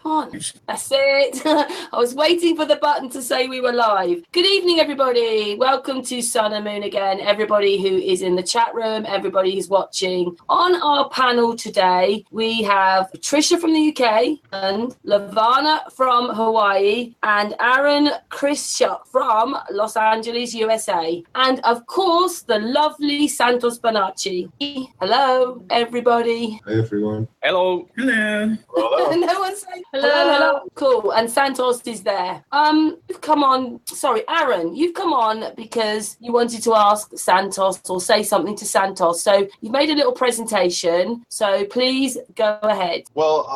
Come on. That's it. I was waiting for the button to say we were live. Good evening, everybody. Welcome to Sun and Moon again. Everybody who is in the chat room, everybody who's watching. On our panel today, we have Patricia from the UK and Lavana from Hawaii and Aaron Christian from Los Angeles, USA. And of course, the lovely Santos Bonacci. Hello, everybody. Hi, everyone. Hello. Hello. Hello. No one's saying hello. Cool. And Santos is there. You've come on. Sorry, Aaron, you've come on because you wanted to ask Santos or say something to Santos. So you've made a little presentation. So please go ahead. Well,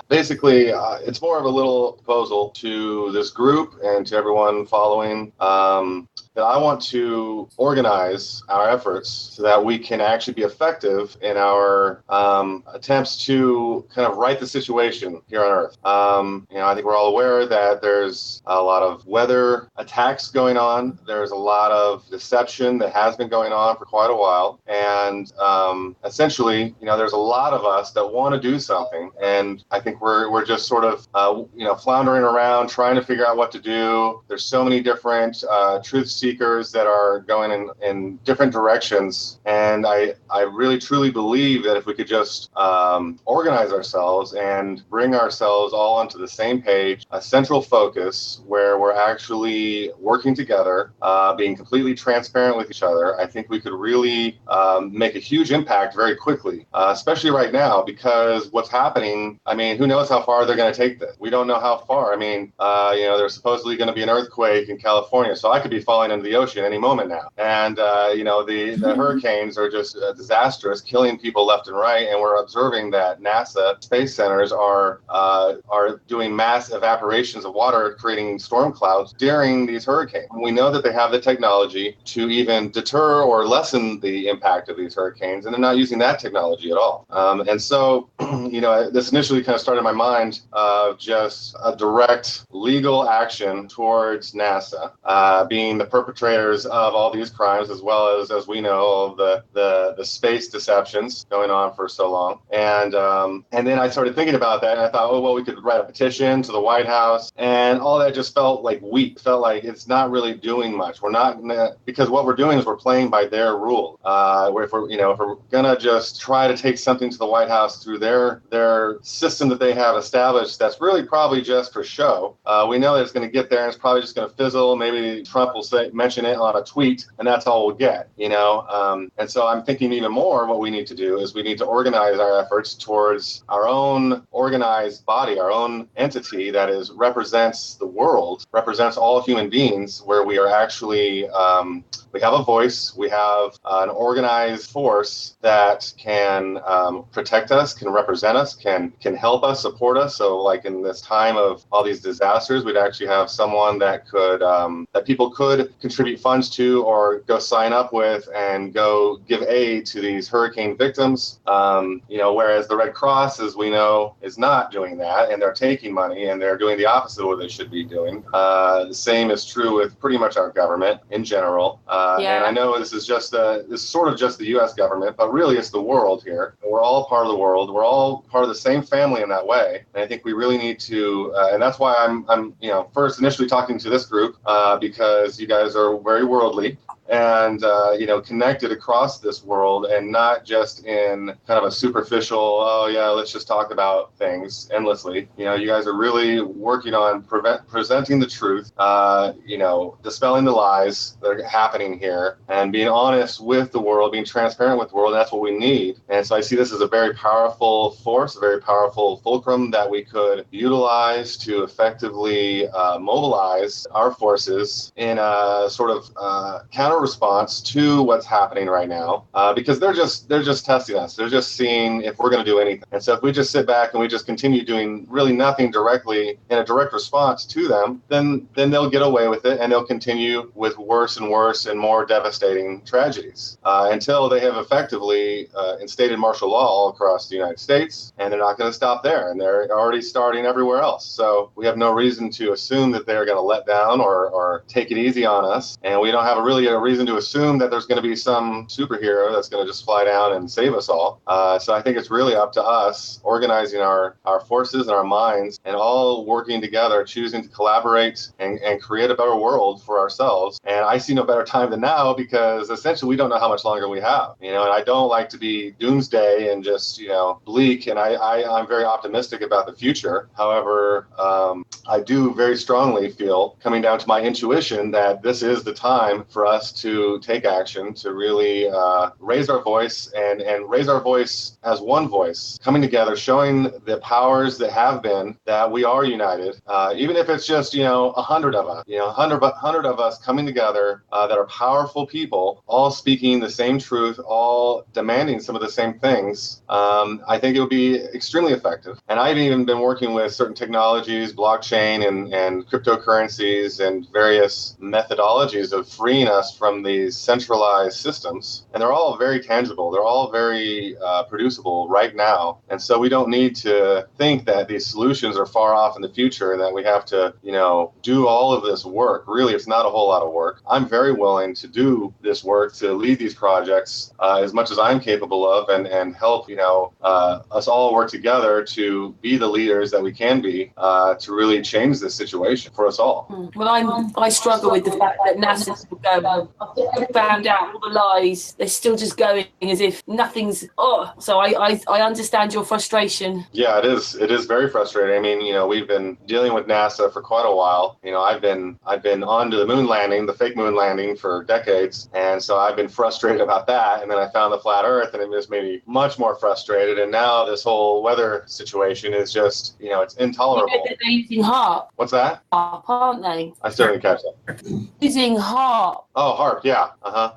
basically, it's more of a little proposal to this group and to everyone following. That I want to organize our efforts so that we can actually be effective in our attempts to kind of right the situation here on Earth. I think we're all aware that there's a lot of weather attacks going on. There's a lot of deception that has been going on for quite a while. And essentially, there's a lot of us that want to do something. And I think we're just sort of, floundering around trying to figure out what to do. There's so many different truth seekers that are going in different directions. And I really truly believe that if we could just organize ourselves and bring ourselves all onto the same page, a central focus where we're actually working together, being completely transparent with each other, I think we could really make a huge impact very quickly, especially right now, because what's happening, who knows how far they're going to take this? We don't know how far. There's supposedly going to be an earthquake in California, so I could be falling into the ocean any moment now. And, the hurricanes are just disastrous, killing people left and right. And we're observing that NASA space centers are doing mass evaporations of water, creating storm clouds during these hurricanes. We know that they have the technology to even deter or lessen the impact of these hurricanes, and they're not using that technology at all. And so, this initially kind of started in my mind of just a direct legal action towards NASA, being the perpetrators of all these crimes, as well as we know, all of the space deceptions going on for so long. And then I started thinking about that, and I thought, we could write a petition to the White House, and all that just felt like weak. Felt like it's not really doing much. We're not because what we're doing is we're playing by their rule. If we're gonna just try to take something to the White House through their system that they have established, that's really probably just for show. We know that it's going to get there, and it's probably just going to fizzle. Maybe Trump will mention it on a tweet, and that's all we'll get. And so I'm thinking even more. What we need to do is we need to organize our efforts towards our own organized body, our own entity that represents the world, represents all human beings, where we are actually we have a voice, we have an organized force that can protect us, can represent us, can help us, support us. So like in this time of all these disasters, we'd actually have someone that could that people could contribute funds to or go sign up with and go give aid to these hurricane victims. Whereas the Red Cross, as we know, is not doing that, and they're taking money and they're doing the opposite of what they should be doing. The same is true with pretty much our government in general. And I know this is sort of just the U.S. government, but really it's the world here. We're all part of the world. We're all part of the same family in that way. And I think we really need to, and that's why I'm first initially talking to this group because you guys are very worldly and connected across this world, and not just in kind of a superficial, let's just talk about things endlessly. You guys are really working on presenting the truth, dispelling the lies that are happening here, and being honest with the world, being transparent with the world. And that's what we need. And so I see this as a very powerful force, a very powerful fulcrum that we could utilize to effectively mobilize our forces in a sort of counter response to what's happening right now, because they're just testing us. They're just seeing if we're going to do anything. And so if we just sit back and we just continue doing really nothing directly in a direct response to them, then they'll get away with it, and they'll continue with worse and worse and more devastating tragedies until they have effectively instated martial law all across the United States. And they're not going to stop there, and they're already starting everywhere else. So we have no reason to assume that they're going to let down or take it easy on us. And we don't have a reason to assume that there's going to be some superhero that's going to just fly down and save us all. So I think it's really up to us organizing our forces and our minds and all working together, choosing to collaborate and create a better world for ourselves. And I see no better time than now, because essentially we don't know how much longer we have, and I don't like to be doomsday and just, bleak. And I'm very optimistic about the future. However, I do very strongly feel, coming down to my intuition, that this is the time for us to take action, to really raise our voice and raise our voice as one voice, coming together, showing the powers that have been that we are united, even if it's just 100 of us, 100 of us coming together that are powerful people, all speaking the same truth, all demanding some of the same things. I think it would be extremely effective. And I've even been working with certain technologies, blockchain and cryptocurrencies and various methodologies of freeing us from these centralized systems. And they're all very tangible. They're all very producible right now. And so we don't need to think that these solutions are far off in the future and that we have to, do all of this work. Really, it's not a whole lot of work. I'm very willing to do this work, to lead these projects as much as I'm capable of, and help, us all work together to be the leaders that we can be, to really change this situation for us all. Well, I struggle with the fact that NASA's found out all the lies. They're still just going as if nothing's. So I understand your frustration. Yeah, it is. It is very frustrating. I mean, we've been dealing with NASA for quite a while. I've been on to the moon landing, the fake moon landing, for decades, and so I've been frustrated about that. And then I found the flat Earth, and it just made me much more frustrated. And now this whole weather situation is just, it's intolerable. They're using HARP. What's that? HARP, aren't they? I still didn't catch that. Using HARP. Oh, HARP, yeah.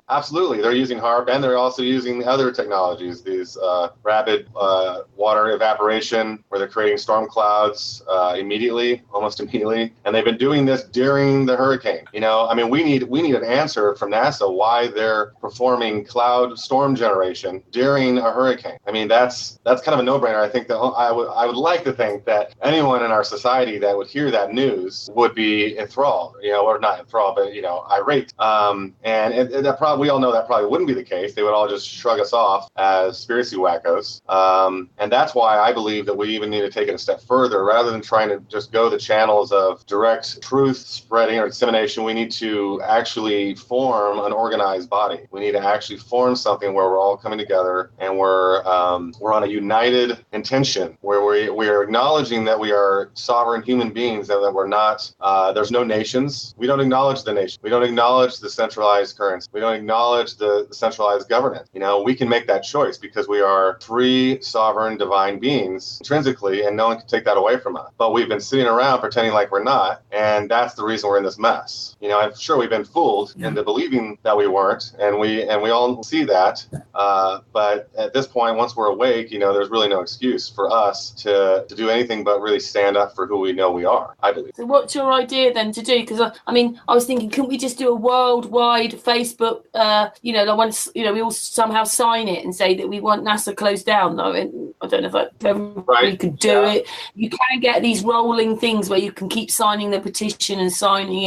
Absolutely. They're using HARP, and they're also using other technologies, these rapid water evaporation, where they're creating storm clouds almost immediately. And they've been doing this during the hurricane. We need an answer from NASA why they're performing cloud storm generation during a hurricane. I mean, that's kind of a no-brainer. I think that I would like to think that anyone in our society that would hear that news would be enthralled, or not enthralled, but irate. And that probably, we all know that probably wouldn't be the case. They would all just shrug us off as conspiracy wackos. And that's why I believe that we even need to take it a step further. Rather than trying to just go the channels of direct truth spreading or dissemination, we need to actually form an organized body. We need to actually form something where we're all coming together and we're on a united intention, where we are acknowledging that we are sovereign human beings and that we're not, there's no nations. We don't acknowledge the nation. We don't acknowledge the centralized currency. We don't acknowledge the centralized governance. We can make that choice because we are free, sovereign, divine beings intrinsically, and no one can take that away from us. But we've been sitting around pretending like we're not, and that's the reason we're in this mess. I'm sure we've been fooled into believing that we weren't, and we all see that. But at this point, once we're awake, there's really no excuse for us to do anything but really stand up for who we know we are, I believe. So what's your idea then to do? Because I was thinking, couldn't we just do a worldwide Facebook, once, we all somehow sign it and say that we want NASA closed down, though? And I don't know if everybody could do it. You can get these rolling things where you can keep signing the petition and signing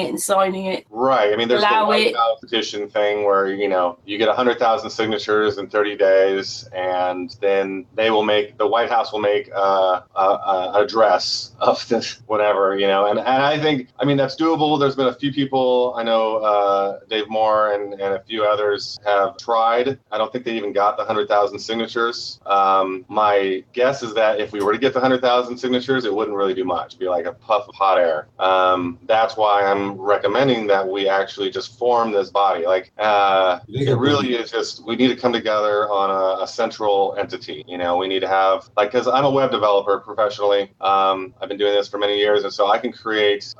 it. Right. I mean, there's the White House petition thing where, you get 100,000 signatures in 30 days, and then the White House will make an address of this, whatever, and I think, that's doable. There's been a few people, I know Dave Moore and a few others have tried. I don't think they even got the 100,000 signatures. My guess is that if we were to get the 100,000 signatures, it wouldn't really do much. It'd be like a puff of hot air. That's why I'm recommending that we actually just form this body. It really is just, we need to come together on a central entity. We need to have, because I'm a web developer professionally. I've been doing this for many years, and so I can create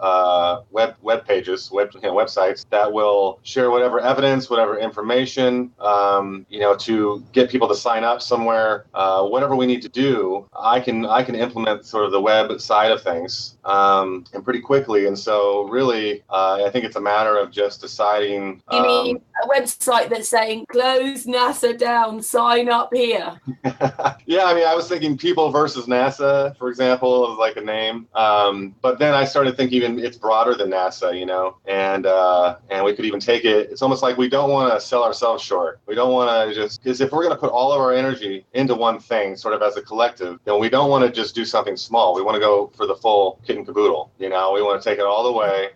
web pages, websites that will share whatever evidence, whatever information, to get people to sign up somewhere. Whatever we need to do, I can implement sort of the web side of things, and pretty quickly. And so really, I think it's a matter of just deciding. You mean website that's saying close NASA down, sign up here. Yeah, I mean, I was thinking People versus NASA, for example, is like a name. But then I started thinking it's broader than NASA, and we could even take it. It's almost like we don't want to sell ourselves short. We don't want to just, because if we're going to put all of our energy into one thing, sort of as a collective, then we don't want to just do something small. We want to go for the full kit and caboodle. We want to take it all the way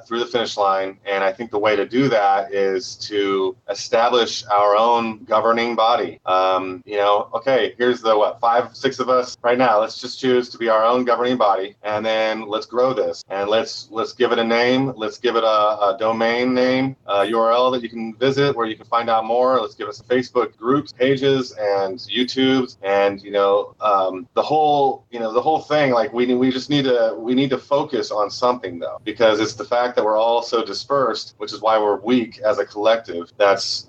through the finish line. And I think the way to do that is to establish our own governing body. Okay, here's the 5, 6 of us right now. Let's just choose to be our own governing body, and then let's grow this, and let's give it a name. Let's give it a domain name, URL that you can visit where you can find out more. Let's give us Facebook groups, pages, and YouTubes, and the whole thing. Like we need to focus on something though, because it's the fact that we're all so dispersed, which is why we're weak as a collective. That's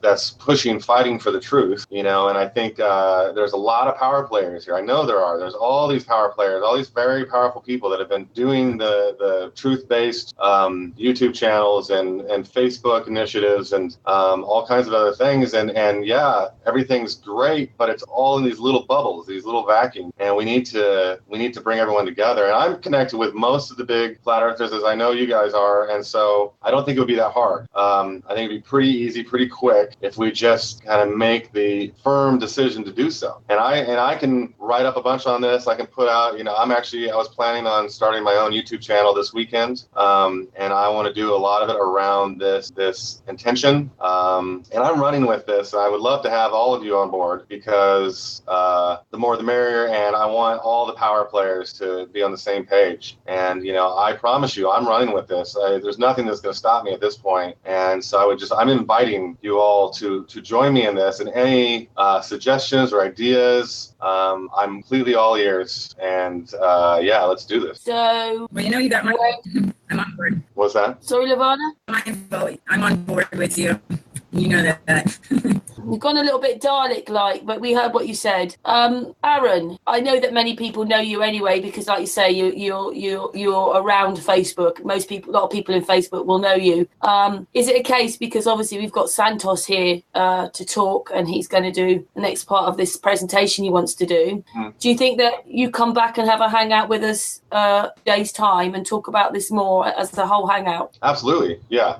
fighting for the truth, and I think there's a lot of power players here. I know there are. There's all these power players, all these very powerful people that have been doing the truth-based YouTube channels and Facebook initiatives and all kinds of other things. And yeah, everything's great, but it's all in these little bubbles, these little vacuums. And we need to bring everyone together. And I'm connected with most of the big flat earthers, as I know you guys are. And so I don't think it would be that hard. I think it'd be pretty easy, pretty quick if we just kind of make the firm decision to do so. And I can write up a bunch on this. I can put out, I was planning on starting my own YouTube channel this weekend. And I want to do a lot of it around this intention. And I'm running with this. I would love to have all of you on board because the more the merrier. And I want all the power players to be on the same page. And, I promise you, I'm running with this. There's nothing that's going to stop me at this point. And so I'm inviting you all to join me in this, and any suggestions or ideas, I'm completely all ears. And let's do this. So, you got my I'm on board. What's that? Sorry, Lavana? I'm on board with you. You know that. You've gone a little bit Dalek-like, but we heard what you said. Aaron, I know that many people know you anyway because, like you say, you're around Facebook. A lot of people in Facebook will know you. Is it a case, because obviously we've got Santos here to talk, and he's going to do the next part of this presentation he wants to do. Do you think that you come back and have a hangout with us day's time and talk about this more as the whole hangout? Absolutely, yeah.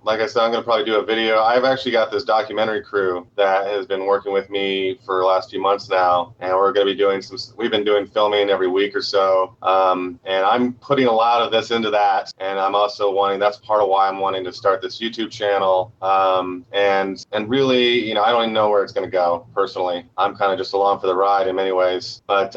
Like I said, I'm going to probably do a video. I've actually got this documentary crew that has been working with me for the last few months now, and we're going to be we've been doing filming every week or so, and I'm putting a lot of this into that, and I'm also that's part of why I'm wanting to start this YouTube channel, and really, I don't even know where it's going to go, personally. I'm kind of just along for the ride in many ways, but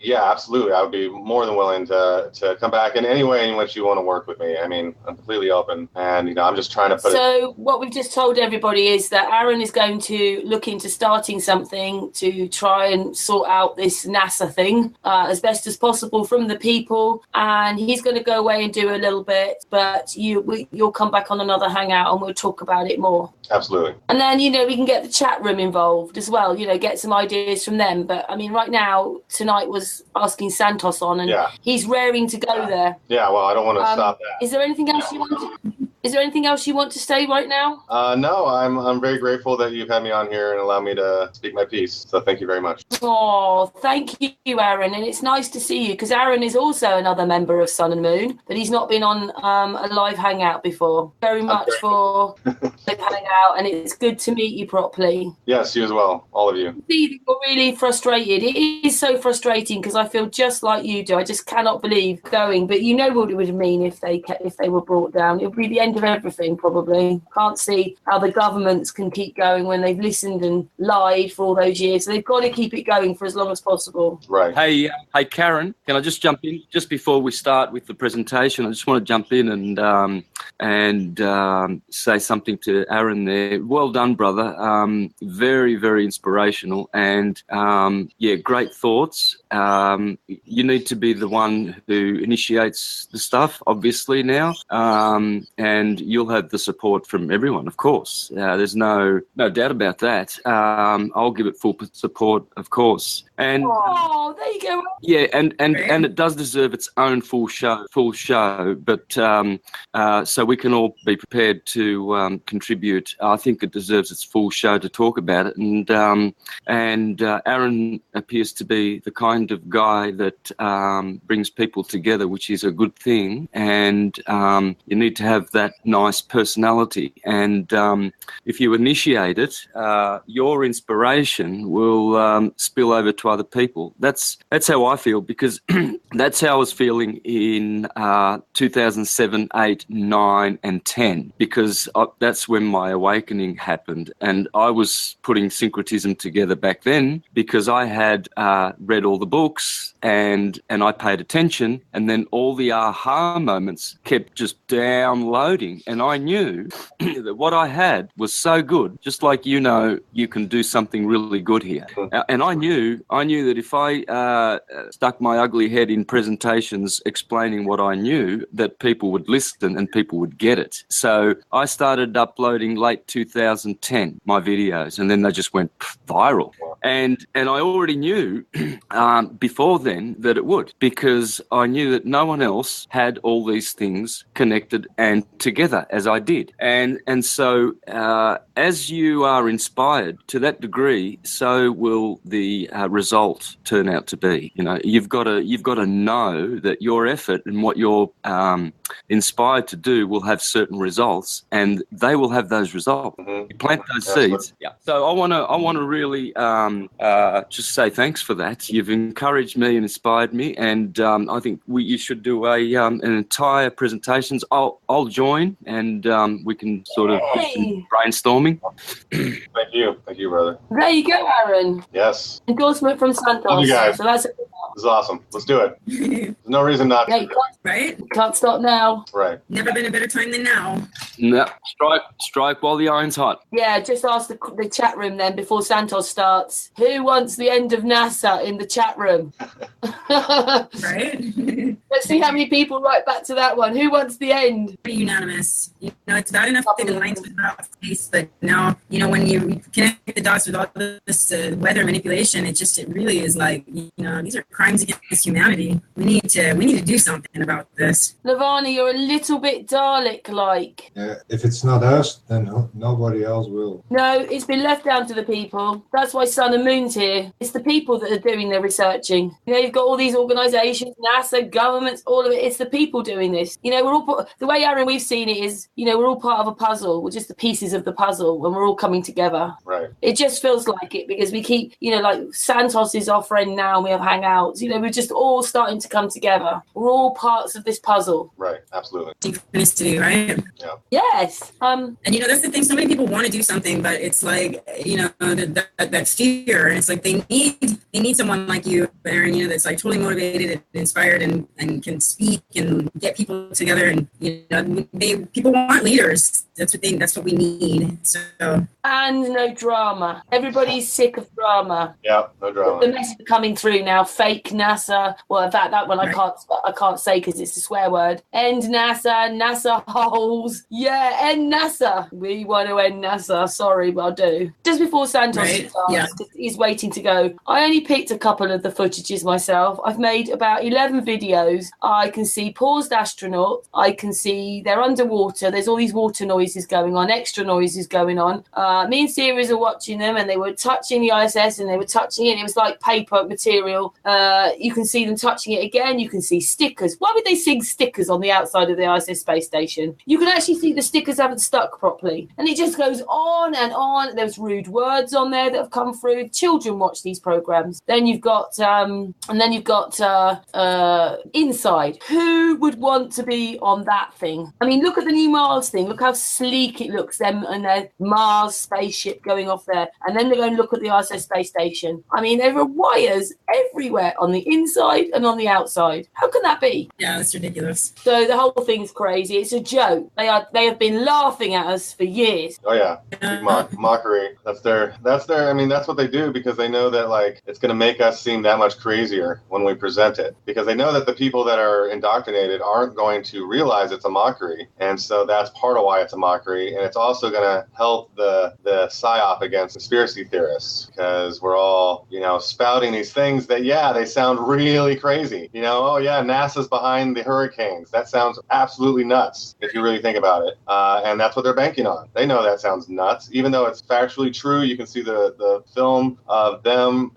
yeah, absolutely, I would be more than willing to come back in any way in which you want to work with me. I mean, I'm completely open, and I'm just trying to put So what we've just told everybody is that Aaron is going to look into starting something to try and sort out this NASA thing as best as possible from the people, and he's going to go away and do a little bit, but you'll come back on another hangout and we'll talk about it more. Absolutely. And then we can get the chat room involved as well, get some ideas from them. But I mean, right now tonight was asking Santos on, and he's raring to go there. Yeah, well, I don't want to stop that. Is there anything else you want to say right now? No, I'm very grateful that you've had me on here and allowed me to speak my piece. So thank you very much. Oh, thank you, Aaron. And it's nice to see you, because Aaron is also another member of Sun and Moon, but he's not been on a live hangout before. Very much for live hangout, and it's good to meet you properly. Yes, you as well, all of you. See that you're really frustrated. It is so frustrating because I feel just like you do. I just cannot believe going, but you know what it would mean if they were brought down. It would be the end of everything, probably. Can't see how the governments can keep going when they've listened and lied for all those years. So they've got to keep it going for as long as possible. Right. Hey, Karen, can I just jump in just before we start with the presentation? I just want to jump in and say something to Aaron there. Well done, brother. Very, very inspirational, and great thoughts. You need to be the one who initiates the stuff, obviously now, and you'll have the support from everyone, of course. There's no doubt about that. I'll give it full support, of course. And Oh, there you go. yeah, and it does deserve its own full show. But so we can all be prepared to contribute. I think it deserves its full show to talk about it. And Aaron appears to be the kind of guy that brings people together, which is a good thing. And you need to have that nice personality. And if you initiate it, your inspiration will spill over to other people. That's how I feel, because that's how I was feeling in 2007, 8, 9, and 10, because that's when my awakening happened. And I was putting syncretism together back then because I had read all the books and I paid attention, and then all the aha moments kept just downloading, and I knew that what I had was so good, just like you can do something really good here. And I knew that if I stuck my ugly head in presentations explaining what I knew, that people would listen and people would get it. So I started uploading late 2010 my videos, and then they just went viral. And I already knew before then that it would, because I knew that no one else had all these things connected and together as I did. And so as you are inspired to that degree, so will the result turn out to be. You've got to know that your effort and what you're inspired to do will have certain results, and they will have those results. You plant those seeds. Yeah. So I want to really just say thanks for that. You've encouraged me and inspired me, and I think you should do an entire presentations. I'll join, and we can sort of do some brainstorming. Thank you, brother. There you go, Aaron. Yes. Endorsement from Santos. Love you guys. So that's This is awesome. Let's do it. There's no reason not to. Right? Can't stop now. Right. Never been a better time than now. No, strike while the iron's hot. Yeah, just ask the chat room then before Santos starts. Who wants the end of NASA in the chat room? Right? Let's see how many people write back to that one. Who wants the end? Pretty unanimous. It's bad enough that the lines was about space, but now, when you connect the dots with all this weather manipulation, it really is like, these are crimes against humanity. We need to do something about this. Lavani, you're a little bit Dalek-like. If it's not us, then nobody else will. No, it's been left down to the people. That's why Sun and Moon's here. It's the people that are doing the researching. You've got all these organisations, NASA, governments, all of it. It's the people doing this. We're all the way, Aaron, we've seen it is, we're all part of a puzzle. We're just the pieces of the puzzle, and we're all coming together. Right. It just feels like it, because we keep, like Santos is our friend now, and we have hangouts. We're just all starting to come together. We're all parts of this puzzle. Right. Absolutely. Synchronicity, right? Yeah. Yes. And that's the thing. So many people want to do something, but it's like, that fear, and it's like they need someone like you, Aaron, that's like totally motivated and inspired and can speak and get people together, and people want leaders. That's what we need. So. And no drama. Everybody's sick of drama. Yeah, no drama. The message coming through now. Fake NASA. Well, in fact, that one I can't say because it's a swear word. End NASA. NASA holes. Yeah, end NASA. We want to end NASA. Sorry, but I'll do. Just before Santos starts, he's waiting to go. I only picked a couple of the footages myself. I've made about 11 videos. I can see paused astronauts. I can see they're underwater. There's all these water noises going on, extra noises going on. Me and Sirius are watching them, and they were touching the ISS, and they were touching it. And it was like paper material. You can see them touching it again. You can see stickers. Why would they sing stickers on the outside of the ISS space station? You can actually see the stickers haven't stuck properly, and it just goes on and on. There's rude words on there that have come through. Children watch these programs. Then you've got Inside. Who would want to be on that thing? I mean, look at the new Mars thing. Look how sleek it looks. Them and their Mars spaceship going off there, and then they're going to look at the ISS space station. I mean, there are wires everywhere on the inside and on the outside. How can that be? Yeah, Yeah, that's ridiculous. So the whole thing's crazy. It's a joke. They have been laughing at us for years. Oh yeah, big mockery. That's their. I mean, that's what they do because they know that like it's going to make us seem that much crazier when we present it. Because they know that the people that are indoctrinated aren't going to realize it's a mockery, and so that's part of why it's a mockery. And it's also going to help the psyop against conspiracy theorists because we're all spouting these things that they sound really crazy. Oh yeah, NASA's behind the hurricanes. That sounds absolutely nuts if you really think about it. And that's what they're banking on. They know that sounds nuts. Even though it's factually true, you can see the film of them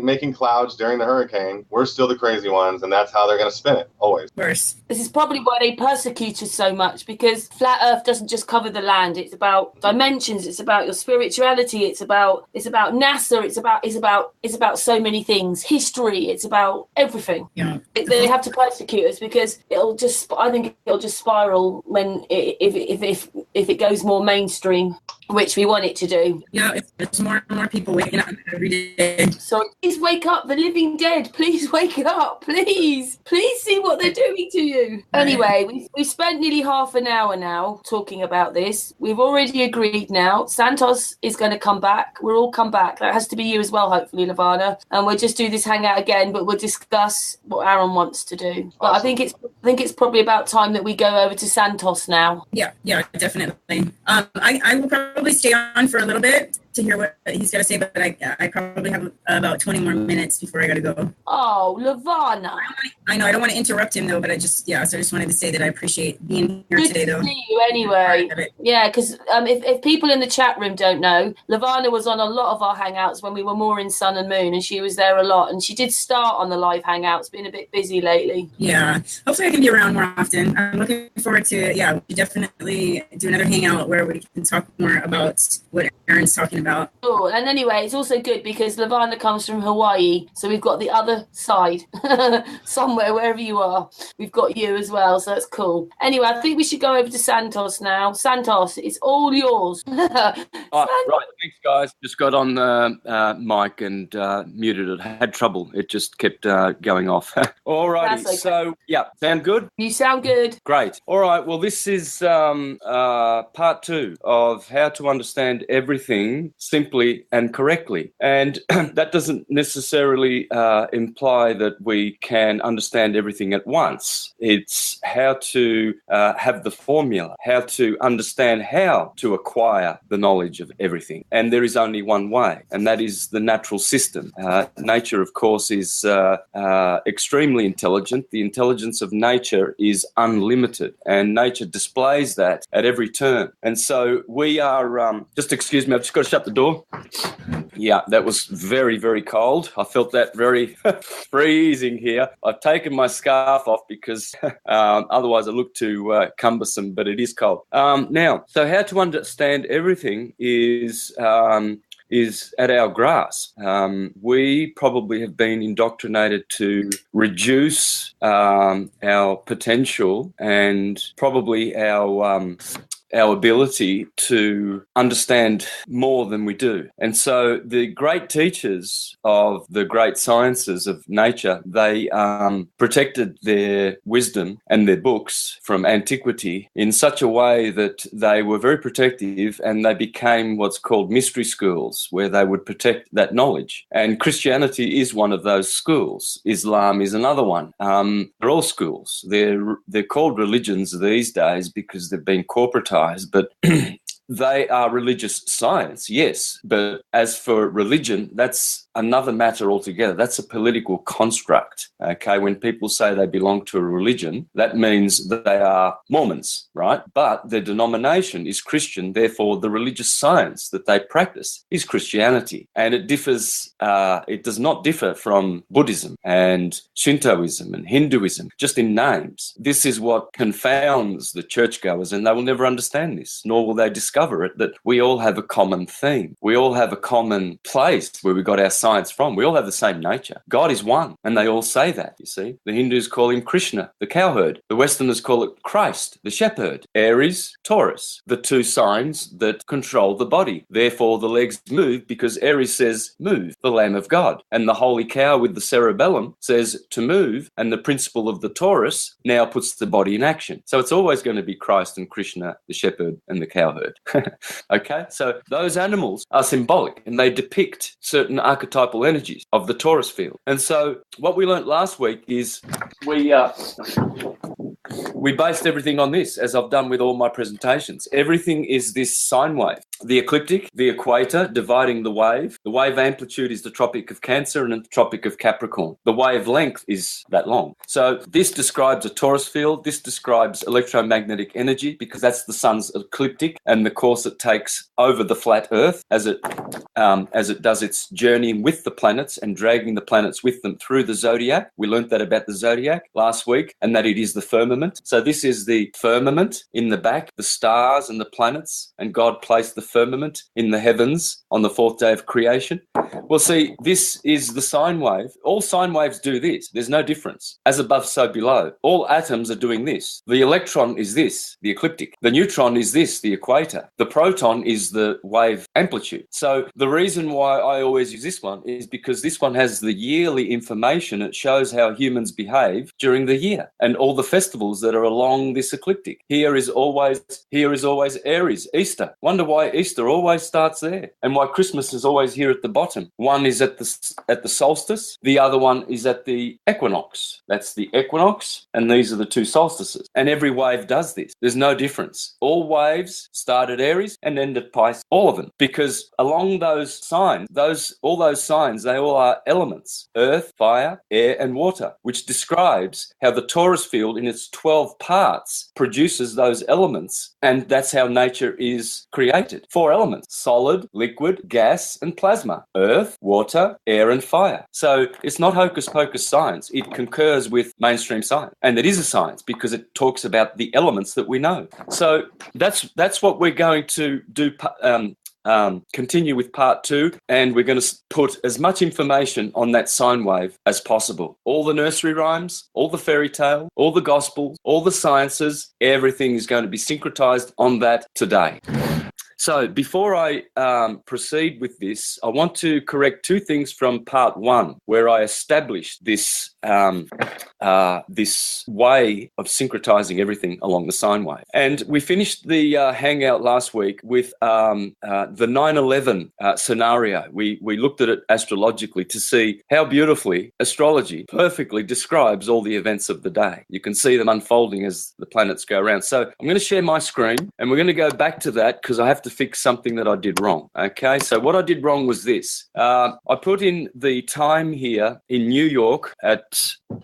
making clouds during the hurricane. We're still the crazy ones, and that's how they're going to spin it, always. Worse. This is probably why they persecute us so much, because flat Earth doesn't just cover the land. It's about dimensions. It's about your spirituality. It's about NASA. It's about so many things. History. It's about everything. Yeah. They have to persecute us because I think it'll just spiral when if it goes more mainstream, which we want it to do. Yeah, it's more and more people waking up every day. So please wake up, the living dead. Please wake up. Please see what they're doing to you. Anyway, we've spent nearly half an hour now talking about this. We've already agreed now. Santos is going to come back. We'll all come back. That has to be you as well, hopefully, Lavana. And we'll just do this hangout again, but we'll discuss what Aaron wants to do. But Awesome. I think it's probably about time that we go over to Santos now. Yeah, definitely. I will probably stay on for a little bit to hear what he's got to say, but I probably have about 20 more minutes before I got to go. Oh, Lavana. I know I don't want to interrupt him though, but I just wanted to say that I appreciate being here today though. Good to see you anyway. Yeah, because if people in the chat room don't know, Lavana was on a lot of our hangouts when we were more in Sun and Moon, and she was there a lot, and she did start on the live hangouts, been a bit busy lately. Yeah, hopefully I can be around more often. I'm looking forward to we definitely do another hangout where we can talk more about what Aaron's talking about. Oh, and anyway, it's also good because Lavana comes from Hawaii, so we've got the other side somewhere, wherever you are. We've got you as well, so that's cool. Anyway, I think we should go over to Santos now. Santos, it's all yours. Right, thanks, guys. Just got on the mic and muted it. Had trouble. It just kept going off. All righty. Okay. So, sound good? You sound good. Great. All right. Well, this is part 2 of how to understand everything simply and correctly. And that doesn't necessarily imply that we can understand everything at once. It's how to have the formula, how to understand how to acquire the knowledge of everything. And there is only one way, and that is the natural system. Nature, of course, is extremely intelligent. The intelligence of nature is unlimited, and nature displays that at every turn. And so we are, just excuse me, I've just got to shut the door. Yeah, that was very, very cold. I felt that very freezing here. I've taken my scarf off because otherwise I look too cumbersome, but it is cold. Now, so how to understand everything is at our grasp. We probably have been indoctrinated to reduce our potential and probably our ability to understand more than we do. And so the great teachers of the great sciences of nature, they protected their wisdom and their books from antiquity in such a way that they were very protective, and they became what's called mystery schools, where they would protect that knowledge. And Christianity is one of those schools. Islam is another one. They're all schools. They're called religions these days because they've been corporatized, but they are religious science, yes. But as for religion, that's another matter altogether. That's a political construct, okay? When people say they belong to a religion, that means that they are Mormons, right? But their denomination is Christian, therefore the religious science that they practice is Christianity. And it differs, it does not differ from Buddhism and Shintoism and Hinduism, just in names. This is what confounds the churchgoers, and they will never understand this, nor will they discover it, that we all have a common theme. We all have a common place where we got our science from. We all have the same nature. God is one, and they all say that, you see. The Hindus call him Krishna, the cowherd. The Westerners call it Christ, the shepherd. Aries, Taurus, the two signs that control the body. Therefore, the legs move because Aries says, move, the Lamb of God. And the holy cow with the cerebellum says to move, and the principle of the Taurus now puts the body in action. So it's always going to be Christ and Krishna, the shepherd and the cowherd. Okay, so those animals are symbolic and they depict certain archetypal energies of the Taurus field. And so what we learned last week is we based everything on this, as I've done with all my presentations. Everything is this sine wave. The ecliptic, the equator, dividing the wave. The wave amplitude is the Tropic of Cancer and the Tropic of Capricorn. The wave length is that long. So this describes a Taurus field. This describes electromagnetic energy because that's the sun's ecliptic and the course it takes over the flat Earth as it does its journey with the planets and dragging the planets with them through the zodiac. We learned that about the zodiac last week, and that it is the firmament. So this is the firmament in the back, the stars and the planets, and God placed the firmament in the heavens on the fourth day of creation. Well, see, this is the sine wave. All sine waves do this. There's no difference. As above, so below. All atoms are doing this. The electron is this, the ecliptic. The neutron is this, the equator. The proton is the wave amplitude. So the reason why I always use this one is because this one has the yearly information. It shows how humans behave during the year and all the festivals that are along this ecliptic. Here is always Aries, Easter. Wonder why Easter always starts there and why Christmas is always here at the bottom. One is at the solstice, the other one is at the equinox. That's the equinox, and these are the two solstices. And every wave does this. There's no difference. All waves start at Aries and end at Pisces, all of them, because along those signs, all those signs, they all are elements: earth, fire, air, and water, which describes how the Taurus field in its 12 parts produces those elements, and that's how nature is created. 4 elements: solid, liquid, gas, and plasma. Earth, water, air, and fire. So it's not hocus pocus science. It concurs with mainstream science. And it is a science because it talks about the elements that we know. So that's what we're going to do. Continue with part 2, and we're going to put as much information on that sine wave as possible. All the nursery rhymes, all the fairy tale, all the gospels, all the sciences, everything is going to be syncretized on that today. So before I proceed with this, I want to correct 2 things from part 1, where I established this this way of syncretizing everything along the sine wave. And we finished the hangout last week with the 9/11 scenario. We looked at it astrologically to see how beautifully astrology perfectly describes all the events of the day. You can see them unfolding as the planets go around. So I'm going to share my screen, and we're going to go back to that because I have to fix something that I did wrong. Okay, so what I did wrong was this. I put in the time here in New York at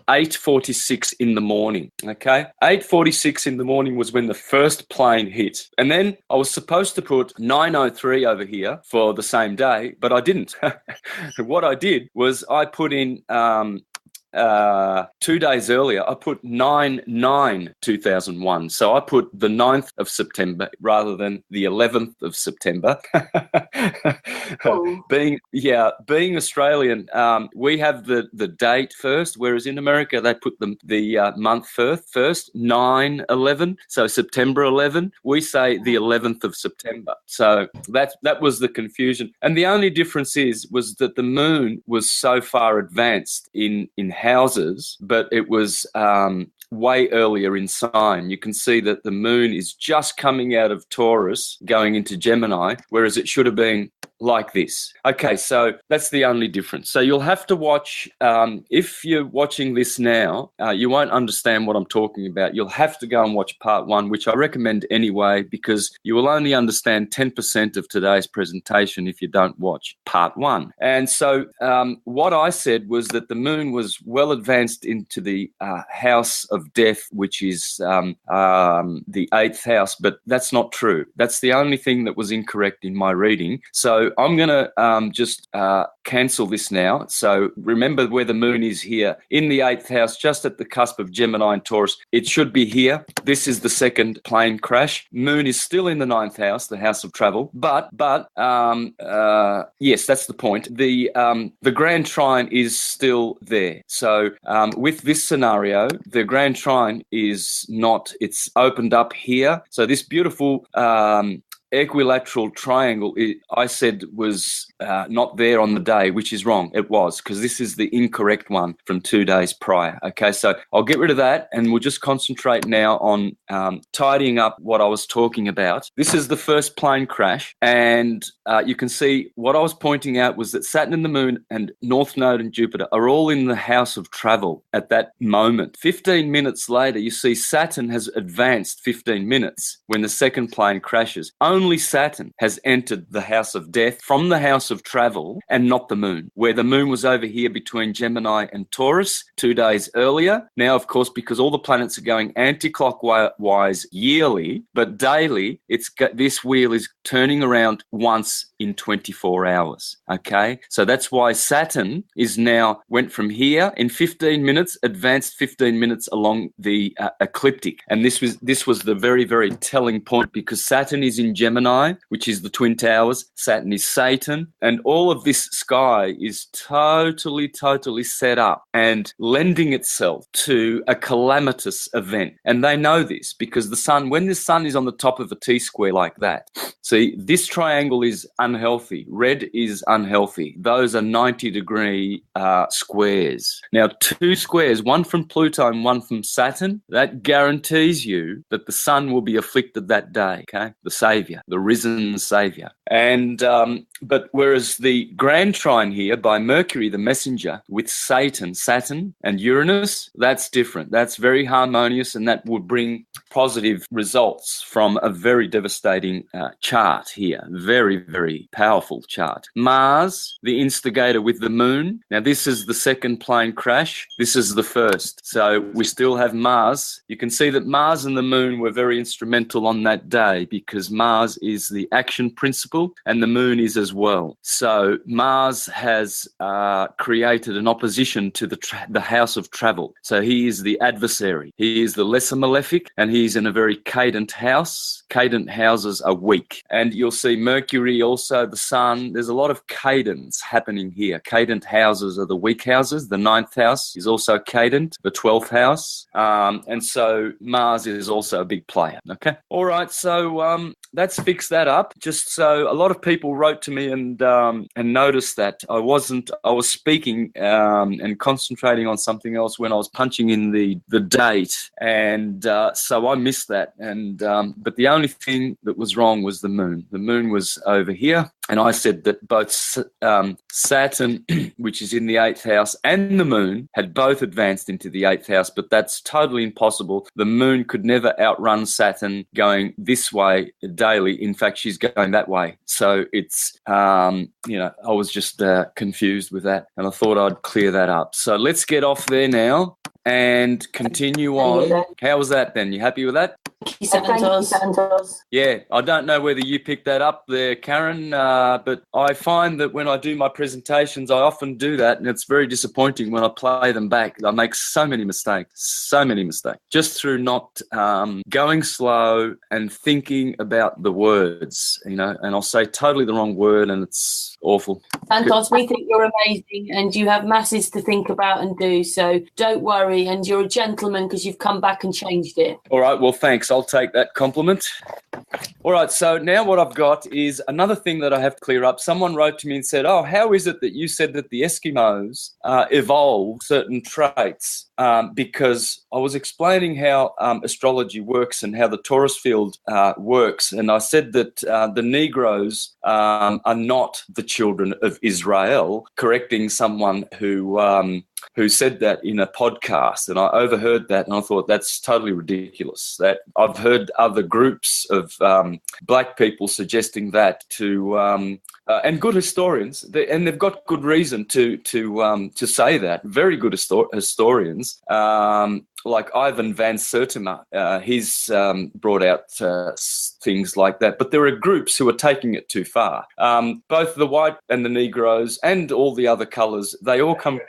8:46 in the morning. Okay, 8:46 in the morning was when the first plane hit, and then I was supposed to put 9:03 over here for the same day, but I didn't. What I did was I put in 2 days earlier, I put 9/9/2001. So I put the 9th of September rather than the 11th of September. Oh. Being Australian, we have the date first, whereas in America they put the month first, 9/11. So September 11. We say the 11th of September. So that was the confusion. And the only difference was that the moon was so far advanced in houses, but it was way earlier in sign. You can see that the moon is just coming out of Taurus going into Gemini, whereas it should have been like this. Okay, so that's the only difference. So you'll have to watch, if you're watching this now, you won't understand what I'm talking about. You'll have to go and watch part 1, which I recommend anyway, because you will only understand 10% of today's presentation if you don't watch part 1. And so what I said was that the moon was well advanced into the house of death, which is the 8th house, but that's not true. That's the only thing that was incorrect in my reading. So So I'm going to just cancel this now. So remember where the moon is here in the 8th house, just at the cusp of Gemini and Taurus. It should be here. This is the second plane crash. Moon is still in the 9th house, the house of travel. But yes, that's the point. The grand trine is still there. So with this scenario, the grand trine is not, it's opened up here. So this beautiful equilateral triangle, I said was not there on the day, which is wrong. It was, because this is the incorrect one from 2 days prior. Okay, so I'll get rid of that and we'll just concentrate now on tidying up what I was talking about. This is the first plane crash, and you can see what I was pointing out was that Saturn and the Moon and North Node and Jupiter are all in the house of travel at that moment. 15 minutes later, you see Saturn has advanced 15 minutes when the second plane crashes. Only Saturn has entered the house of death from the house of travel, and not the moon, where the moon was over here between Gemini and Taurus 2 days earlier. Now, of course, because all the planets are going anti-clockwise yearly, but daily, this wheel is turning around once in 24 hours. Okay, so that's why Saturn is now went from here in 15 minutes, advanced 15 minutes along the ecliptic, and this was the very, very telling point, because Saturn is in Gemini, which is the twin towers. Saturn is Satan, and all of this sky is totally set up and lending itself to a calamitous event. And they know this because the sun, when the sun is on the top of a T-square like that, see, this triangle is unhealthy. Red is unhealthy. Those are 90-degree squares. Now, 2 squares, one from Pluto and one from Saturn, that guarantees you that the sun will be afflicted that day, okay? The Savior, the risen Savior. And but whereas the grand trine here by Mercury, the messenger, with Satan, Saturn and Uranus, that's different. That's very harmonious, and that would bring positive results from a very devastating chart here. Very, very powerful chart. Mars, the instigator with the moon. Now, this is the second plane crash. This is the first. So we still have Mars. You can see that Mars and the moon were very instrumental on that day, because Mars is the action principle and the moon is as well. So Mars has created an opposition to the house of travel. So he is the adversary. He is the lesser malefic, and he's in a very cadent house. Cadent houses are weak. And you'll see Mercury, also the sun. There's a lot of cadence happening here. Cadent houses are the weak houses. The 9th house is also cadent, the 12th house. And so Mars is also a big player. Okay. All right. So let's fix that up. Just so a lot of people wrote to me and noticed that I was speaking and concentrating on something else when I was punching in the date. And so I missed that. And but the only thing that was wrong was the moon. The moon was over here. And I said that both Saturn, which is in the 8th house, and the moon had both advanced into the 8th house, but that's totally impossible. The moon could never outrun Saturn going this way daily. In fact, she's going that way. So it's, I was just confused with that, and I thought I'd clear that up. So let's get off there now and continue on. How was that then? You happy with that? Thank you, Santos. Yeah, I don't know whether you picked that up there, Karen, but I find that when I do my presentations, I often do that, and it's very disappointing when I play them back. I make so many mistakes, just through not going slow and thinking about the words, and I'll say totally the wrong word, and it's awful. Santos, we think you're amazing, and you have masses to think about and do, so don't worry, and you're a gentleman because you've come back and changed it. All right, well, thanks. I'll take that compliment. All right, so now what I've got is another thing that I have to clear up. Someone wrote to me and said, oh, how is it that you said that the Eskimos evolved certain traits? Because I was explaining how astrology works and how the Taurus field works. And I said that the Negroes are not the children of Israel, correcting someone who said that in a podcast, and I overheard that, and I thought that's totally ridiculous. That I've heard other groups of black people suggesting that to and good historians, and they've got good reason to say that. Very good historians, like Ivan van Sertima, he's brought out things like that. But there are groups who are taking it too far. Both the white and the Negroes and all the other colours, they all come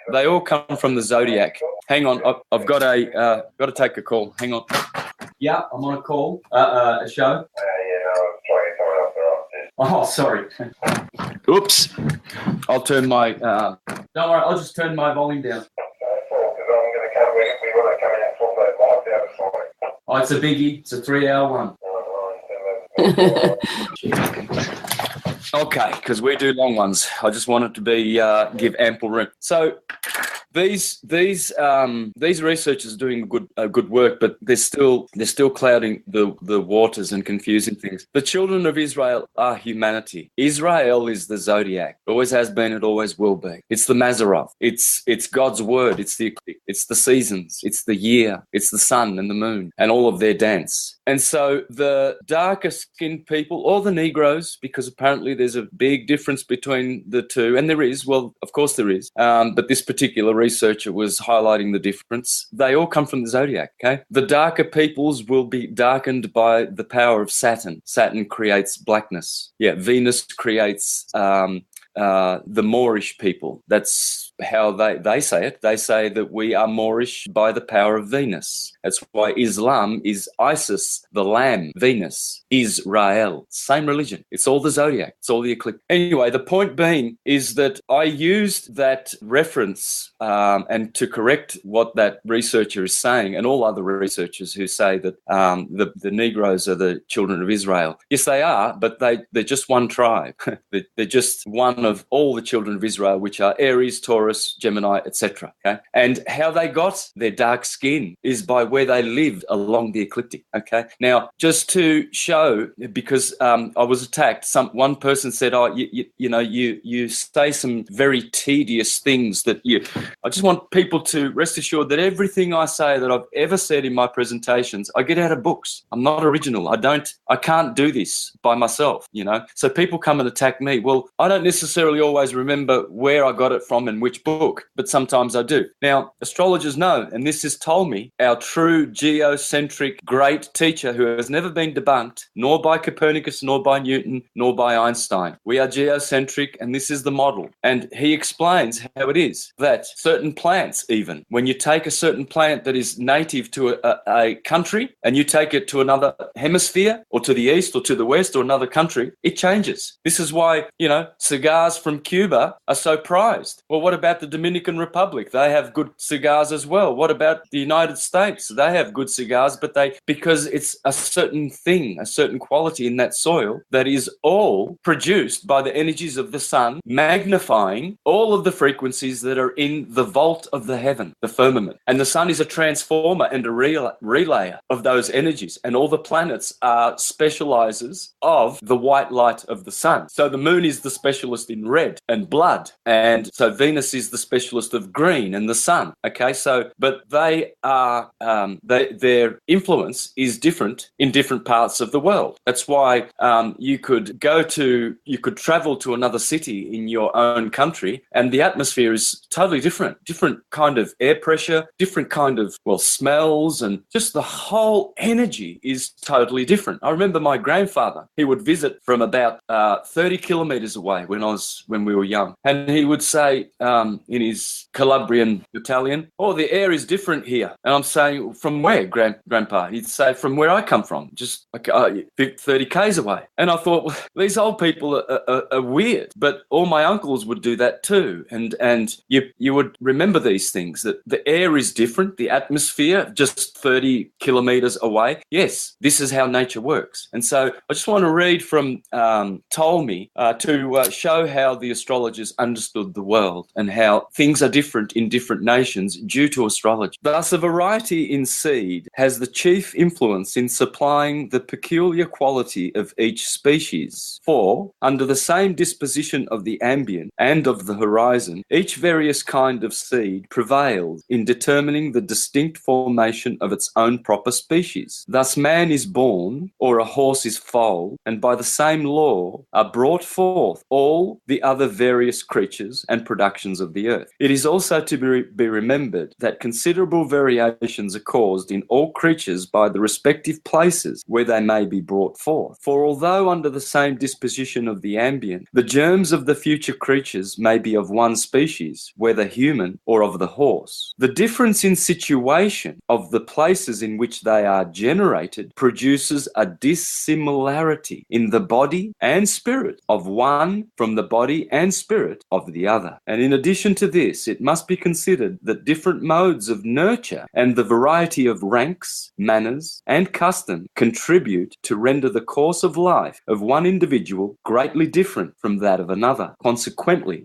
from the zodiac. Hang on, I've got to take a call. Hang on. Yeah, I'm on a call. A show. Oh, sorry. Oops. I'll turn my. Don't worry. I'll just turn my volume down. Oh, it's a biggie. It's a 3-hour one. Okay, because we do long ones. I just want it to be give ample room. So these researchers are doing good work, but they're still clouding the waters and confusing things. The children of Israel are humanity. Israel is the zodiac. Always has been. It always will be. It's the Mazzaroth. It's God's word. It's the seasons. It's the year. It's the sun and the moon and all of their dance. And so the darker skinned people, or the Negroes, because apparently there's a big difference between the two, and there is. Well, of course there is. But this particular researcher was highlighting the difference. They all come from the zodiac, okay? The darker peoples will be darkened by the power of Saturn. Saturn creates blackness. Yeah, Venus creates the Moorish people. That's how they say it. They say that we are Moorish by the power of Venus. That's why Islam is Isis, the lamb. Venus, Israel. Same religion. It's all the zodiac. It's all the eclipse. Anyway, the point being is that I used that reference and to correct what that researcher is saying, and all other researchers who say that the Negroes are the children of Israel. Yes, they are, but they're just one tribe. They're just one of all the children of Israel, which are Aries, Taurus, Gemini, etc. Okay, and how they got their dark skin is by where they lived along the ecliptic. Okay, now just to show, because I was attacked. One person said, "Oh, you say some very tedious things that you." I just want people to rest assured that everything I say that I've ever said in my presentations, I get out of books. I'm not original. I can't do this by myself. So people come and attack me. Well, I don't necessarily always remember where I got it from and which book, but sometimes I do. Now, astrologers know, and this is Ptolemy, our true geocentric great teacher who has never been debunked, nor by Copernicus, nor by Newton, nor by Einstein. We are geocentric, and this is the model. And he explains how it is that certain plants, even when you take a certain plant that is native to a country and you take it to another hemisphere or to the east or to the west or another country, it changes. This is why, cigars from Cuba are so prized. Well, what about the Dominican Republic? They have good cigars as well. What about the United States? They have good cigars, but because it's a certain thing, a certain quality in that soil that is all produced by the energies of the sun, magnifying all of the frequencies that are in the vault of the heaven, the firmament. And the sun is a transformer and a relayer of those energies. And all the planets are specializers of the white light of the sun. So the moon is the specialist in red and blood. And so Venus is the specialist of green and the sun. Okay, so, but they are, their influence is different in different parts of the world. That's why you could travel to another city in your own country and the atmosphere is totally different kind of air pressure, different kind of, smells, and just the whole energy is totally different. I remember my grandfather, he would visit from about 30 kilometers away when we were young. And he would say in his Calabrian Italian, "Oh, the air is different here." And I'm saying, "From where, Grandpa?" He'd say, "From where I come from, just 30 k's away." And I thought, well, these old people are weird. But all my uncles would do that too. And you would remember these things, that the air is different, the atmosphere just 30 kilometers away. Yes, this is how nature works. And so I just want to read from Ptolemy to show how the astrologers understood the world and and how things are different in different nations due to astrology. Thus, a variety in seed has the chief influence in supplying the peculiar quality of each species. For, under the same disposition of the ambient and of the horizon, each various kind of seed prevails in determining the distinct formation of its own proper species. Thus, man is born, or a horse is foaled, and by the same law are brought forth all the other various creatures and productions of the earth. It is also to be remembered that considerable variations are caused in all creatures by the respective places where they may be brought forth. For although under the same disposition of the ambient, the germs of the future creatures may be of one species, whether human or of the horse, the difference in situation of the places in which they are generated produces a dissimilarity in the body and spirit of one from the body and spirit of the other. And in addition to this, it must be considered that different modes of nurture and the variety of ranks, manners, and custom contribute to render the course of life of one individual greatly different from that of another. Consequently,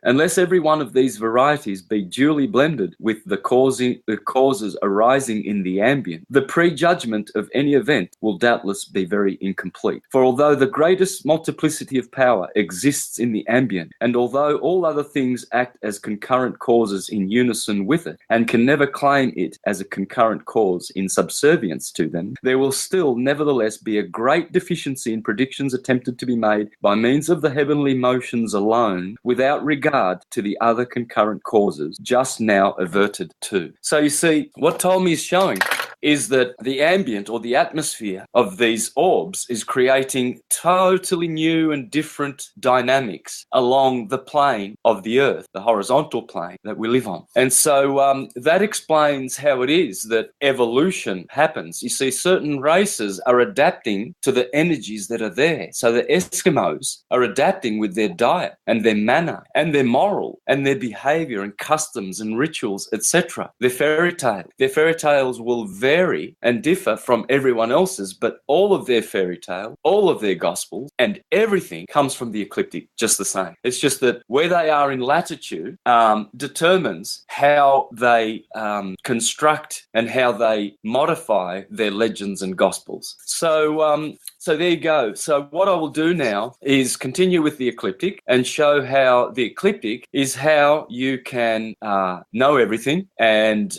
unless every one of these varieties be duly blended with the causes arising in the ambient, the prejudgment of any event will doubtless be very incomplete. For although the greatest multiplicity of power exists in the ambient, and although all other things act as concurrent causes in unison with it, and can never claim it as a concurrent cause in subservience to them, there will still nevertheless be a great deficiency in predictions attempted to be made by means of the heavenly motions alone, without regard to the other concurrent causes just now adverted to. So you see, what Ptolemy is showing is that the ambient or the atmosphere of these orbs is creating totally new and different dynamics along the plane of the earth, the horizontal plane that we live on. And so that explains how it is that evolution happens. You see, certain races are adapting to the energies that are there. So the Eskimos are adapting with their diet and their manner and their moral and their behavior and customs and rituals, etc. Their fairy tales will vary and differ from everyone else's, but all of their fairy tale, all of their gospels, and everything comes from the ecliptic just the same. It's just that where they are in latitude determines how they construct and how they modify their legends and gospels. So there you go. So what I will do now is continue with the ecliptic and show how the ecliptic is how you can know everything and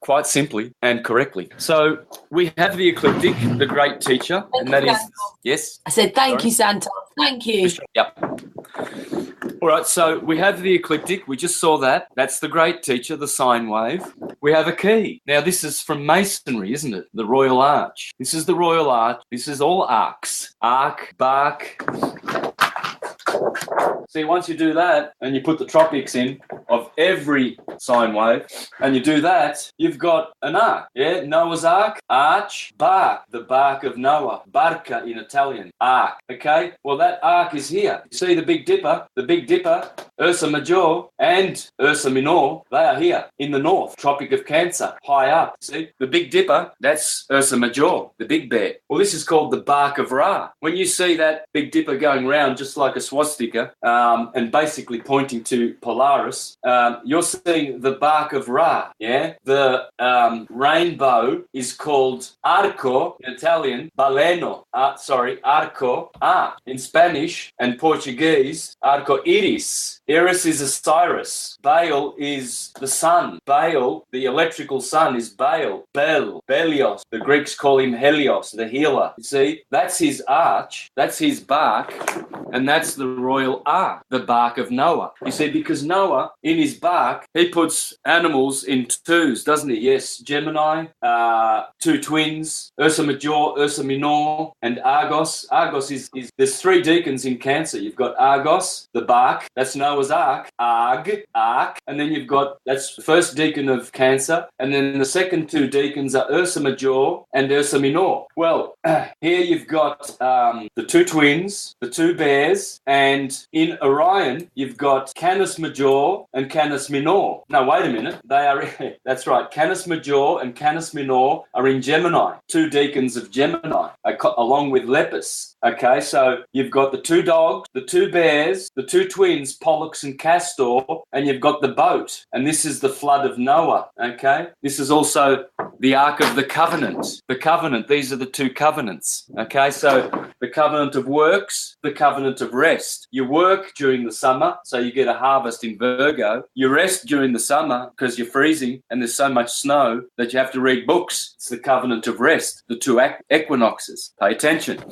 quite simply and correctly. So we have the ecliptic, the great teacher, and that is, yes? I said, thank you, Santos. Thank you. Yep. All right, so we have the ecliptic. We just saw that. That's the great teacher, the sine wave. We have a key. Now, this is from masonry, isn't it? The Royal Arch. This is the Royal Arch. This is all arcs. Arc, bark. See, once you do that, and you put the tropics in of every sine wave, and you do that, you've got an arc. Yeah, Noah's Ark, arch, bark, the bark of Noah, barca in Italian, arc. Okay, well that arc is here. You see the Big Dipper, Ursa Major, and Ursa Minor, they are here in the north, Tropic of Cancer, high up. See, the Big Dipper, that's Ursa Major, the big bear. Well, this is called the bark of Ra. When you see that Big Dipper going round just like a swastika, and basically pointing to Polaris, you're seeing the bark of Ra, yeah? The rainbow is called arco, in Italian, baleno, arco, in Spanish and Portuguese, arco iris. Iris is Osiris. Baal is the sun. Baal, the electrical sun, is Baal. Bel, Belios. The Greeks call him Helios, the healer. You see, that's his arch, that's his bark, and that's the royal ark, the bark of Noah. You see, because Noah, in his bark, he puts animals in twos, doesn't he? Yes, Gemini, two twins, Ursa Major, Ursa Minor, and Argos. Argos is there's three deacons in Cancer. You've got Argos, the bark, that's Noah's Ark, Ark, and then you've got, that's the first deacon of Cancer, and then the second two deacons are Ursa Major and Ursa Minor. Well, here you've got the two twins, the two bears, and in Orion, you've got Canis Major and Canis Minor. Now, wait a minute. They are, that's right, Canis Major and Canis Minor are in Gemini, two deacons of Gemini, along with Lepus. Okay, so you've got the two dogs, the two bears, the two twins, Pollux and Castor, and you've got the boat. And this is the flood of Noah, okay? This is also the Ark of the Covenant. The covenant, these are the two covenants, okay? So the covenant of works, the covenant of rest. You work during the summer, so you get a harvest in Virgo. You rest during the summer because you're freezing and there's so much snow that you have to read books. It's the covenant of rest, the two equinoxes. Pay attention.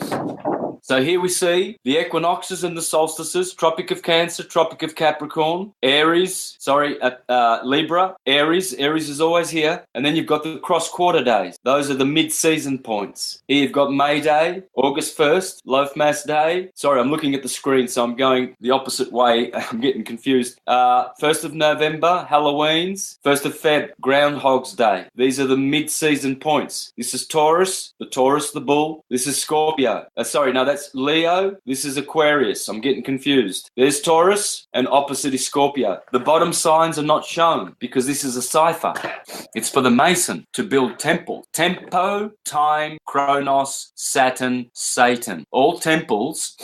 So here we see the equinoxes and the solstices, Tropic of Cancer, Tropic of Capricorn, Libra, Aries is always here. And then you've got the cross-quarter days. Those are the mid-season points. Here you've got May Day, August 1st, Loaf Mass Day. Sorry, I'm looking at the screen, so I'm going the opposite way. I'm getting confused. 1st of November, Halloween's. 1st of Feb, Groundhog's Day. These are the mid-season points. This is Taurus, the bull. This is Scorpio. That's Leo. This is Aquarius. I'm getting confused. There's Taurus and opposite is Scorpio. The bottom signs are not shown because this is a cipher. It's for the Mason to build temples. Tempo, time, Chronos, Saturn, Satan. All temples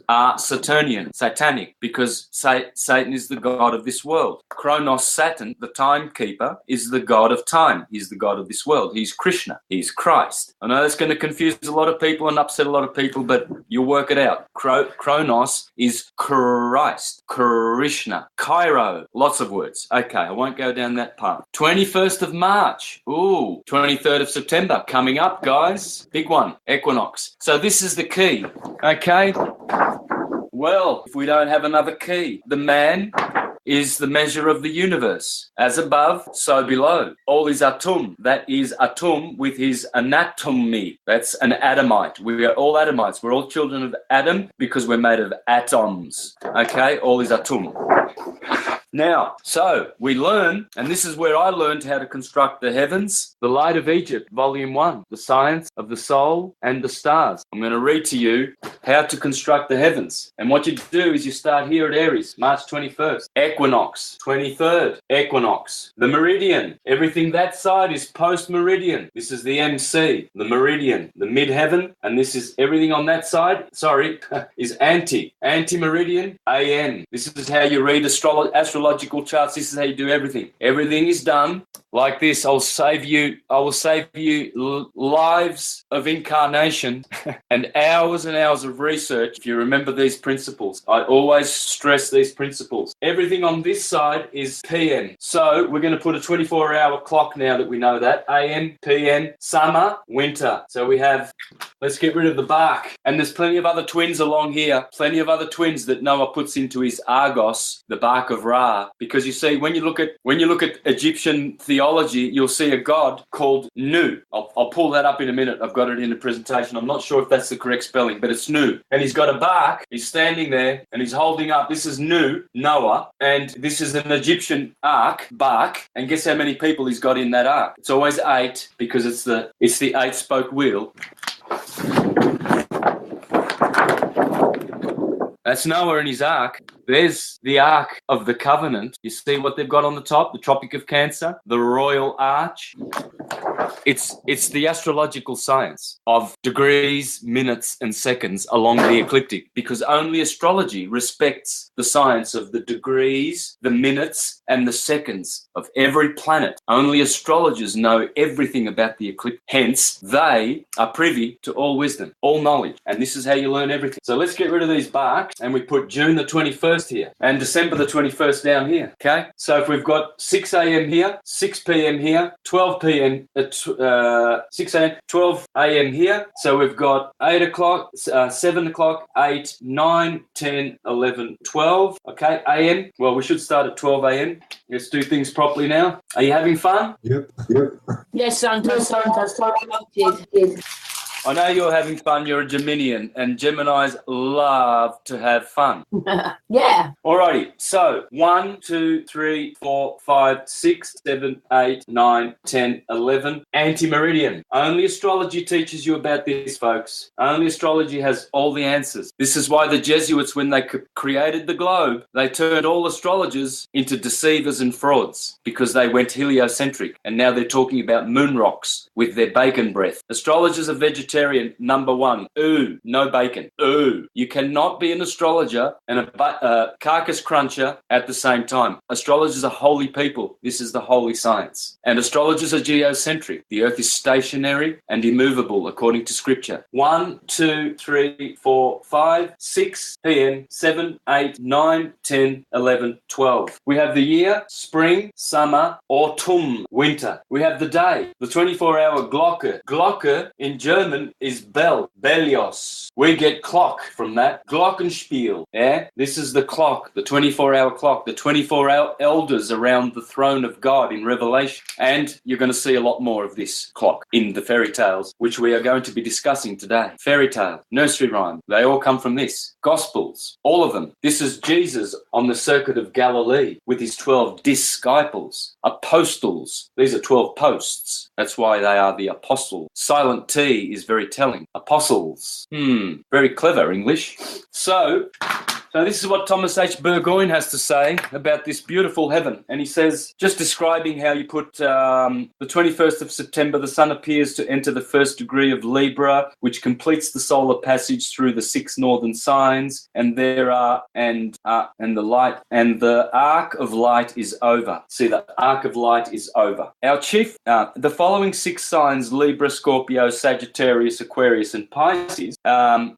are satanic because Satan is the god of this world. Chronos, Saturn, the timekeeper, is the god of time. He's the god of this world. He's Krishna. He's Christ. I know that's going to confuse a lot of people and upset a lot of people, but you'll work it out. Chronos is Christ, Krishna, Cairo, lots of words. Okay, I won't go down that path. 21st of March. 23rd of September. Coming up, guys. Big one. Equinox. So this is the key. Okay. Well, if we don't have another key, the man is the measure of the universe. As above, so below. All is atum. That is atum with his anatomy. That's an atomite. We are all atomites. We're all children of Adam because we're made of atoms. Okay? All is atum. Now, so we learn, and this is where I learned how to construct the heavens. The Light of Egypt, Volume 1, The Science of the Soul and the Stars. I'm going to read to you how to construct the heavens. And what you do is you start here at Aries, March 21st. Equinox, 23rd, equinox. The meridian, everything that side is post-meridian. This is the MC, the meridian, the mid-heaven, and this is everything on that side, is anti-meridian, AM. This is how you read astrological charts. This is how you do everything. Everything is done like this. I will save you lives of incarnation and hours of research if you remember these principles. I always stress these principles. Everything on this side is PM. So we're going to put a 24-hour clock now that we know that. AM, PM, summer, winter. So we have, let's get rid of the bark. And there's plenty of other twins along here. Plenty of other twins that Noah puts into his Argos, the bark of Ra. Because you see, when you look at Egyptian theology, you'll see a god called Nu. I'll pull that up in a minute. I've got it in the presentation. I'm not sure if that's the correct spelling, but it's Nu. And he's got a bark. He's standing there and he's holding up. This is Nu, Noah, and this is an Egyptian bark. And guess how many people he's got in that ark? It's always 8 because it's the 8-spoke wheel. That's Noah and his ark. There's the Ark of the Covenant. You see what they've got on the top? The Tropic of Cancer, the Royal Arch. It's the astrological science of degrees, minutes, and seconds along the ecliptic, because only astrology respects the science of the degrees, the minutes, and the seconds of every planet. Only astrologers know everything about the ecliptic. Hence, they are privy to all wisdom, all knowledge. And this is how you learn everything. So let's get rid of these barks, and we put June the 21st here and December the 21st down here. Okay, so if we've got 6 a.m. here, 6 p.m. here, 12 p.m. 6 a.m., 12 a.m. here, so we've got 8 o'clock, 7 o'clock, 8, 9, 10, 11, 12. Okay, a.m. Well, we should start at 12 a.m. Let's do things properly now. Are you having fun? Yep. Yes, Santos. I know you're having fun. You're a Geminian, and Geminis love to have fun. Yeah. Alrighty. So 1, 2, 3, 4, 5, 6, 7, 8, 9, 10, 11. Anti-meridian. Only astrology teaches you about this, folks. Only astrology has all the answers. This is why the Jesuits, when they created the globe, they turned all astrologers into deceivers and frauds because they went heliocentric, and now they're talking about moon rocks with their bacon breath. Astrologers are vegetarian. vegetarian number one. Ooh, no bacon. Ooh, you cannot be an astrologer and a carcass cruncher at the same time. Astrologers are holy people. This is the holy science. And astrologers are geocentric. The earth is stationary and immovable according to scripture. 1, 2, 3, 4, 5, 6 p.m., 7, 8, 9, 10, 11, 12. We have the year, spring, summer, autumn, winter. We have the day, the 24-hour Glocke. Glocke in German is bell, Bellios. We get clock from that. Glockenspiel. Yeah, this is the clock, the 24-hour clock, the 24 elders around the throne of God in Revelation. And you're going to see a lot more of this clock in the fairy tales, which we are going to be discussing today. Fairy tale, nursery rhyme, they all come from this. Gospels, all of them. This is Jesus on the circuit of Galilee with his 12 disciples. Apostles, these are 12 posts. That's why they are the apostles. Silent T is very telling. Apostles. Very clever English. So this is what Thomas H. Burgoyne has to say about this beautiful heaven. And he says, just describing how you put the 21st of September, the sun appears to enter the first degree of Libra, which completes the solar passage through the 6 northern signs. And there are, and the light, and the arc of light is over. See, the arc of light is over. Our chief, the following 6 signs, Libra, Scorpio, Sagittarius, Aquarius, and Pisces,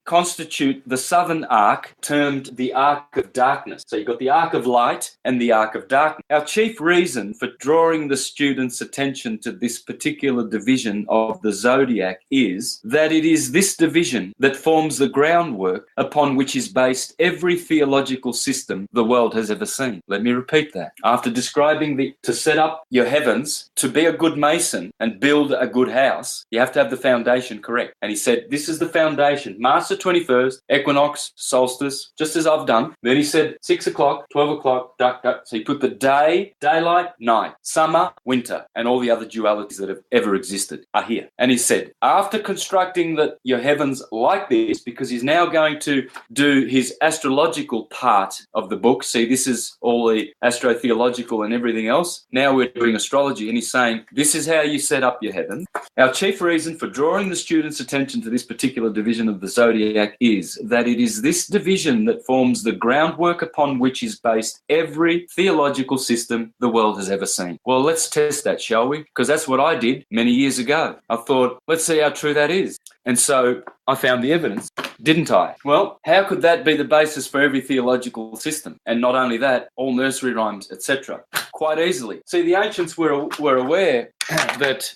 constitute the southern arc, termed the arc of darkness. So you've got the arc of light and the arc of darkness. Our chief reason for drawing the student's attention to this particular division of the zodiac is that it is this division that forms the groundwork upon which is based every theological system the world has ever seen. Let me repeat that. After describing to set up your heavens, to be a good mason and build a good house, you have to have the foundation correct. And he said, this is the foundation. Master 21st, equinox, solstice, just as I've done. Then he said 6 o'clock, 12 o'clock, duck. So he put the day, daylight, night, summer, winter, and all the other dualities that have ever existed are here. And he said, after constructing your heavens like this, because he's now going to do his astrological part of the book. See, this is all the astrotheological and everything else. Now we're doing astrology, and he's saying, this is how you set up your heaven. Our chief reason for drawing the student's attention to this particular division of the zodiac is that it is this division that forms the groundwork upon which is based every theological system the world has ever seen. Well, let's test that, shall we? Because that's what I did many years ago. I thought, let's see how true that is. And so I found the evidence, didn't I? Well, how could that be the basis for every theological system? And not only that, all nursery rhymes, etc. Quite easily. See, the ancients were aware that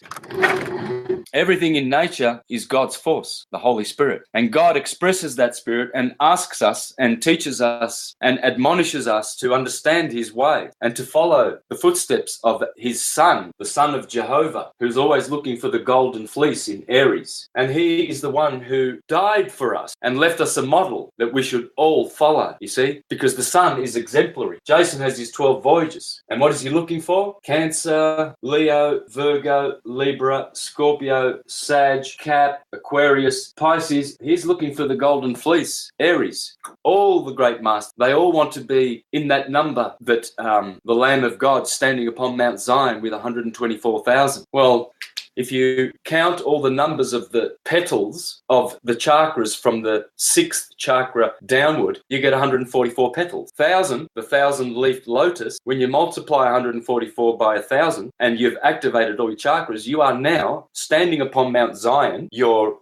everything in nature is God's force, the Holy Spirit. And God expresses that Spirit and asks us and teaches us and admonishes us to understand his way and to follow the footsteps of his Son, the Son of Jehovah, who's always looking for the golden fleece in Aries. And he is the one who died for us and left us a model that we should all follow, you see, because the Sun is exemplary. Jason has his 12 voyages. And what is he looking for? Cancer, Leo, Virgo, Libra, Scorpio, Sag, Cap, Aquarius, Pisces. He's looking for the golden fleece, Aries. All the great masters, they all want to be in that number that the Lamb of God standing upon Mount Zion with 124,000. Well, if you count all the numbers of the petals of the chakras from the 6th chakra downward, you get 144 petals. The 1,000-leafed lotus, when you multiply 144 by 1,000 and you've activated all your chakras, you are now standing upon Mount Zion, your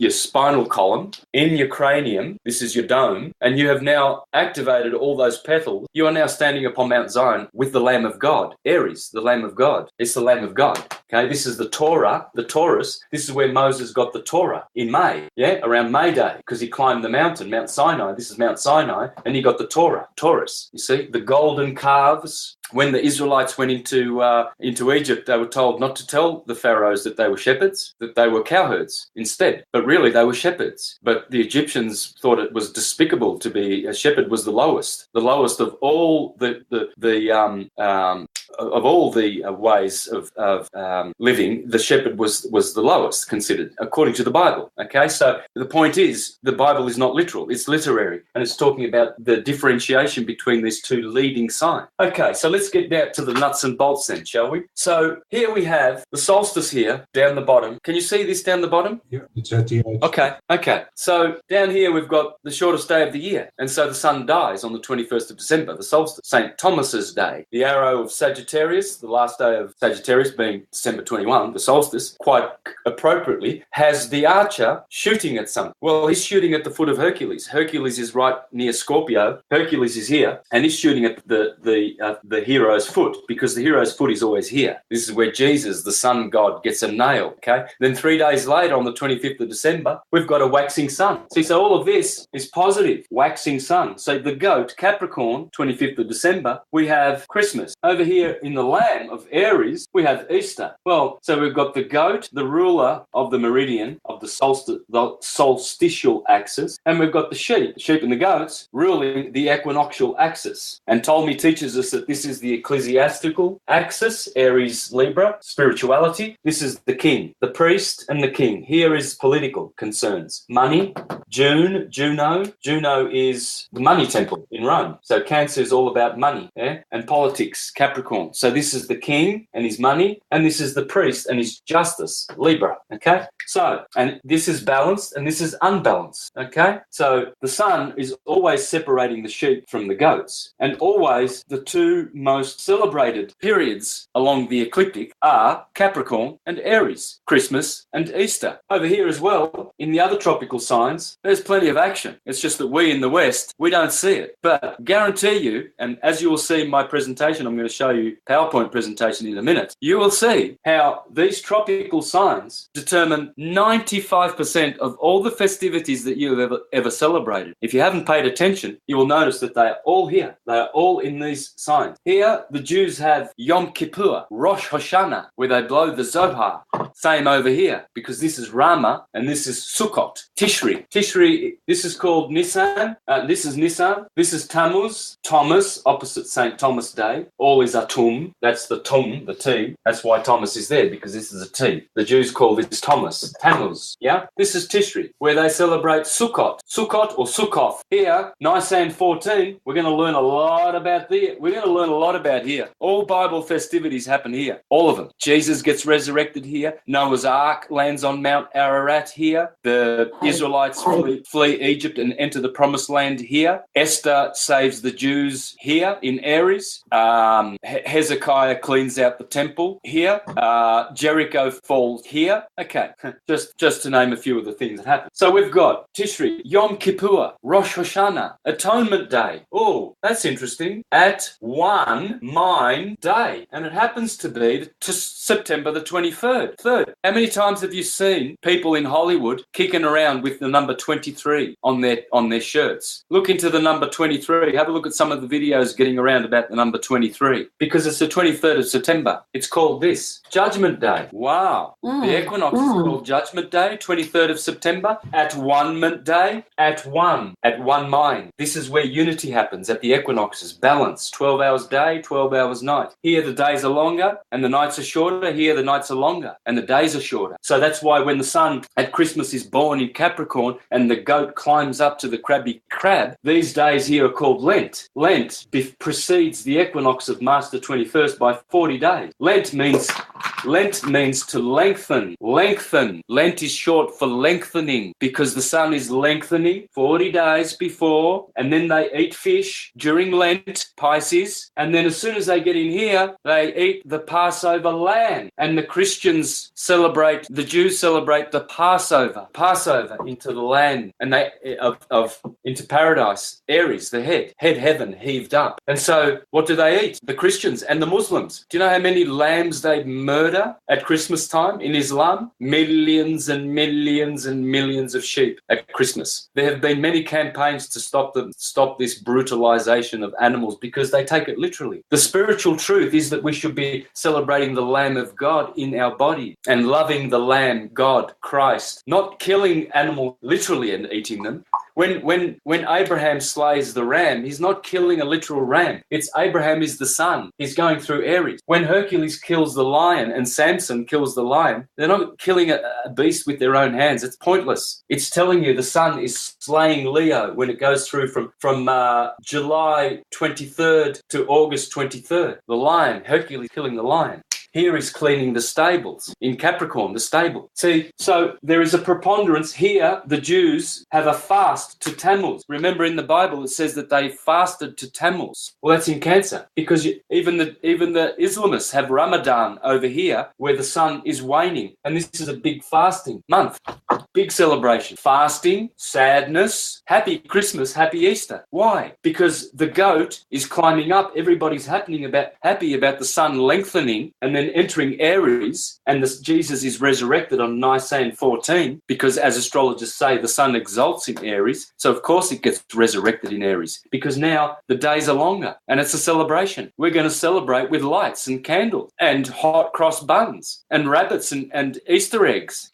spinal column, in your cranium, this is your dome, and you have now activated all those petals. You are now standing upon Mount Zion with the Lamb of God, Aries, the Lamb of God. It's the Lamb of God. Okay, this is the Torah, the Taurus. This is where Moses got the Torah in May, around May Day, because he climbed the mountain, Mount Sinai. This is Mount Sinai, and he got the Torah, Taurus. You see, the golden calves. When the Israelites went into Egypt, they were told not to tell the pharaohs that they were shepherds, that they were cowherds instead. But really, they were shepherds. But the Egyptians thought it was despicable to be a shepherd. Was the lowest of all the all the ways of living, the shepherd was the lowest considered, according to the Bible. Okay, so the point is, the Bible is not literal; it's literary, and it's talking about the differentiation between these two leading signs. Okay, so let's get down to the nuts and bolts then, shall we? So here we have the solstice here down the bottom. Can you see this down the bottom? Yeah, it's at the edge. Okay. So down here we've got the shortest day of the year, and so the sun dies on the 21st of December, the solstice, St. Thomas's Day. The arrow of Sagittarius, the last day of Sagittarius being December 21, the solstice, quite appropriately, has the archer shooting at something. Well, he's shooting at the foot of Hercules. Hercules is right near Scorpio. Hercules is here, and he's shooting at the hero's foot, because the hero's foot is always here. This is where Jesus, the sun god, gets a nail. Okay. Then 3 days later, on the 25th of December, we've got a waxing sun. See, so all of this is positive. Waxing sun. So the goat, Capricorn, 25th of December, we have Christmas. Over here in the Lamb of Aries, we have Easter. Well, so we've got the goat, the ruler of the meridian of the solstitial axis, and we've got the sheep and the goats ruling the equinoctial axis. And Ptolemy teaches us that this is the ecclesiastical axis, Aries, Libra, spirituality. This is the king, the priest, and the king. Here is political concerns. Money, Juno. Juno is the money temple in Rome. So Cancer is all about money, and politics, Capricorn. So this is the king and his money, and this is the priest and his justice, Libra. Okay? So, and this is balanced and this is unbalanced. Okay? So the sun is always separating the sheep from the goats. And always the two most celebrated periods along the ecliptic are Capricorn and Aries, Christmas and Easter. Over here as well, in the other tropical signs, there's plenty of action. It's just that we in the West, we don't see it. But guarantee you, and as you will see in my presentation, I'm going to show you a PowerPoint presentation in a minute, you will see how these tropical signs determine 95% of all the festivities that you have ever celebrated. If you haven't paid attention, you will notice that they are all here. They are all in these signs. Here, the Jews have Yom Kippur, Rosh Hashanah, where they blow the Zohar. Same over here, because this is Rama and this is Sukkot. Tishri, this is called Nisan. This is Nisan. This is Tammuz. Thomas, opposite St. Thomas Day. All is Atum. That's the Tum, the T. That's why Thomas is there, because this is a T. The Jews call this Thomas, Tammuz. Yeah? This is Tishri, where they celebrate Sukkot. Sukkot or Sukkoth. Here, Nisan 14, we're going to learn a lot about here. All Bible festivities happen here. All of them. Jesus gets resurrected here. Noah's Ark lands on Mount Ararat here. The Israelites flee Egypt and enter the Promised Land here. Esther saves the Jews here in Aries. Hezekiah cleans out the temple here. Jericho falls here. Okay, just to name a few of the things that happen. So we've got Tishri, Yom Kippur, Rosh Hashanah, Atonement Day. Oh, that's interesting. At one Mine Day. And it happens to be September the 23rd. How many times have you seen people in Hollywood kicking around with the number 23 on their shirts? Look into the number 23. Have a look at some of the videos getting around about the number 23, because it's the 23rd of September. It's called this, Judgment Day. Wow. The equinox is called Judgment Day, 23rd of September. At one day, at one mine. This is where unity happens at the equinoxes. Balance, 12 hours day, 12 hours night. Here the days are longer and the nights are shorter. Here the nights are longer and the days are shorter. So that's why when the sun at Christmas is born in Capricorn and the goat climbs up to the crabby crab, these days here are called Lent. Lent precedes the equinox of March the 21st by 40 days. Lent means to lengthen. Lent is short for lengthening, because the sun is lengthening 40 days before, and then they eat fish during Lent, Pisces, and then as soon as they get in here, they eat the Passover lamb. And the the Jews celebrate the Passover into the land, and they into paradise. Aries, the head heaven heaved up. And so what do they eat? The Christians and the Muslims. Do you know how many lambs they murder at Christmas time in Islam? Millions and millions and millions of sheep at Christmas. There have been many campaigns to stop this brutalization of animals, because they take it literally. The spiritual truth is that we should be celebrating the Lamb of God in our body and loving the Lamb, God, Christ, not killing animals literally and eating them. when Abraham slays the ram, he's not killing a literal ram. It's Abraham is the sun. He's going through Aries. When Hercules kills the lion and Samson kills the lion, they're not killing a beast with their own hands. It's pointless. It's telling you the sun is slaying Leo when it goes through from July 23rd to August 23rd. The lion, Hercules killing the lion. Here is cleaning the stables. In Capricorn, the stable. See, so there is a preponderance here. The Jews have a fast to Tammuz. Remember in the Bible it says that they fasted to Tammuz. Well, that's in Cancer because even the Islamists have Ramadan over here where the sun is waning. And this is a big fasting month. Big celebration. Fasting, sadness, happy Christmas, happy Easter. Why? Because the goat is climbing up. Everybody's happy about the sun lengthening and then entering Aries, and Jesus is resurrected on Nisan 14 because, as astrologers say, the sun exalts in Aries. So, of course, it gets resurrected in Aries because now the days are longer and it's a celebration. We're going to celebrate with lights and candles and hot cross buns and rabbits and Easter eggs.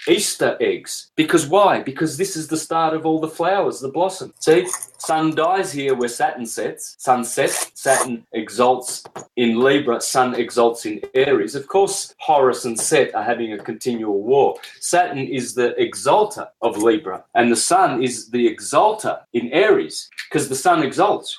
Because why? Because this is the start of all the flowers, the blossom. See? Sun dies here where Saturn sets. Sun sets. Saturn exalts in Libra. Sun exalts in Aries. Of course, Horus and Set are having a continual war. Saturn is the exalter of Libra, and the Sun is the exalter in Aries, because the Sun exalts.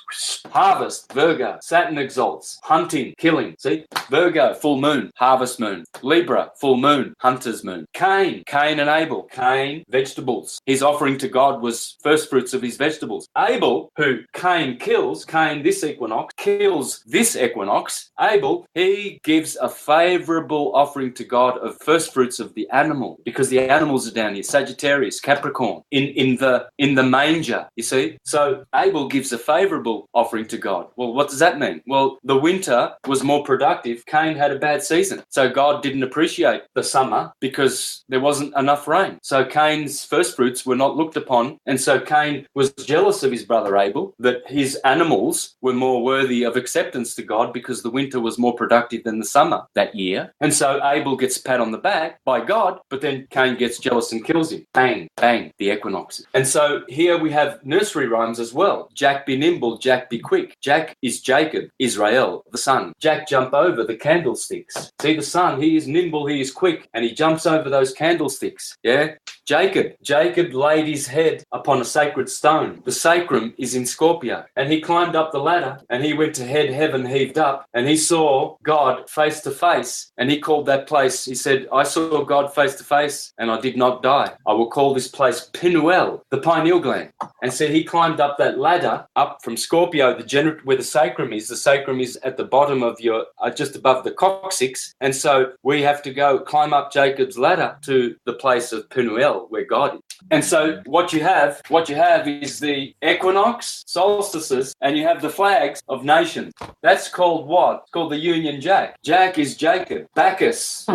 Harvest, Virgo. Saturn exalts. Hunting, killing. See? Virgo, full moon, harvest moon. Libra, full moon, hunter's moon. Cain and Abel. Cain, vegetables. His offering to God was first fruits of his vegetables. Abel, who Cain kills, Cain this equinox, kills this equinox. Abel, he gives a favorable offering to God of first fruits of the animal, because the animals are down here, Sagittarius, Capricorn, in the manger, you see? So Abel gives a favorable offering to God. Well, what does that mean? Well, the winter was more productive. Cain had a bad season. So God didn't appreciate the summer because there wasn't enough rain. So Cain's first fruits were not looked upon. And so Cain was jealous of his brother Abel, that his animals were more worthy of acceptance to God because the winter was more productive than the summer that year. And so Abel gets a pat on the back by God, but then Cain gets jealous and kills him. Bang, bang, the equinoxes. And so here we have nursery rhymes as well. Jack be nimble, Jack be quick. Jack is Jacob, Israel, the sun. Jack jump over the candlesticks. See the sun, he is nimble, he is quick, and he jumps over those candlesticks. Yeah? Jacob laid his head upon a sacred stone. The sacrum is in Scorpio. And he climbed up the ladder and he went to heaven heaved up, and he saw God face to face, and he called that place, he said, I saw God face to face and I did not die. I will call this place Pineal, the pineal gland. And so he climbed up that ladder up from Scorpio, where the sacrum is. The sacrum is at the bottom of your, just above the coccyx. And so we have to go climb up Jacob's ladder to the place of Pineal, where God is. And so what you have is the equinox, solstices, and you have the flags of nations. That's called what? It's called the Union Jack. Jack is Jacob. Bacchus,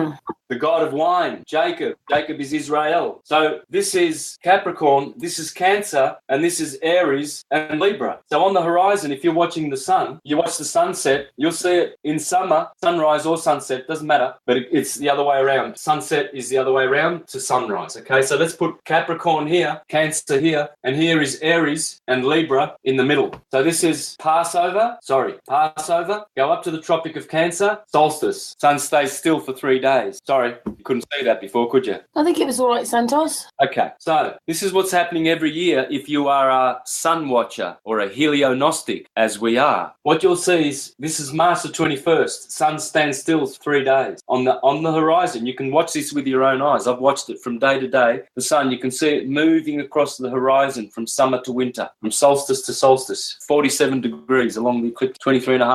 the god of wine. Jacob is Israel. So this is Capricorn, this is Cancer, and this is Aries and Libra. So on the horizon, if you're watching the sun, you watch the sunset, you'll see it in summer, sunrise or sunset, doesn't matter, but it's the other way around. Sunset is the other way around to sunrise, okay? So let's put Capricorn here, Cancer here, and here is Aries and Libra in the middle. So this is Passover, go up to the Tropic of Cancer, solstice. Sun stays still for 3 days. Sorry, you couldn't see that before, could you? I think it was all right, Santos. Okay, so this is what's happening every year if you are a sun watcher or a heliognostic, as we are. What you'll see is, this is March the 21st. Sun stands still for 3 days. On the horizon, you can watch this with your own eyes. I've watched it from day to day. The sun, you can see it moving across the horizon from summer to winter, from solstice to solstice, 47 degrees along the eclipse, 23 and a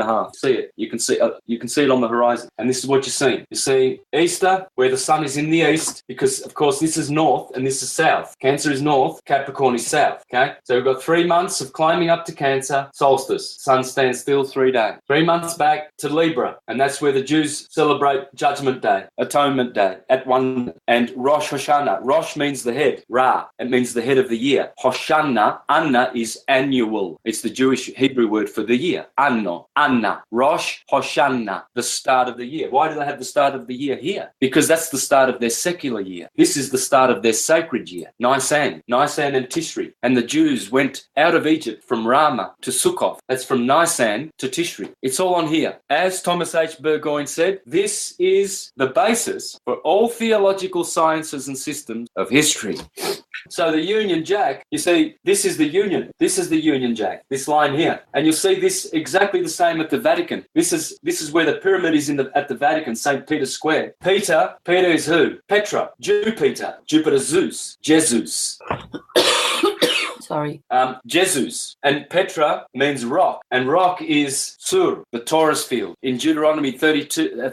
half. See it. You can see it on the horizon. And this is what you're seeing. You see Easter, where the sun is in the east, because, of course, this is north and this is south. Cancer is north, Capricorn is south, okay? So we've got 3 months of climbing up to Cancer, solstice. Sun stands still 3 days. 3 months back to Libra, and that's where the Jews celebrate Judgment Day, Atonement Day, at one, and Rosh Hashanah. Rosh means means the head. Ra, it means the head of the year. Hoshana, Anna is annual. It's the Jewish Hebrew word for the year. Anno, Anna, Rosh, Hoshana, the start of the year. Why do they have the start of the year here? Because that's the start of their secular year. This is the start of their sacred year. Nisan and Tishri. And the Jews went out of Egypt from Ramah to Sukkoth. That's from Nisan to Tishri. It's all on here. As Thomas H. Burgoyne said, this is the basis for all theological sciences and systems of history. So the Union Jack, you see, this is the Union. This is the Union Jack, this line here. And you'll see this exactly the same at the Vatican. This is where the pyramid is at the Vatican, St. Peter's Square. Peter is who? Petra, Jupiter, Zeus, Jesus. Sorry. Jesus. And Petra means rock. And rock is Sur, the Taurus field. In Deuteronomy 32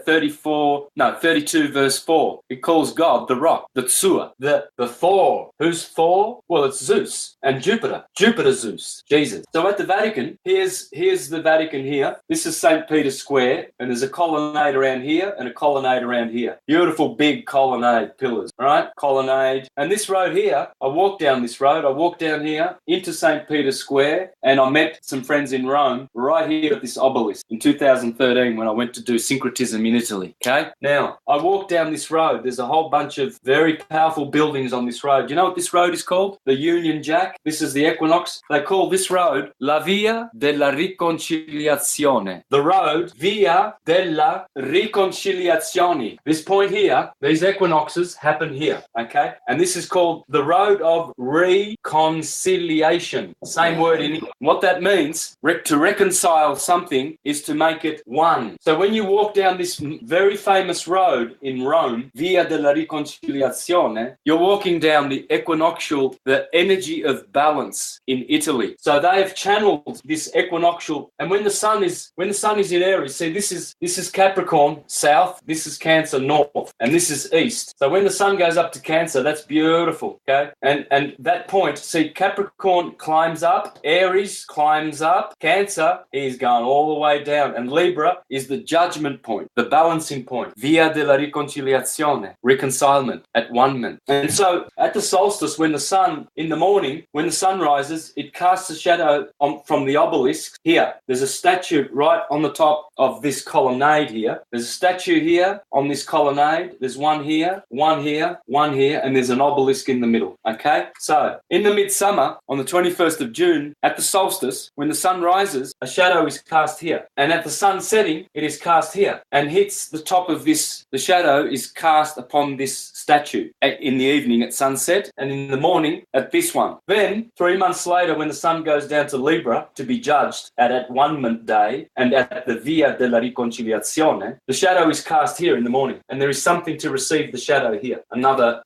verse 4, it calls God the rock, the Tsur, the Thor. Who's Thor? Well, it's Zeus. And Jupiter, Zeus, Jesus. So at the Vatican, here's the Vatican here. This is St. Peter's Square. And there's a colonnade around here and a colonnade around here. Beautiful big colonnade pillars, all right? Colonnade. And this road here, I walked down this road. I walked down here into St. Peter's Square, and I met some friends in Rome right here at this obelisk in 2013 when I went to do syncretism in Italy. Okay? Now, I walked down this road. There's a whole bunch of very powerful buildings on this road. You know what this road is called? The Union Jack. This is the equinox. They call this road La Via della Riconciliazione. The road Via della Riconciliazione. This point here, these equinoxes happen here. Okay? And this is called the road of reconciliation. Same word in English. What that means, to reconcile something, is to make it one. So when you walk down this very famous road in Rome, Via della Riconciliazione, you're walking down the equinoctial, the energy of balance in Italy. So they have channeled this equinoctial, and when the sun is in Aries, see, this is Capricorn south, this is Cancer north, and this is east. So when the sun goes up to Cancer, that's beautiful. Okay, and that point, see, Capricorn climbs up, Aries climbs up, Cancer is going all the way down, and Libra is the judgment point, the balancing point, Via della Riconciliazione, reconcilement, at one-ment. And so at the solstice, when the sun, in the morning, when the sun rises, it casts a shadow from the obelisk here. There's a statue right on the top of this colonnade here. There's a statue here on this colonnade. There's one here, one here, one here, and there's an obelisk in the middle. Okay? So in the midsummer, on the 21st of June, at the solstice, when the sun rises, a shadow is cast here. And at the sun setting, it is cast here and hits the top of this. The shadow is cast upon this statue in the evening at sunset, and in the morning at this one. Then, 3 months later, when the sun goes down to Libra to be judged at one-ment day and at the Via della Riconciliazione, the shadow is cast here in the morning, and there is something to receive the shadow here, another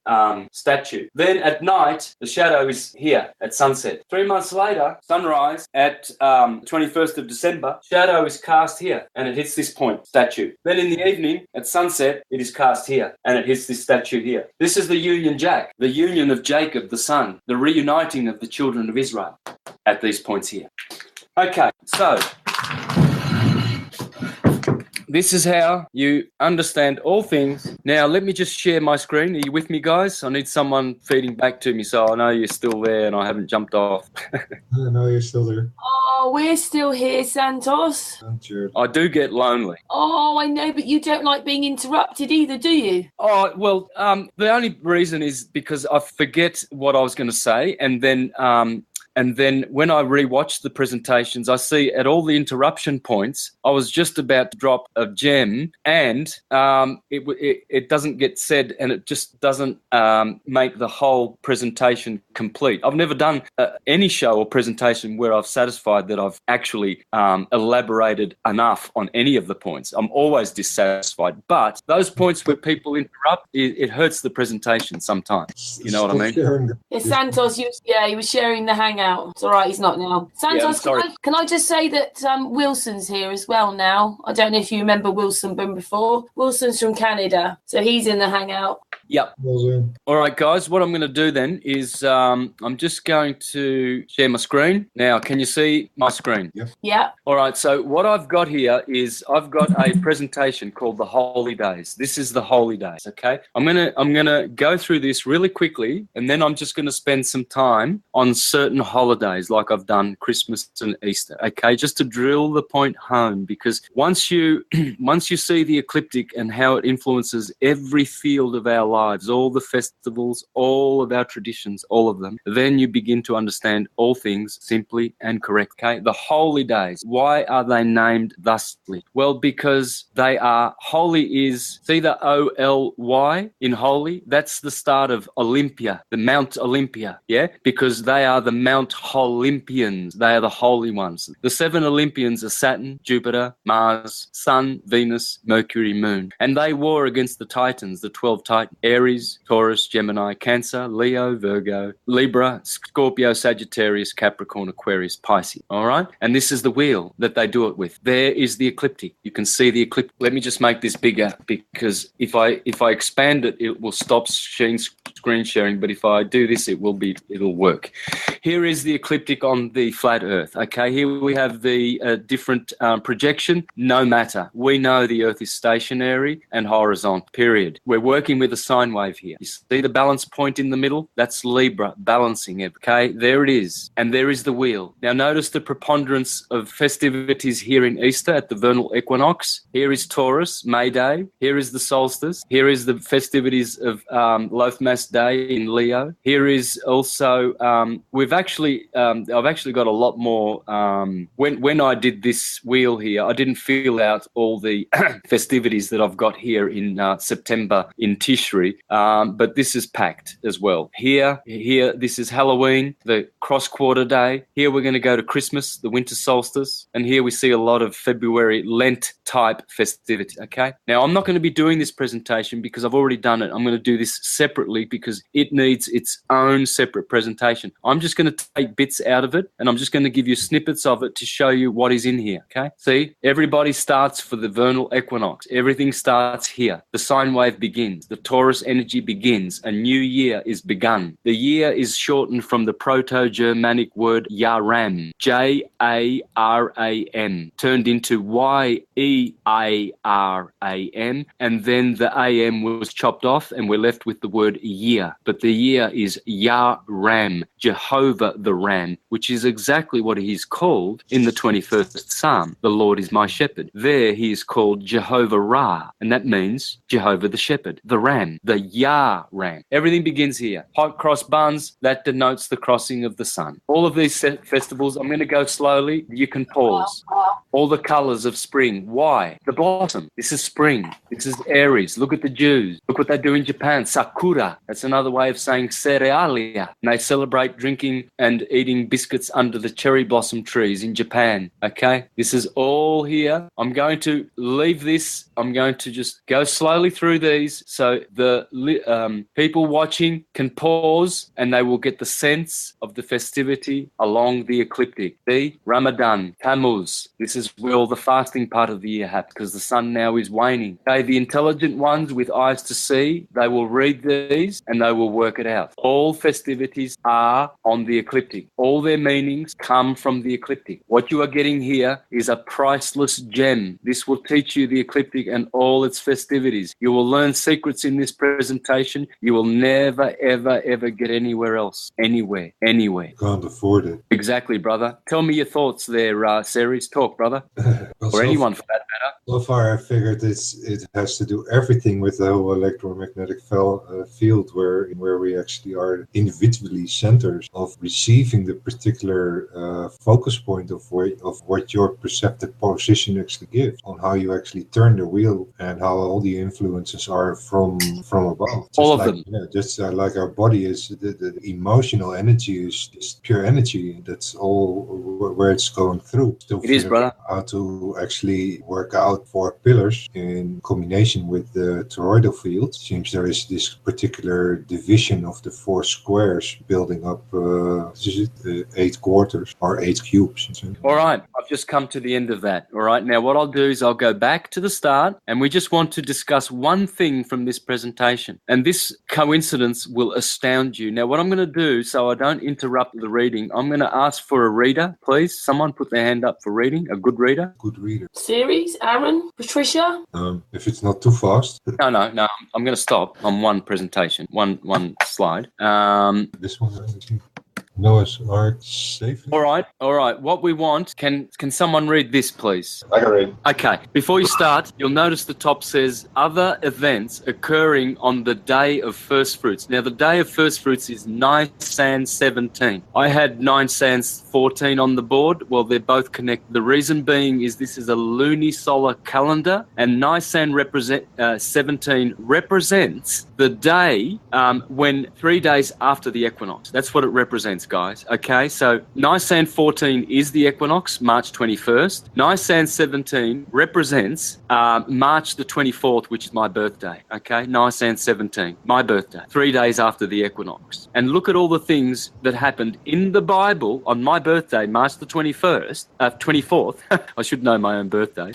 statue. Then at night, the shadow is here at sunset. 3 months later, sunrise at 21st of December, shadow is cast here and it hits this point, statue. Then in the evening, at sunset, it is cast here and it hits this statue here. This is the Union Jack, the union of Jacob, the son, the reuniting of the children of Israel at these points here. Okay, so this is how you understand all things. Now, let me just share my screen. Are you with me, guys? I need someone feeding back to me, so I know you're still there and I haven't jumped off. I know you're still there. Oh, we're still here, Santos. I do get lonely. Oh, I know, but you don't like being interrupted either, do you? Oh, well, the only reason is because I forget what I was going to say, and then when I rewatch the presentations, I see at all the interruption points, I was just about to drop a gem, and it doesn't get said, and it just doesn't make the whole presentation complete. I've never done any show or presentation where I've satisfied that I've actually elaborated enough on any of the points. I'm always dissatisfied. But those points where people interrupt, it hurts the presentation sometimes. You know what I mean? Yeah, Santos, he was sharing the hangout. It's all right, he's not now. Santos, yeah, can I just say that Wilson's here as well now? I don't know if you remember Wilson from before. Wilson's from Canada, so he's in the hangout. Yep. Well done. All right, guys, what I'm going to do then is I'm just going to share my screen. Now, can you see my screen? Yeah. All right, so what I've got here is I've got a presentation called the Holy Days. This is the Holy Days, okay? I'm gonna go through this really quickly, and then I'm just going to spend some time on certain holidays like I've done Christmas and Easter, okay? Just to drill the point home, because once you see the ecliptic and how it influences every field of our lives, all the festivals, all of our traditions, all of them, then you begin to understand all things simply and correct, okay? The Holy Days. Why are they named thusly? Well, because they are holy is, see the O-L-Y in holy? That's the start of Olympia, the Mount Olympia, yeah? Because they are the Mount Olympians. They are the holy ones. The 7 Olympians are Saturn, Jupiter, Mars, Sun, Venus, Mercury, Moon. And they war against the Titans, the 12 Titans, Aries, Taurus, Gemini, Cancer, Leo, Virgo, Libra, Scorpio, Sagittarius, Capricorn, Aquarius, Pisces, all right? And this is the wheel that they do it with. There is the ecliptic. You can see the ecliptic. Let me just make this bigger, because if I expand it, it will stop screen sharing. But if I do this, it'll work. Here is the ecliptic on the flat Earth. Okay, here we have the different projection. No matter. We know the Earth is stationary and horizontal. Period. We're working with a sine wave here. You see the balance point in the middle? That's Libra balancing it. Okay, there it is. And there is the wheel. Now notice the preponderance of festivities here in Easter at the vernal equinox. Here is Taurus, May Day. Here is the solstice. Here is the festivities of Loathmas Day in Leo. Here is also I've actually got a lot more. When I did this wheel here, I didn't fill out all the festivities that I've got here in September in Tishri, but this is packed as well. Here, this is Halloween, the cross quarter day. Here we're going to go to Christmas, the winter solstice, and here we see a lot of February Lent type festivity. Okay, now I'm not going to be doing this presentation because I've already done it. I'm going to do this separately because it needs its own separate presentation. I'm just going to take bits out of it, and I'm just going to give you snippets of it to show you what is in here. Okay, see, everybody starts for the vernal equinox. Everything starts here. The sine wave begins. The Taurus energy begins. A new year is begun. The year is shortened from the Proto-Germanic word Yaram, J-A-R-A-M, turned into Y-E-A-R-A-M, and then the A-M was chopped off and we're left with the word year. But the year is Yaram, Jehovah the Ram, which is exactly what he is called in the 21st Psalm. The Lord is my shepherd. There he is called Jehovah Ra, and that means Jehovah the shepherd, the Ram, the Yah Ram. Everything begins here. Hot cross buns, that denotes the crossing of the sun. All of these festivals, I'm going to go slowly. You can pause. All the colors of spring. Why? The blossom. This is spring. This is Aries. Look at the Jews. Look what they do in Japan. Sakura. That's another way of saying cerealia. And they celebrate drinking and eating biscuits under the cherry blossom trees in Japan. Okay? This is all here. I'm going to leave this. I'm going to just go slowly through these so the people watching can pause and they will get the sense of the festivity along the ecliptic. See? Ramadan, Tammuz. This is where all the fasting part of the year happens because the sun now is waning. Okay, the intelligent ones with eyes to see, they will read these and they will work it out. All festivities are on the ecliptic. All their meanings come from the ecliptic. What you are getting here is a priceless gem. This will teach you the ecliptic and all its festivities. You will learn secrets in this presentation you will never, ever, ever get anywhere else. Anywhere. Can't afford it. Exactly, brother. Tell me your thoughts there, Ceres. Talk, brother. Well, Or anyone for that matter. So far, I figured it has to do everything with the whole electromagnetic field, where we actually are individually centers of receiving the particular focus point of what your perceptive position actually gives, on how you actually turn the wheel, and how all the influences are from above. Just All of like, them. Yeah, just like our body is the emotional energy is just pure energy. That's all where it's going through. Still It is, figuring brother. out how to actually work out about 4 pillars in combination with the toroidal field. Seems there is this particular division of the 4 squares building up 8 quarters or 8 cubes. All right, I've just come to the end of that. All right, now what I'll do is I'll go back to the start, and we just want to discuss one thing from this presentation. And this coincidence will astound you. Now, what I'm going to do, so I don't interrupt the reading, I'm going to ask for a reader, please. Someone put their hand up for reading, a good reader. Good reader. Series, Aaron, Patricia? If it's not too fast. No, I'm going to stop on one presentation, one slide. This one, I think. Noah's Ark safely. All right. What we want, can someone read this, please? I can read. Okay. Before you start, you'll notice the top says other events occurring on the day of first fruits. Now, the day of first fruits is Nisan 17. I had Nisan 14 on the board. Well, they're both connected. The reason being is this is a lunisolar calendar, and Nisan 17 represents the day when 3 days after the equinox. That's what it represents, guys. Okay, so Nisan 14 is the equinox, March 21st. Nisan 17 represents March the 24th, which is my birthday. Okay, Nisan 17, my birthday, 3 days after the equinox. And look at all the things that happened in the Bible on my birthday, March the 24th. I should know my own birthday.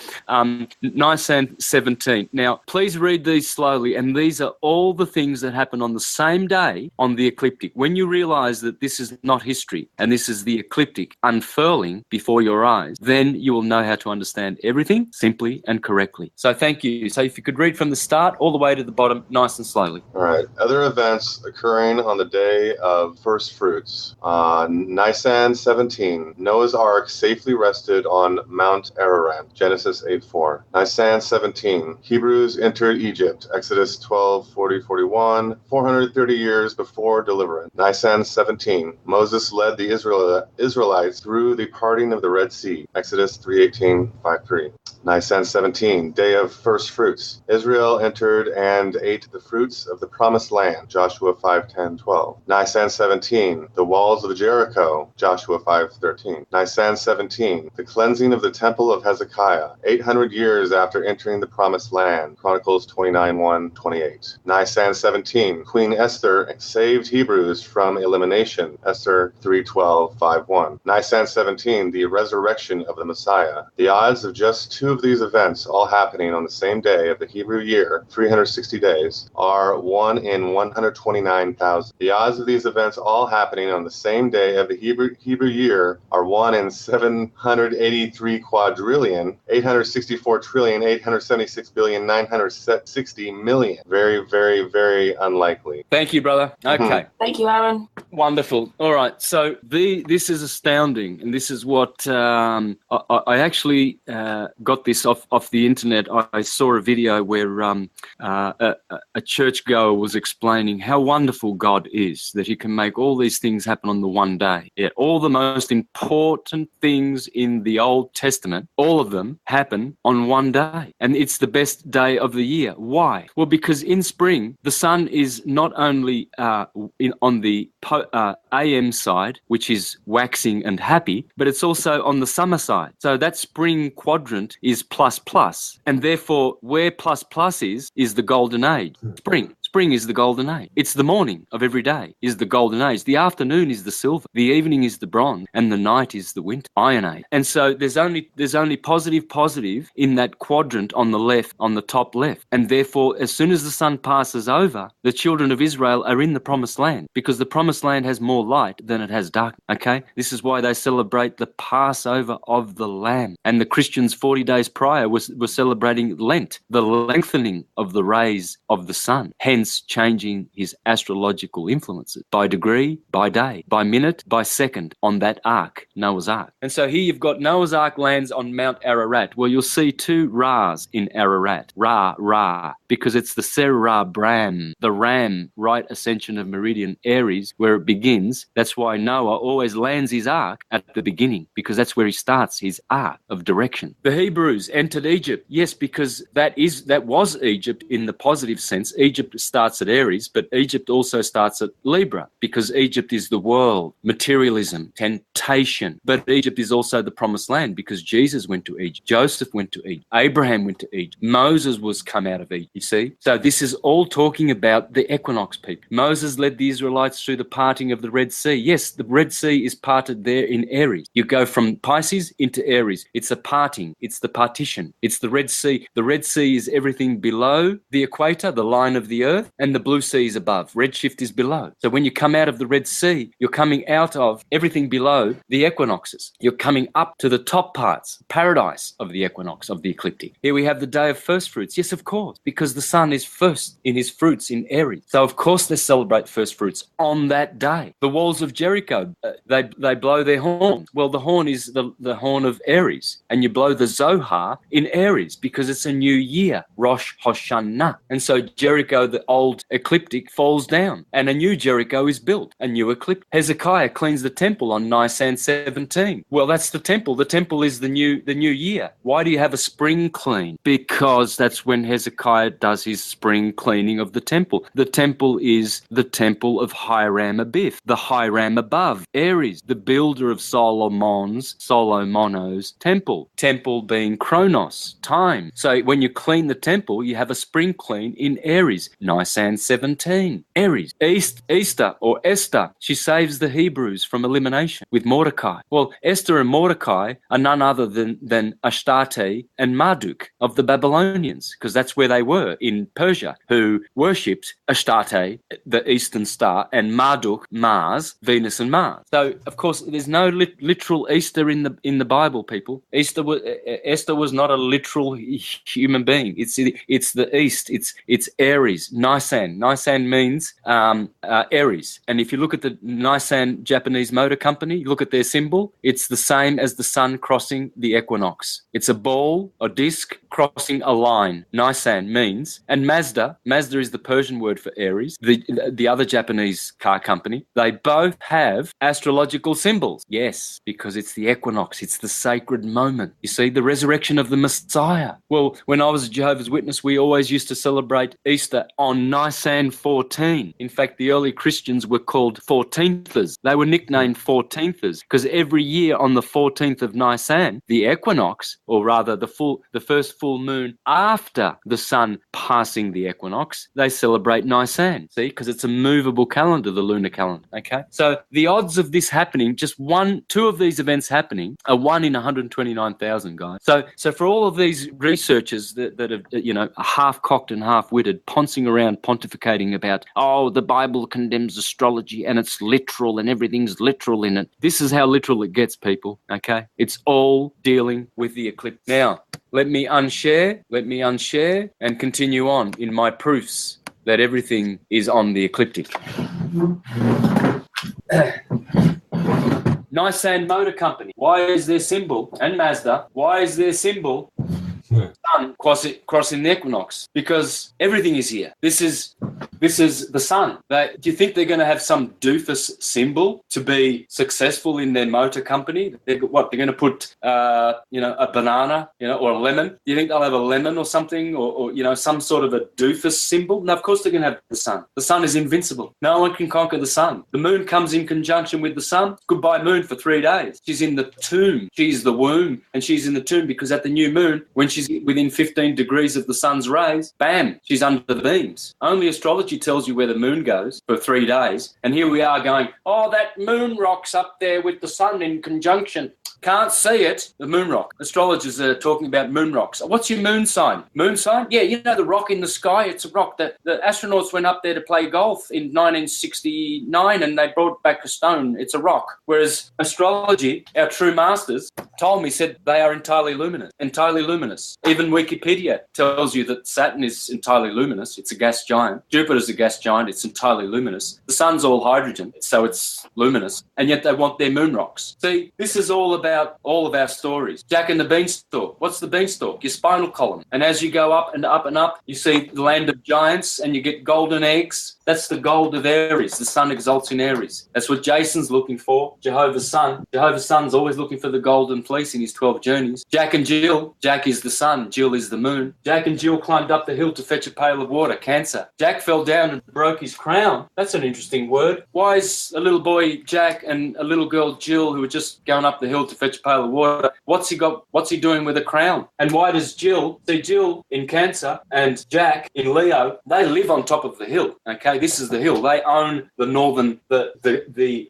Nisan 17. Now, please read these slowly, and these are all the things that happen on the same day on the ecliptic. When you realize that this is not history and this is the ecliptic unfurling before your eyes, then you will know how to understand everything simply and correctly. So thank you. So if you could read from the start all the way to the bottom, nice and slowly. All right. Other events occurring on the day of first fruits. Nisan 17, Noah's Ark safely rested on Mount Ararat, Genesis 8:4. Nisan 17, Hebrews entered Egypt, Exodus 12:40-41, 430 years before deliverance. Nisan 17, Moses led the Israelites through the parting of the Red Sea, Exodus 3:18-5:3. Nisan 17, Day of First Fruits. Israel entered and ate the fruits of the Promised Land, Joshua 5:10-12. Nisan 17, the walls of Jericho, Joshua 5:13. Nisan 17, the cleansing of the temple of Hezekiah, 800 years after entering the Promised Land, Chronicles 29:1-28. Nisan 17, Queen Esther saved Hebrews from elimination, Esther 3:12-5:1. Nisan 17, the resurrection of the Messiah. The odds of just 2 of these events all happening on the same day of the Hebrew year, 360 days, are 1 in 129,000. The odds of these events all happening on the same day of the Hebrew year are 1 in 783 quadrillion, 864 trillion, 876 billion, 960 million. Very, very, very unlikely. Thank you, brother. Okay. Thank you, Aaron. Wonderful. All right. So this is astounding, and this is what I actually got this off the internet. I saw a video where a churchgoer was explaining how wonderful God is, that He can make all these things happen on the one day. Yeah, all the most important things in the Old Testament, all of them happen on one day, and it's the best day of the year. Why? Well, because in spring the sun is not only on the AM side, which is waxing and happy, but it's also on the summer side. So that spring quadrant is plus, and therefore where plus is the golden age. Spring is the golden age. It's the morning of every day is the golden age. The afternoon is the silver. The evening is the bronze, and the night is the winter, iron age. And so there's only positive in that quadrant on the left, on the top left. And therefore, as soon as the sun passes over, the children of Israel are in the promised land, because the promised land has more light than it has darkness. Okay? This is why they celebrate the Passover of the Lamb. And the Christians 40 days prior were celebrating Lent, the lengthening of the rays of the sun. Hence changing his astrological influences by degree, by day, by minute, by second on that ark, Noah's Ark. And so here you've got Noah's Ark lands on Mount Ararat. Well, you'll see 2 Ra's in Ararat. Ra, because it's the Cerebram, the ram, right ascension of meridian Aries, where it begins. That's why Noah always lands his ark at the beginning, because that's where he starts his arc of direction. The Hebrews entered Egypt. Yes, because that was Egypt in the positive sense. Egypt starts at Aries, but Egypt also starts at Libra, because Egypt is the world, materialism, temptation. But Egypt is also the promised land, because Jesus went to Egypt, Joseph went to Egypt, Abraham went to Egypt, Moses was come out of Egypt, you see? So this is all talking about the equinox, people. Moses led the Israelites through the parting of the Red Sea. Yes, the Red Sea is parted there in Aries. You go from Pisces into Aries. It's a parting. It's the partition. It's the Red Sea. The Red Sea is everything below the equator, the line of the earth, and the blue sea is above. Redshift is below. So when you come out of the Red Sea, you're coming out of everything below the equinoxes. You're coming up to the top parts, paradise of the equinox, of the ecliptic. Here we have the day of first fruits. Yes, of course, because the sun is first in his fruits in Aries. So of course they celebrate first fruits on that day. The walls of Jericho, they blow their horn. Well, the horn is the horn of Aries, and you blow the Zohar in Aries because it's a new year, Rosh Hashanah. And so Jericho, the old ecliptic, falls down, and a new Jericho is built, a new ecliptic. Hezekiah cleans the temple on Nisan 17. Well, that's the temple. The temple is the new year. Why do you have a spring clean? Because that's when Hezekiah does his spring cleaning of the temple. The temple is the temple of Hiram Abith, the Hiram above, Aries, the builder of Solomono's temple. Temple being Chronos, time. So when you clean the temple, you have a spring clean in Aries, Nisan 17. Aries, Easter or Esther, she saves the Hebrews from elimination with Mordecai. Well, Esther and Mordecai are none other than Astarte and Marduk of the Babylonians, because that's where they were in Persia, who worshipped Astarte, the eastern star, and Marduk, Mars, Venus and Mars. So, of course, there's no literal Easter in the Bible, people. Esther was not a literal human being. It's the east. It's Aries, Nisan. Nisan means Aries. And if you look at the Nisan Japanese Motor Company, you look at their symbol, it's the same as the sun crossing the equinox. It's a ball, a disc, crossing a line. Nisan means, and Mazda is the Persian word for Aries, the other Japanese car company, they both have astrological symbols. Yes, because it's the equinox, it's the sacred moment. You see, the resurrection of the Messiah. Well, when I was a Jehovah's Witness, we always used to celebrate Easter on Nisan 14. In fact, the early Christians were called 14thers. They were nicknamed 14thers because every year on the 14th of Nisan, the equinox, or rather the first full moon after the sun passing the equinox, they celebrate Nisan. See, because it's a movable calendar, the lunar calendar. Okay, so the odds of this happening, just two of these events happening, are 1 in 129,000, guys. So for all of these researchers that are half-cocked and half-witted, poncing around pontificating about, oh, the Bible condemns astrology and it's literal and everything's literal in it. This is how literal it gets, people. Okay, it's all dealing with the eclipse. Now, let me unshare and continue on in my proofs that everything is on the ecliptic. Nisan Motor Company. Why is their symbol, and Mazda, why is their symbol sun crossing the equinox? Because everything is here. This is the sun. Do you think they're going to have some doofus symbol to be successful in their motor company? They're going to put, a banana, or a lemon? Do you think they'll have a lemon or something, or some sort of a doofus symbol? No, of course they're going to have the sun. The sun is invincible. No one can conquer the sun. The moon comes in conjunction with the sun. Goodbye moon for 3 days. She's in the tomb. She's the womb, and she's in the tomb because at the new moon, when she's within 15 degrees of the sun's rays, bam, she's under the beams. Only astrology tells you where the moon goes for 3 days. And here we are going, oh, that moon rock's up there with the sun in conjunction. Can't see it. The moon rock. Astrologers are talking about moon rocks. What's your moon sign? Moon sign? Yeah, the rock in the sky. It's a rock. The astronauts went up there to play golf in 1969 and they brought back a stone. It's a rock. Whereas astrology, our true masters, said they are entirely luminous. Even Wikipedia tells you that Saturn is entirely luminous. It's a gas giant. Jupiter's a gas giant. It's entirely luminous. The sun's all hydrogen, so it's luminous. And yet they want their moon rocks. See, this is all about all of our stories. Jack and the Beanstalk. What's the beanstalk? Your spinal column. And as you go up and up and up, you see the land of giants and you get golden eggs. That's the gold of Aries. The sun exalts in Aries. That's what Jason's looking for. Jehovah's Son. Jehovah's Son's always looking for the golden fleece in his 12 journeys. Jack and Jill. Jack is the sun, Jill is the moon. Jack and Jill climbed up the hill to fetch a pail of water. Cancer. Jack fell down and broke his crown. That's an interesting word. Why is a little boy Jack and a little girl Jill, who were just going up the hill to fetch a pail of water, what's he doing with a crown? And why does Jill in Cancer and Jack in Leo, they live on top of the hill. Okay, this is the hill. They own the northern, these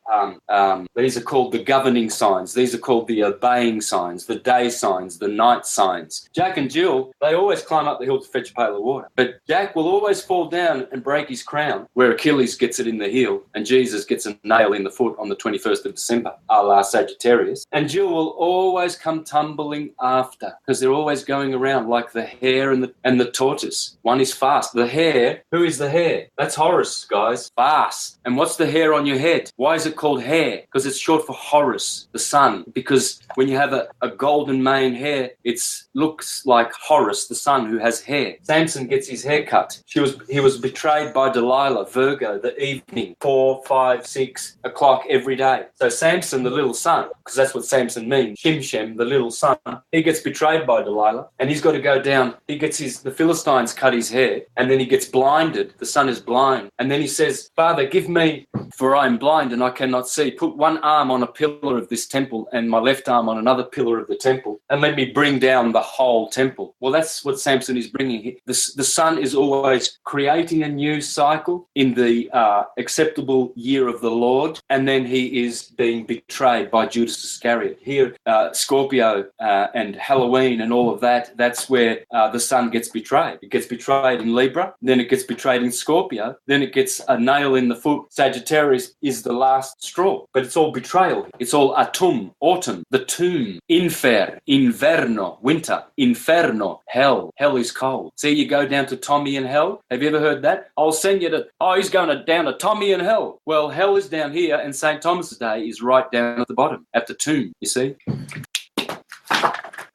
are called the governing signs. These are called the obeying signs, the day signs, the night signs. Jack and Jill, they always climb up the hill to fetch a pail of water. But Jack will always fall down and break his crown, where Achilles gets it in the heel and Jesus gets a nail in the foot on the 21st of December, a la Sagittarius. And Jill will always come tumbling after, because they're always going around like the hare and the tortoise. One is fast. The hare, who is the hare? That's Horus, guys. Fast. And what's the hair on your head? Why is it called hair? Because it's short for Horus, the sun. Because when you have a golden mane hair, it looks like Horus, the sun, who has hair. Samson gets his hair cut. He was betrayed by Delilah, Virgo, the evening, 4, 5, 6 o'clock every day. So Samson, the little son, because that's what Samson means, Shimshem, the little son, he gets betrayed by Delilah, and he's got to go down. He gets the Philistines cut his hair, and then he gets blinded. The son is blind. And then he says, Father, give me, for I am blind and I cannot see. Put one arm on a pillar of this temple and my left arm on another pillar of the temple, and let me bring down the whole temple. Well, that's what Samson is bringing. The sun is always creating a new cycle in the acceptable year of the Lord, and then he is being betrayed by Judas Iscariot. Here, Scorpio and Halloween and all of that, that's where the sun gets betrayed. It gets betrayed in Libra, then it gets betrayed in Scorpio, then it gets a nail in the foot. Sagittarius is the last straw, but it's all betrayal. It's all autumn, autumn, the tomb, inverno, winter, inferno, hell. Hell is cold. See, you go down to Tommy in hell. Have you ever heard that? I'll send you he's going down to Tommy in hell. Well, hell is down here, and St. Thomas's Day is right down at the bottom, at the tomb, you see?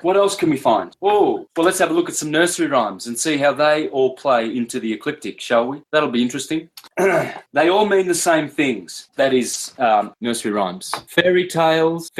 What else can we find? Oh, well, let's have a look at some nursery rhymes and see how they all play into the ecliptic, shall we? That'll be interesting. They all mean the same things. That is nursery rhymes. Fairy tales,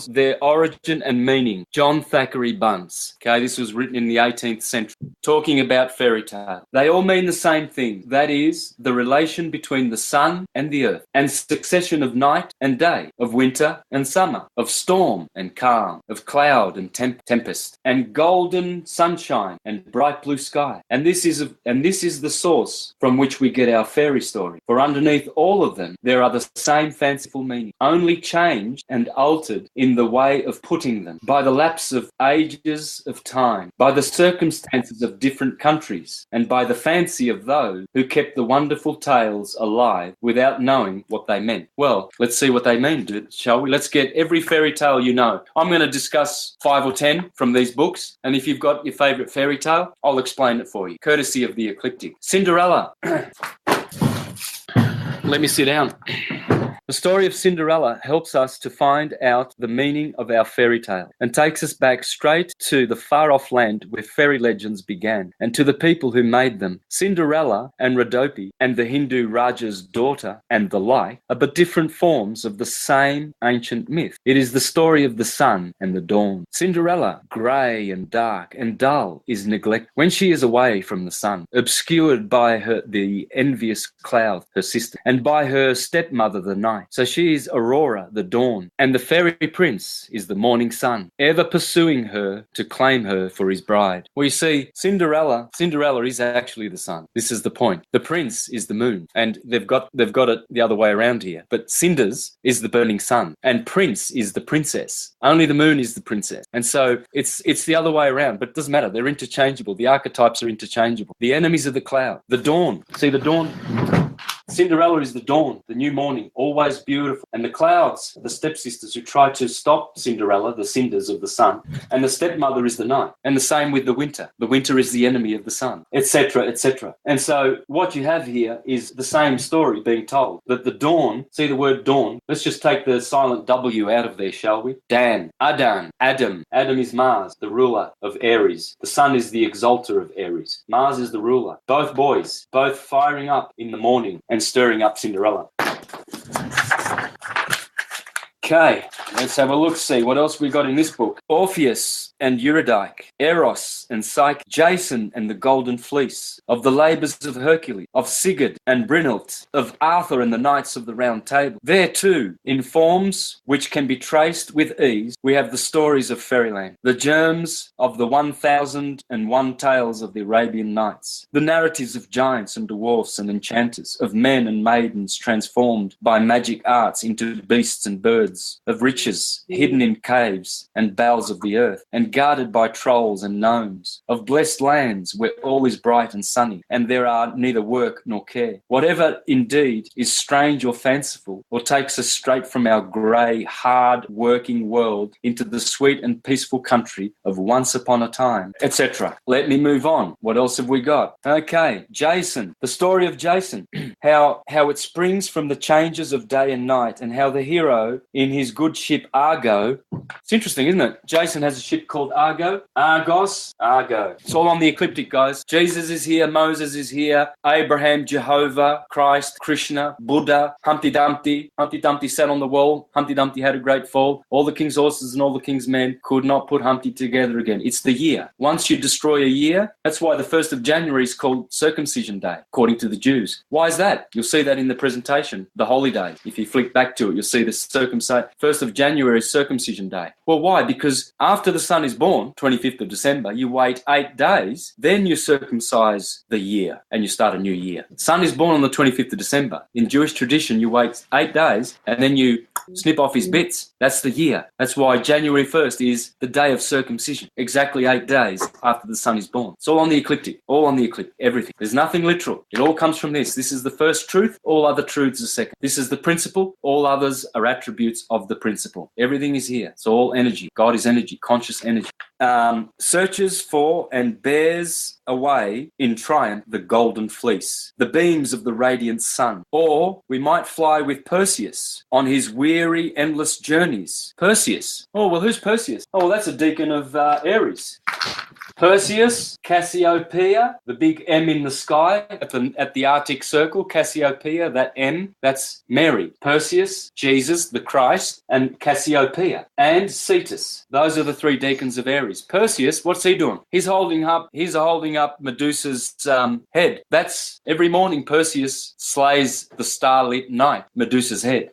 their origin and meaning. John Thackeray Bunce. Okay, this was written in the 18th century, talking about fairy tale. They all mean the same thing. That is the relation between the sun and the earth, and succession of night and day, of winter and summer, of storm and calm, of cloud and tempest, and golden sunshine and bright blue sky. And this is the source from which we get our fairy story. For underneath all of them, there are the same fanciful meaning, only changed and altered in the way of putting them, by the lapse of ages of time, by the circumstances of different countries, and by the fancy of those who kept the wonderful tales alive without knowing what they meant. Well, let's see what they mean, shall we? Let's get every fairy tale you know. I'm going to discuss 5 or 10 from these books, and if you've got your favourite fairy tale, I'll explain it for you, courtesy of the ecliptic. Cinderella. Let me sit down. The story of Cinderella helps us to find out the meaning of our fairy tale and takes us back straight to the far-off land where fairy legends began and to the people who made them. Cinderella and Rhodope and the Hindu Raja's daughter and the like are but different forms of the same ancient myth. It is the story of the sun and the dawn. Cinderella, grey and dark and dull, is neglected when she is away from the sun, obscured by the envious cloud, her sister, and by her stepmother, the night. So she is Aurora, the dawn, and the fairy prince is the morning sun, ever pursuing her to claim her for his bride. Well, you see, Cinderella is actually the sun. This is the point. The prince is the moon, and they've got it the other way around here. But Cinders is the burning sun, and prince is the princess. Only the moon is the princess. And so it's the other way around, but it doesn't matter. They're interchangeable. The archetypes are interchangeable. The enemies of the cloud. The dawn. See, the dawn... Cinderella is the dawn, the new morning, always beautiful. And the clouds, the stepsisters who try to stop Cinderella, the cinders of the sun. And the stepmother is the night. And the same with the winter. The winter is the enemy of the sun, etc., etc. And so what you have here is the same story being told. That the dawn, see the word dawn, let's just take the silent W out of there, shall we? Dan, Adan, Adam. Adam is Mars, the ruler of Aries. The sun is the exalter of Aries. Mars is the ruler. Both boys, both firing up in the morning and stirring up Cinderella. Okay, Let's have a look, see what else we got in this book. Orpheus and Eurydice, Eros and Psyche, Jason and the Golden Fleece, of the labours of Hercules, of Sigurd and Brynhild, of Arthur and the Knights of the Round Table. There too, in forms which can be traced with ease, we have the stories of fairyland, the germs of the 1001 tales of the Arabian Nights, the narratives of giants and dwarfs and enchanters, of men and maidens transformed by magic arts into beasts and birds, of riches hidden in caves and bowels of the earth, and guarded by trolls and gnomes, of blessed lands where all is bright and sunny, and there are neither work nor care. Whatever indeed is strange or fanciful, or takes us straight from our grey, hard working world into the sweet and peaceful country of once upon a time, etc. Let me move on. What else have we got? Okay, Jason, the story of Jason, how it springs from the changes of day and night, and how the hero in his good ship Argo, it's interesting, isn't it? Jason has a ship called Argo, Argo. It's all on the ecliptic, guys. Jesus is here, Moses is here, Abraham, Jehovah, Christ, Krishna, Buddha, Humpty Dumpty. Humpty Dumpty sat on the wall. Humpty Dumpty had a great fall. All the king's horses and all the king's men could not put Humpty together again. It's the year. Once you destroy a year, that's why the 1st of January is called Circumcision Day, according to the Jews. Why is that? You'll see that in the presentation, the holy day. If you flick back to it, you'll see the 1st of January is Circumcision Day. Well, why? Because after the son is born, 25th of December, you wait 8 days, then you circumcise the year and you start a new year. Son is born on the 25th of December. In Jewish tradition, you wait 8 days and then you snip off his bits. That's the year. That's why January 1st is the day of circumcision. Exactly 8 days after the son is born. It's all on the ecliptic. All on the ecliptic. Everything. There's nothing literal. It all comes from this. This is the first truth. All other truths are second. This is the principle. All others are attributes of the principle. Everything is here. It's all energy. God is energy. Conscious energy. Searches for and bears away in triumph the golden fleece, the beams of the radiant sun. Or we might fly with Perseus on his weary, endless journeys. Perseus. Oh, well, who's Perseus? Oh, well, that's a deacon of Aries. Perseus, Cassiopeia, the big M in the sky at the Arctic Circle, Cassiopeia, that M, that's Mary. Perseus, Jesus, the Christ, and Cassiopeia, and Cetus. Those are the 3 deacons of Aries. Perseus, what's he doing? He's holding up Medusa's head. That's every morning Perseus slays the starlit night, Medusa's head.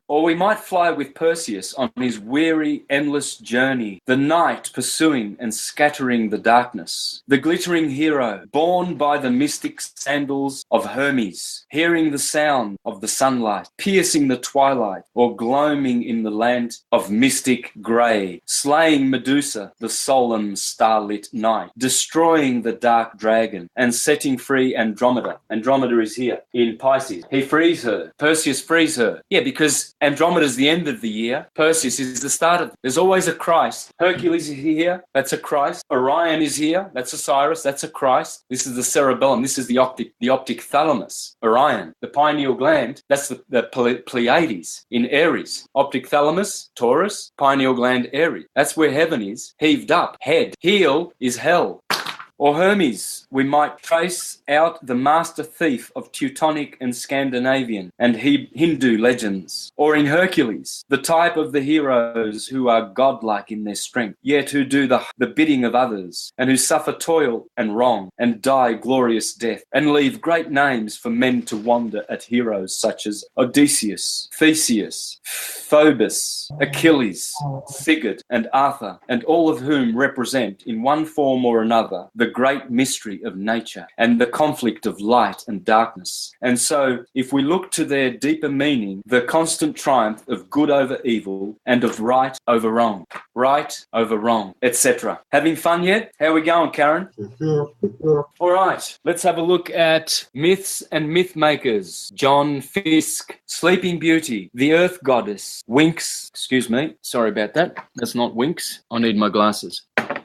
Or we might fly with Perseus on his weary, endless journey, the night pursuing and scattering the darkness. The glittering hero, borne by the mystic sandals of Hermes, hearing the sound of the sunlight, piercing the twilight, or gloaming in the land of mystic grey, slaying Medusa, the solemn starlit night, destroying the dark dragon, and setting free Andromeda. Andromeda is here in Pisces. He frees her. Perseus frees her. Yeah, because Andromeda is the end of the year. Perseus is the start of it. There's always a Christ. Hercules is here. That's a Christ. Orion is here. That's Osiris. That's a Christ. This is the cerebellum. This is the optic thalamus. Orion. The pineal gland. That's the Pleiades in Aries. Optic thalamus, Taurus. Pineal gland, Aries. That's where heaven is. Heaved up. Head. Heel is hell. Or Hermes, we might trace out the master thief of Teutonic and Scandinavian and Hindu legends. Or in Hercules, the type of the heroes who are godlike in their strength, yet who do the bidding of others, and who suffer toil and wrong, and die glorious death, and leave great names for men to wonder at heroes such as Odysseus, Theseus, Phoebus, Achilles, Sigurd, and Arthur, and all of whom represent, in one form or another, the great mystery of nature and the conflict of light and darkness. And so, if we look to their deeper meaning, the constant triumph of good over evil and of right over wrong, etc. Having fun yet? How are we going, Karen? All right, let's have a look at myths and myth makers. John Fiske, Sleeping Beauty, the Earth Goddess, Winx, excuse me, sorry about that. That's not Winx. I need my glasses.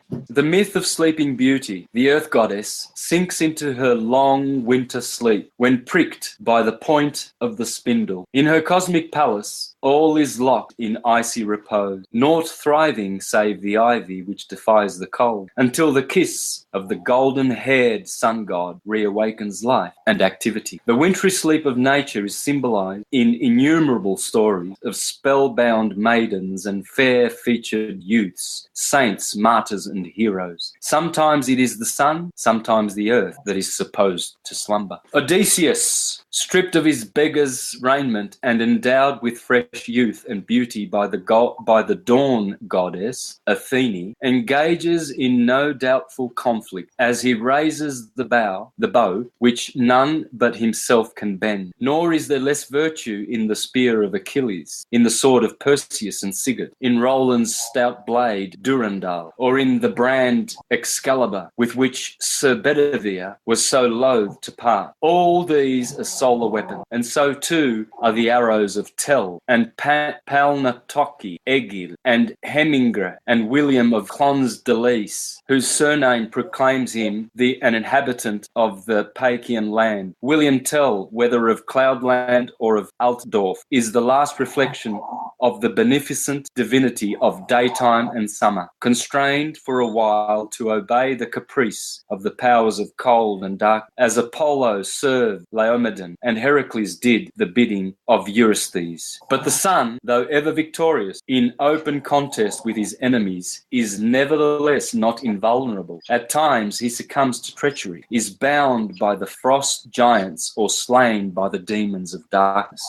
The myth of Sleeping Beauty, the earth goddess, sinks into her long winter sleep when pricked by the point of the spindle. In her cosmic palace, all is locked in icy repose, naught thriving save the ivy which defies the cold, until the kiss of the golden-haired sun god reawakens life and activity. The wintry sleep of nature is symbolized in innumerable stories of spellbound maidens and fair-featured youths, saints, martyrs, and heroes. Sometimes it is the sun, sometimes the earth that is supposed to slumber. Odysseus, stripped of his beggar's raiment and endowed with fresh youth and beauty by the dawn goddess, Athene, engages in no doubtful conflict as he raises the bow, which none but himself can bend. Nor is there less virtue in the spear of Achilles, in the sword of Perseus and Sigurd, in Roland's stout blade, Durandal, or in the brand Excalibur, with which Sir Bedivere was so loath to part. All these are solar weapons, and so too are the arrows of Tell, and Palnatoki, Egil, and Hemingre, and William of Clonsdaleis, whose surname proclaims him an inhabitant of the Pacian land. William Tell, whether of Cloudland or of Altdorf, is the last reflection of the beneficent divinity of daytime and summer, constrained for a while to obey the caprice of the powers of cold and dark, as Apollo served Laomedon, and Heracles did the bidding of Eurystheus. But the sun, though ever victorious in open contest with his enemies, is nevertheless not invulnerable. At times he succumbs to treachery, is bound by the frost giants, or slain by the demons of darkness.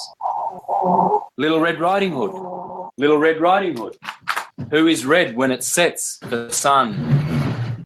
Little Red Riding Hood. Little Red Riding Hood. Who is red when it sets? The sun.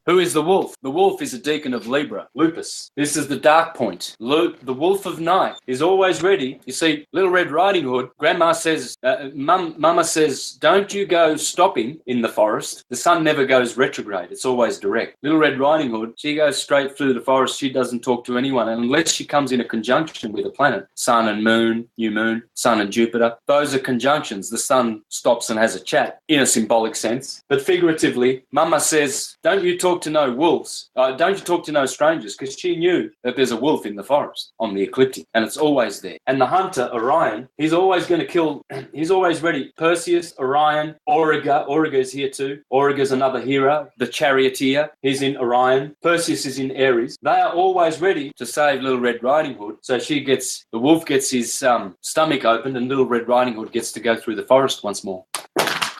Who is the wolf? The wolf is a deacon of Libra, Lupus. This is the dark point. The wolf of night is always ready. You see, Little Red Riding Hood, Grandma says, Mama says, don't you go stopping in the forest. The sun never goes retrograde. It's always direct. Little Red Riding Hood, she goes straight through the forest. She doesn't talk to anyone unless she comes in a conjunction with a planet. Sun and moon, new moon, sun and Jupiter. Those are conjunctions. The sun stops and has a chat in a symbolic sense. But figuratively, Mama says, don't you talk to no wolves. Don't you talk to no strangers, because she knew that there's a wolf in the forest on the ecliptic, and it's always there. And the hunter, Orion, he's always going to kill, he's always ready. Perseus, Orion, Auriga is here too. Auriga's another hero. The charioteer, he's in Orion. Perseus is in Aries. They are always ready to save Little Red Riding Hood. So the wolf gets his stomach opened, and Little Red Riding Hood gets to go through the forest once more.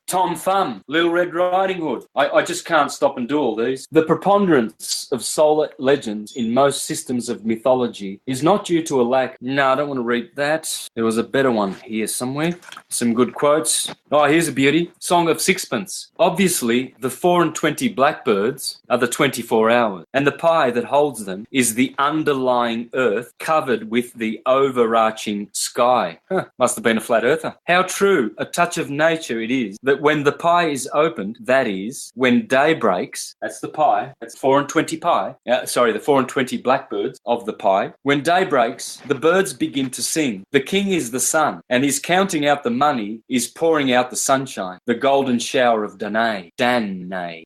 Tom Thumb, Little Red Riding Hood. I just can't stop and do all these. The preponderance of solar legends in most systems of mythology is not due to a lack. No, I don't want to read that. There was a better one here somewhere. Some good quotes. Oh, here's a beauty. Song of Sixpence. Obviously, the 24 blackbirds are the 24 hours, and the pie that holds them is the underlying earth covered with the overarching sky. Must have been a flat earther. How true a touch of nature it is that when the pie is opened, that is, when day breaks, that's the pie, that's 24 pie, the 24 blackbirds of the pie. When day breaks, the birds begin to sing. The king is the sun, and his counting out the money is pouring out the sunshine, the golden shower of Danae,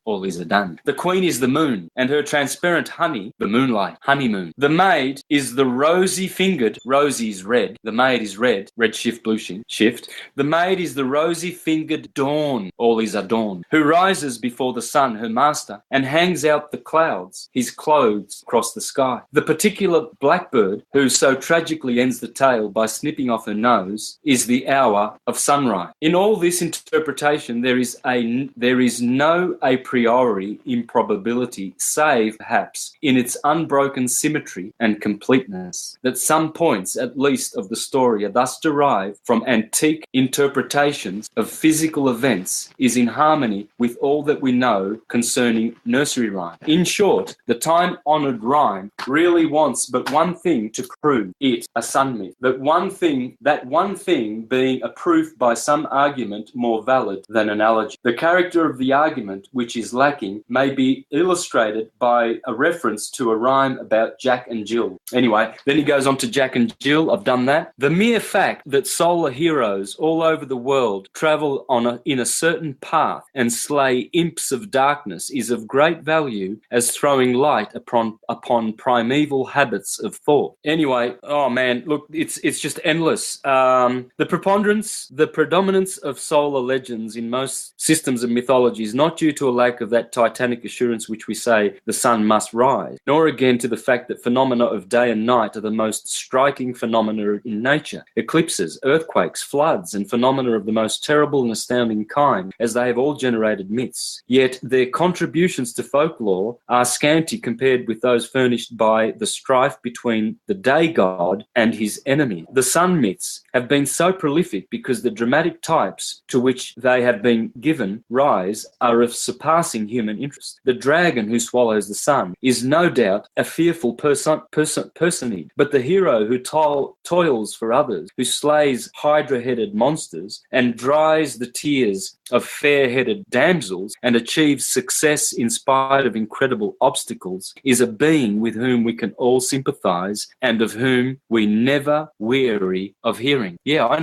all is a done. The queen is the moon, and her transparent honey, the moonlight, honeymoon. The maid is the rosy-fingered, rosy is red, the maid is red shift, blue shift. The maid is the rosy-fingered dawn, all is adorn, who rises before the sun, her master, and hangs out the clouds, his clothes across the sky. The particular blackbird, who so tragically ends the tale by snipping off her nose, is the hour of sunrise. In all this interpretation, there is no a priori improbability, save perhaps in its unbroken symmetry and completeness, that some points at least of the story are thus derived from antique interpretations of physical events, is in harmony with all that we know concerning nursery rhyme. In short, the time-honoured rhyme really wants but one thing to prove it a sun myth. That one thing being a proof by some argument more valid than analogy. The character of the argument which is lacking may be illustrated by a reference to a rhyme about Jack and Jill. Anyway, then he goes on to Jack and Jill. I've done that. The mere fact that solar heroes all over the world travel in a a certain path and slay imps of darkness is of great value as throwing light upon primeval habits of thought. Anyway, oh man, look, it's just endless. The predominance of solar legends in most systems of mythology is not due to a lack of that titanic assurance which we say the sun must rise, nor again to the fact that phenomena of day and night are the most striking phenomena in nature. Eclipses, earthquakes, floods, and phenomena of the most terrible and astounding kind, as they have all generated myths. Yet their contributions to folklore are scanty compared with those furnished by the strife between the day god and his enemy. The sun myths have been so prolific because the dramatic types to which they have been given rise are of surpassing human interest. The dragon who swallows the sun is no doubt a fearful personage, but the hero who toils for others, who slays hydra-headed monsters and dries the tears of fair-headed damsels and achieves success in spite of incredible obstacles, is a being with whom we can all sympathize and of whom we never weary of hearing. Yeah, I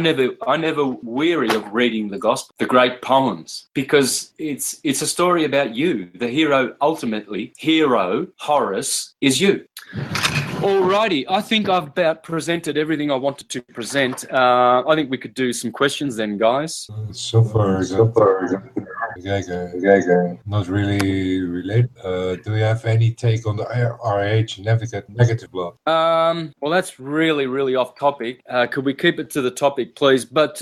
never weary of reading the gospel, the great poems, because it's a story about you. The hero, ultimately, Horace, is you. Alrighty, I think I've about presented everything I wanted to present. I think we could do some questions then, guys. So far, not really related. Do you have any take on the RH negative blood? Well, that's really off topic. Could we keep it to the topic, please? But,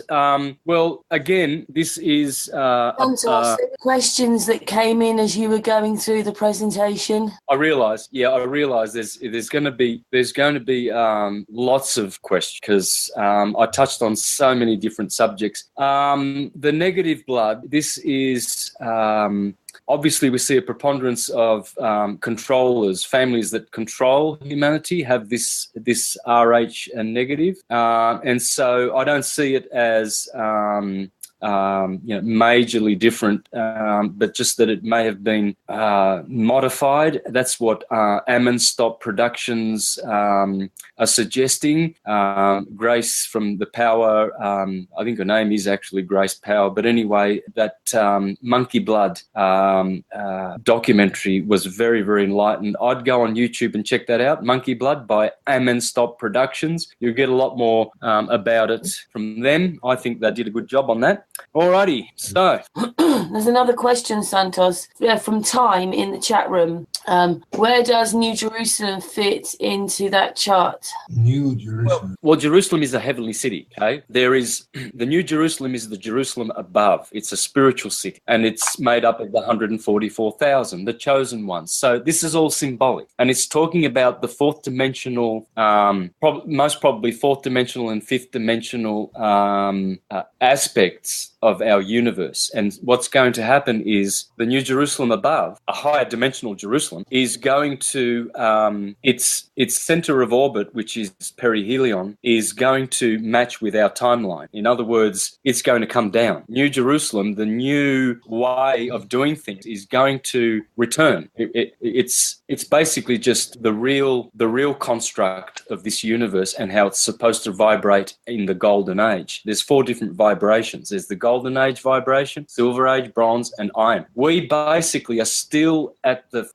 well, again, this is... Santos, questions that came in as you were going through the presentation. I realise there's going to be lots of questions because I touched on so many different subjects. The negative blood, this is obviously we see a preponderance of controllers, families that control humanity have this RH negative, and so I don't see it as majorly different, but just that it may have been modified. That's what Ammon Stop Productions are suggesting. Grace from the Power, I think her name is actually Grace Power, but anyway, that Monkey Blood documentary was very enlightened. I'd go on YouTube and check that out, Monkey Blood by Ammon Stop Productions. You'll get a lot more about it from them. I think they did a good job on that. Alrighty, so there's another question, Santos, from Time in the chat room. Where does New Jerusalem fit into that chart? New Jerusalem. Well, Jerusalem is a heavenly city. Okay, there is the New Jerusalem is the Jerusalem above. It's a spiritual city, and it's made up of the 144,000, the chosen ones. So this is all symbolic, and it's talking about the fourth dimensional, most probably fourth dimensional and fifth dimensional aspects of our universe. And what's going to happen is the New Jerusalem above, a higher dimensional Jerusalem, is going to its center of orbit, which is perihelion, is going to match with our timeline. In other words, it's going to come down. New Jerusalem, the new way of doing things, is going to return. It's basically just the real construct of this universe and how it's supposed to vibrate in the golden age. There's 4 different vibrations. There's the golden age vibration, silver age, bronze, and iron. We basically are still at the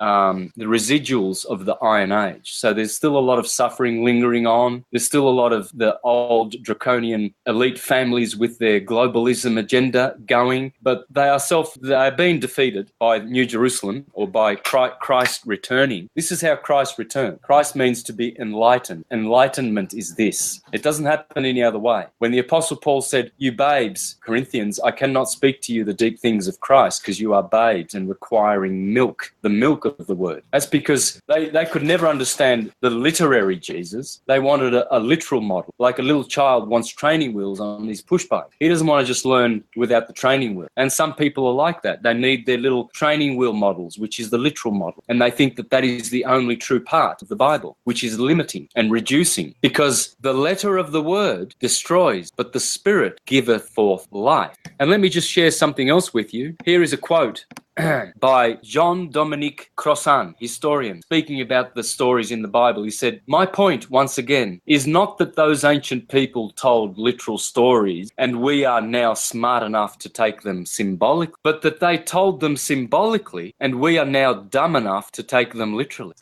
residuals of the iron age. So there's still a lot of suffering lingering on. There's still a lot of the old draconian elite families with their globalism agenda going, but they are being defeated by New Jerusalem or by Christ returning. This is how Christ returned. Christ means to be enlightened. Enlightenment is this. It doesn't happen any other way. When the Apostle Paul said, "You babes, Corinthians, I cannot speak to you the deep things of Christ because you are babes and requiring milk, the milk of the word." That's because they could never understand the literary Jesus. They wanted a literal model, like a little child wants training wheels on his push bike. He doesn't want to just learn without the training wheel. And some people are like that. They need their little training wheel models, which is the literal model. And they think that that is the only true part of the Bible, which is limiting and reducing, because the letter of the word destroys, but the spirit giveth forth life. And let me just share something else with you. Here is a quote by Jean-Dominique Crossan, historian, speaking about the stories in the Bible. He said, "My point, once again, is not that those ancient people told literal stories and we are now smart enough to take them symbolically, but that they told them symbolically and we are now dumb enough to take them literally."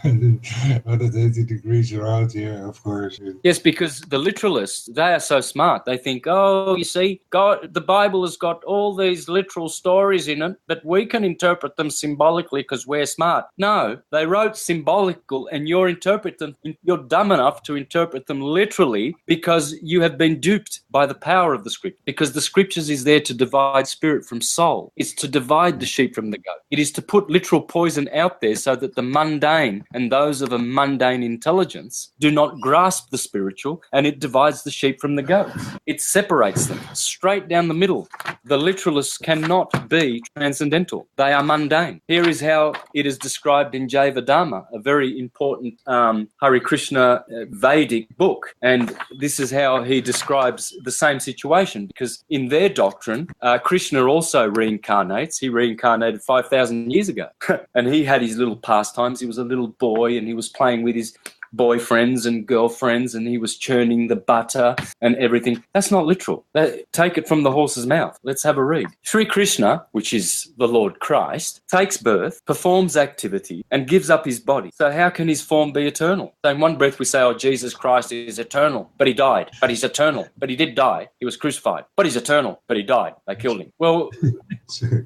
180 degrees around here, of course. Yes, because the literalists, they are so smart. They think, oh, you see, God, the Bible has got all these literal stories in it, but we can interpret them symbolically because we're smart. No, they wrote symbolical and you're dumb enough to interpret them literally because you have been duped by the power of the scripture. Because the scriptures is there to divide spirit from soul. It's to divide the sheep from the goat. It is to put literal poison out there so that the mundane and those of a mundane intelligence do not grasp the spiritual, and it divides the sheep from the goats. It separates them straight down the middle. The literalists cannot be transcendental. They are mundane. Here is how it is described in Javadharma, a very important Hare Krishna Vedic book. And this is how he describes the same situation, because in their doctrine, Krishna also reincarnates. He reincarnated 5,000 years ago. And he had his little pastimes. He was a little boy and he was playing with his boyfriends and girlfriends and he was churning the butter and everything. That's not literal. Take it from the horse's mouth. Let's have a read. Sri Krishna, which is the Lord Christ, takes birth, performs activity and gives up his body. So how can his form be eternal? So in one breath we say, oh, Jesus Christ is eternal, but he died. But he's eternal. But he did die. He was crucified. But he's eternal. But he died. They killed him. Well,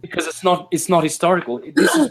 because it's not historical. This is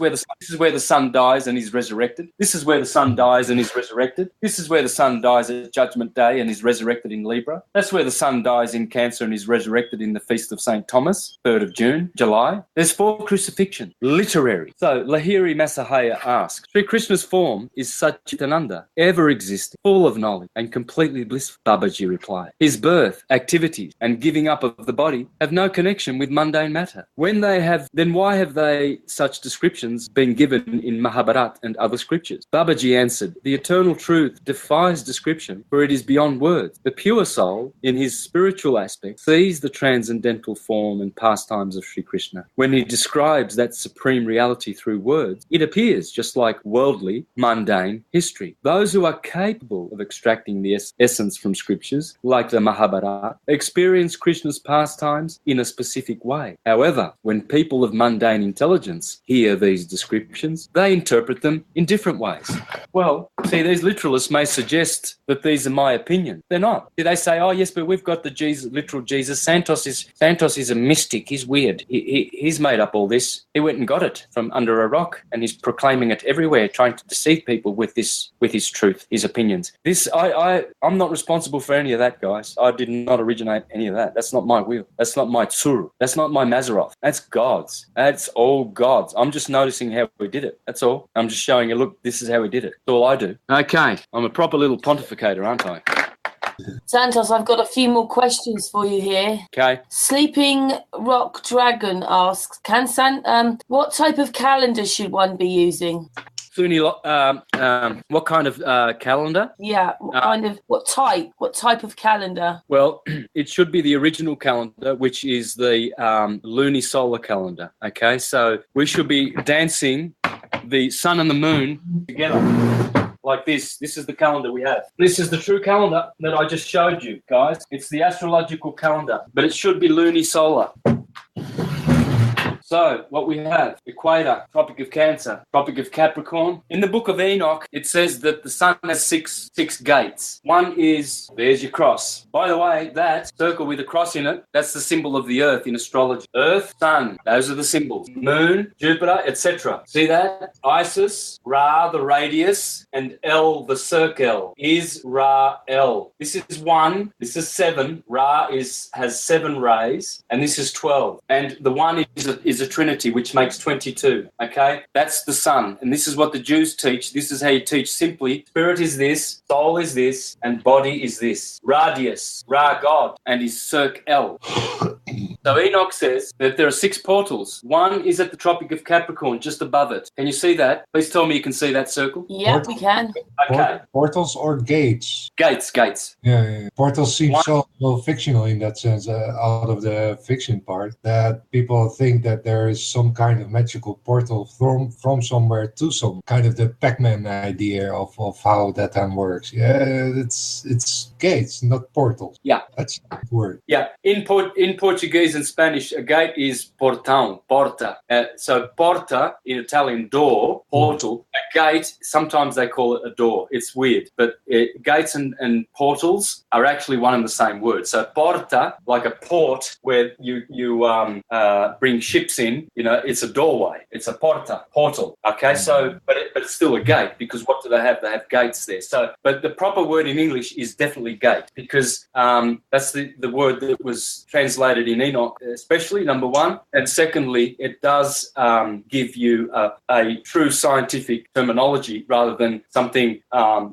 where the sun dies and he's resurrected. This is where the sun dies and he's resurrected. This is where the sun dies at Judgment Day and is resurrected in Libra. That's where the sun dies in Cancer and is resurrected in the Feast of St. Thomas, 3rd of June, July. There's 4 crucifixions, literary. So Lahiri Masahaya asks, Sri Krishna's form is Satchitananda, ever existing, full of knowledge and completely blissful. Babaji replied, his birth, activities and giving up of the body have no connection with mundane matter. When they have, then why have they such descriptions been given in Mahabharata and other scriptures? Babaji answered, the eternal truth defies description, for it is beyond words. The pure soul, in his spiritual aspect, sees the transcendental form and pastimes of Sri Krishna. When he describes that supreme reality through words, it appears just like worldly, mundane history. Those who are capable of extracting the essence from scriptures, like the Mahabharata, experience Krishna's pastimes in a specific way. However, when people of mundane intelligence hear these descriptions, they interpret them in different ways. Well, see, these literalists may suggest that these are my opinion. They're not. They say, oh, yes, but we've got the Jesus, literal Jesus. Santos is a mystic. He's weird. He's made up all this. He went and got it from under a rock and he's proclaiming it everywhere, trying to deceive people with his truth, his opinions. I'm not responsible for any of that, guys. I did not originate any of that. That's not my will. That's not my tsuru. That's not my Mazarov. That's God's. That's all God's. I'm just noticing how we did it. That's all. I'm just showing you, look, this is how we did it. That's all I do. Okay. I'm a proper little pontificator, aren't I? Santos, I've got a few more questions for you here. Okay. Sleeping Rock Dragon asks, what type of calendar should one be using? Suni, what kind of calendar? Yeah, what type of calendar? Well, it should be the original calendar, which is the lunisolar calendar. Okay, so we should be dancing the sun and the moon together like this. This is the calendar we have. This is the true calendar that I just showed you, guys. It's the astrological calendar, but it should be lunisolar. So what we have, equator, Tropic of Cancer, Tropic of Capricorn. In the book of Enoch, it says that the sun has six gates. One is, there's your cross. By the way, that circle with a cross in it, that's the symbol of the earth in astrology. Earth, sun, those are the symbols. Moon, Jupiter, etc. See that? Isis, Ra, the radius, and El, the circle, is Ra, El. This is 1, this is 7. Ra has 7 rays, and this is 12. And the 1 is a trinity, which makes 22. Okay, that's the sun, and this is what the Jews teach. This is how you teach simply: spirit is this, soul is this, and body is this. Radius, Ra God, and his circ El. So Enoch says that there are 6 portals. One is at the Tropic of Capricorn, just above it. Can you see that? Please tell me you can see that circle. Yeah, we can. Okay. Portals or gates? Gates. Yeah. Portals seem so fictional in that sense, out of the fiction part, that people think that there is some kind of magical portal from somewhere to some kind of the Pac-Man idea of how that time works. Yeah, it's gates, not portals. Yeah. That's the word. Yeah. In Portuguese and Spanish, a gate is portão, porta. So porta in Italian, door, portal. A gate, sometimes they call it a door. It's weird, but gates and portals are actually one and the same word. So porta, like a port where you bring ships in, it's a doorway. It's a portal. Okay, so but it's still a gate, because what do they have? They have gates there. So, but the proper word in English is definitely gate, because that's the word that was translated in Enoch, especially, number one, and secondly, it does give you a true scientific terminology rather than something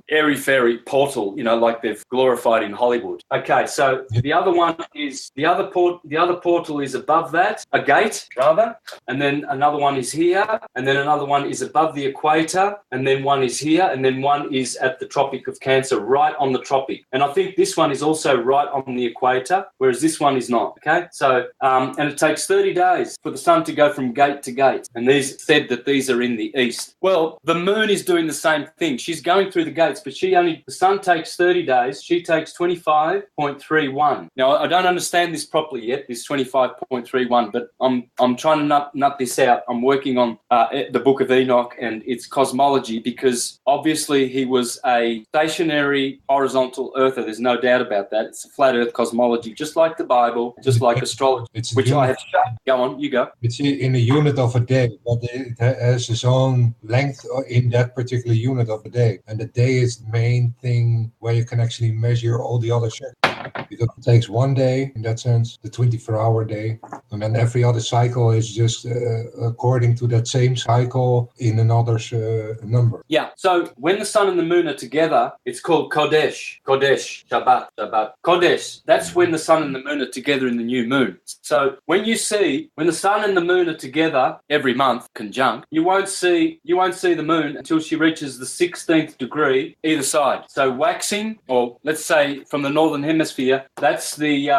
airy-fairy portal, like they've glorified in Hollywood. Okay, so the other one is the other portal is above that, a gate rather, and then another one is here, and then another one is above the equator, and then one is here, and then one is at the Tropic of Cancer, right on the tropic. And I think this one is also right on the equator, whereas this one is not. Okay, so and it takes 30 days for the sun to go from gate to gate, and these said that these are in the east. Well, the moon is doing the same thing. She's going through the gates, but the sun takes 30 days. She takes 25.31. Now, I don't understand this properly yet, this 25.31, but I'm trying to nut this out. I'm working on the Book of Enoch and its cosmology, because obviously he was a stationary horizontal earther. There's no doubt about that. It's a flat earth cosmology, just like the Bible, just like astrology, which I have shown. Go on, you go. It's in a unit of a day, but it has its own length in that particular unit of a day. And the day is the main thing where you can actually measure all the other shit. Because it takes one day, in that sense, the 24-hour day, and then every other cycle is just according to that same cycle in another number. Yeah, so when the sun and the moon are together, it's called Kodesh, Shabbat. Kodesh, that's when the sun and the moon are together in the new moon. So when the sun and the moon are together every month, conjunct, you won't see the moon until she reaches the 16th degree either side. So waxing, or let's say from the northern hemisphere, that's the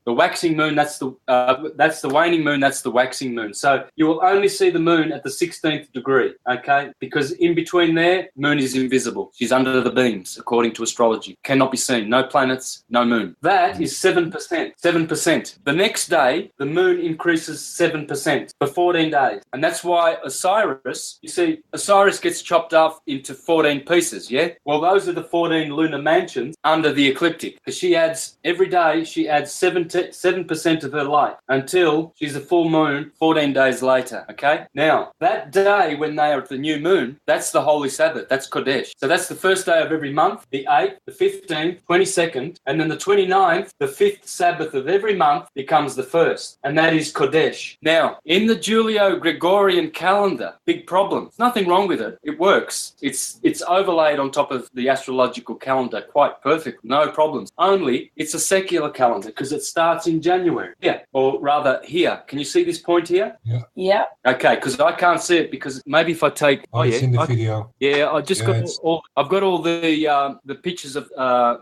waxing moon, that's the waning moon, that's the waxing moon. So you will only see the moon at the 16th degree, okay? Because in between there, moon is invisible. She's under the beams, according to astrology. Cannot be seen. No planets, no moon. That is 7%. 7%. The next day, the moon increases 7% for 14 days. And that's why Osiris gets chopped up into 14 pieces, yeah? Well, those are the 14 lunar mansions under the ecliptic. Because every day she adds 7% of her light until she's a full moon 14 days later, okay? Now, that day when they are at the new moon, that's the Holy Sabbath. That's Kodesh. So that's the first day of every month, the 8th, the 15th, 22nd, and then the 29th, the 5th Sabbath of every month becomes the first, and that is Kodesh. Now, in the Julio-Gregorian calendar, big problem. There's nothing wrong with it. It works. It's overlaid on top of the astrological calendar quite perfect. No problems. Only it's a secular calendar because it starts in January. Yeah, or rather here. Can you see this point here? Yeah. Okay, because I can't see it, because maybe if I take it's in the video. Yeah, I just got I've got all the pictures of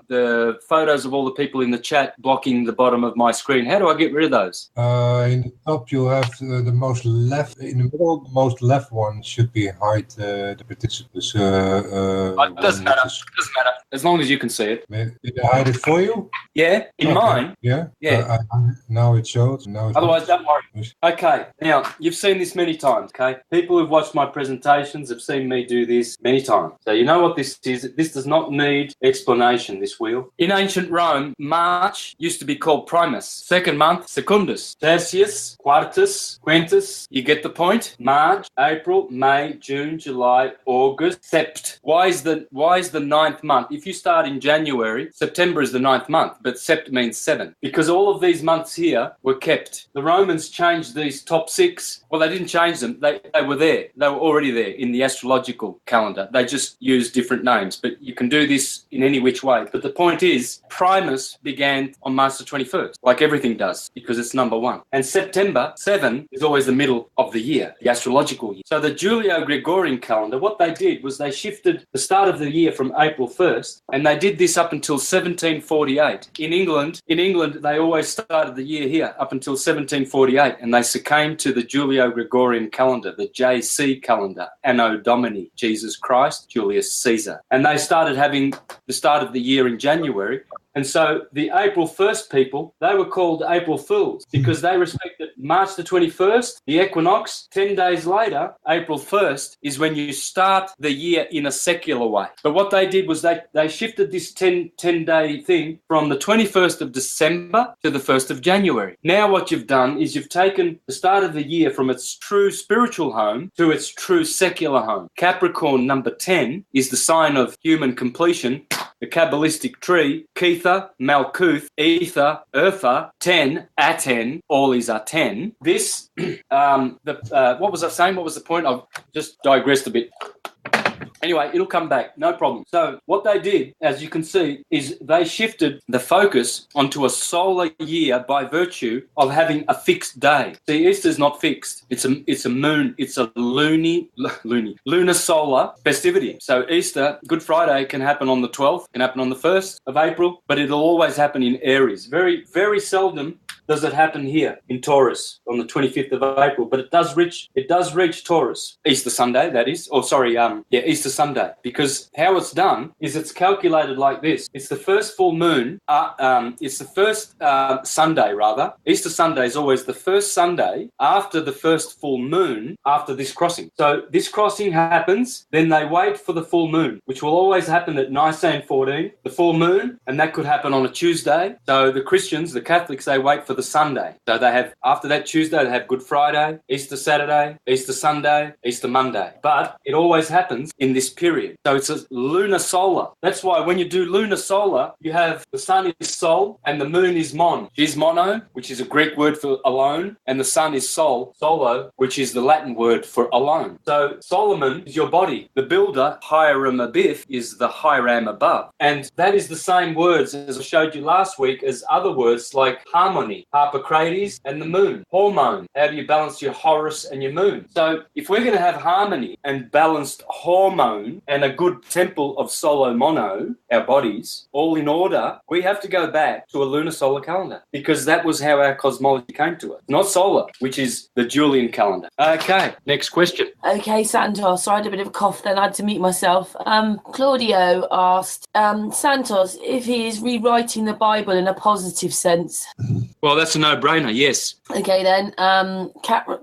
the photos of all the people in the chat blocking the bottom of my screen. How do I get rid of those? In the top you have the most left. In the middle, the most left one should be hide the participants. It doesn't matter. As long as you can see it. Did I hide it for you? Yeah, in mine. Yeah. Yeah. Now it shows. Otherwise, don't worry. Okay. Now you've seen this many times. Okay. People who've watched my presentations have seen me do this many times. So you know what this is. This does not need explanation. This wheel. In ancient Rome, March used to be called Primus. Second month, Secundus. Tertius, Quartus, Quintus. You get the point. March, April, May, June, July, August, Sept. Why is the ninth month? If you start in January, September is the ninth month. but sept means 7, because all of these months here were kept. The Romans changed these top 6. Well, they didn't change them. They were there. They were already there in the astrological calendar. They just used different names, but you can do this in any which way. But the point is, Primus began on March the 21st, like everything does, because it's number 1. And September 7 is always the middle of the year, the astrological year. So the Julio-Gregorian calendar, what they did was they shifted the start of the year from April 1st, and they did this up until 1748. In England, they always started the year here up until 1748, and they succumbed to the Julio-Gregorian calendar, the JC calendar, Anno Domini, Jesus Christ, Julius Caesar. And they started having the start of the year in January. And so the April 1st people, they were called April Fools because they respected March the 21st, the equinox. 10 days later, April 1st, is when you start the year in a secular way. But what they did was they shifted this 10-day thing from the 21st of December to the 1st of January. Now what you've done is you've taken the start of the year from its true spiritual home to its true secular home. Capricorn number 10 is the sign of human completion. The Kabbalistic tree, Kether, Malkuth, Ether, Urfa, 10, Aten, all these are 10. This, what was I saying? What was the point? I've just digressed a bit. Anyway, it'll come back, no problem. So what they did, as you can see, is they shifted the focus onto a solar year by virtue of having a fixed day. See, Easter's not fixed. It's a moon. It's a lunar solar festivity. So Easter, Good Friday can happen on the 12th, can happen on the 1st of April, but it'll always happen in Aries. Very, very seldom does it happen here in Taurus on the 25th of April, but it does reach Taurus. Easter Sunday, that is. Easter Sunday. Because how it's done is it's calculated like this. It's the first full moon, it's the first Sunday, rather. Easter Sunday is always the first Sunday after the first full moon after this crossing. So this crossing happens, then they wait for the full moon, which will always happen at Nicene 14, the full moon, and that could happen on a Tuesday. So the Christians, the Catholics, they wait for the Sunday. So they have, after that Tuesday, they have Good Friday, Easter Saturday, Easter Sunday, Easter Monday. But it always happens in this period. So it's a lunar solar. That's why when you do lunar solar, you have the sun is sol and the moon is mon. She's mono, which is a Greek word for alone, and the sun is sol, solo, which is the Latin word for alone. So Solomon is your body. The builder, Hiram Abith, is the Hiram above. And that is the same words as I showed you last week as other words like harmony, Harpocrates, and the moon. Hormone. How do you balance your Horus and your moon? So if we're going to have harmony and balanced hormone and a good temple of Solo Mono, our bodies, all in order, we have to go back to a lunar solar calendar because that was how our cosmology came to us. Not solar, which is the Julian calendar. Okay, next question. Okay, Santos. So I had a bit of a cough then. I had to mute myself. Claudio asked, Santos, if he is rewriting the Bible in a positive sense. Well, that's a no-brainer, yes. Okay, then.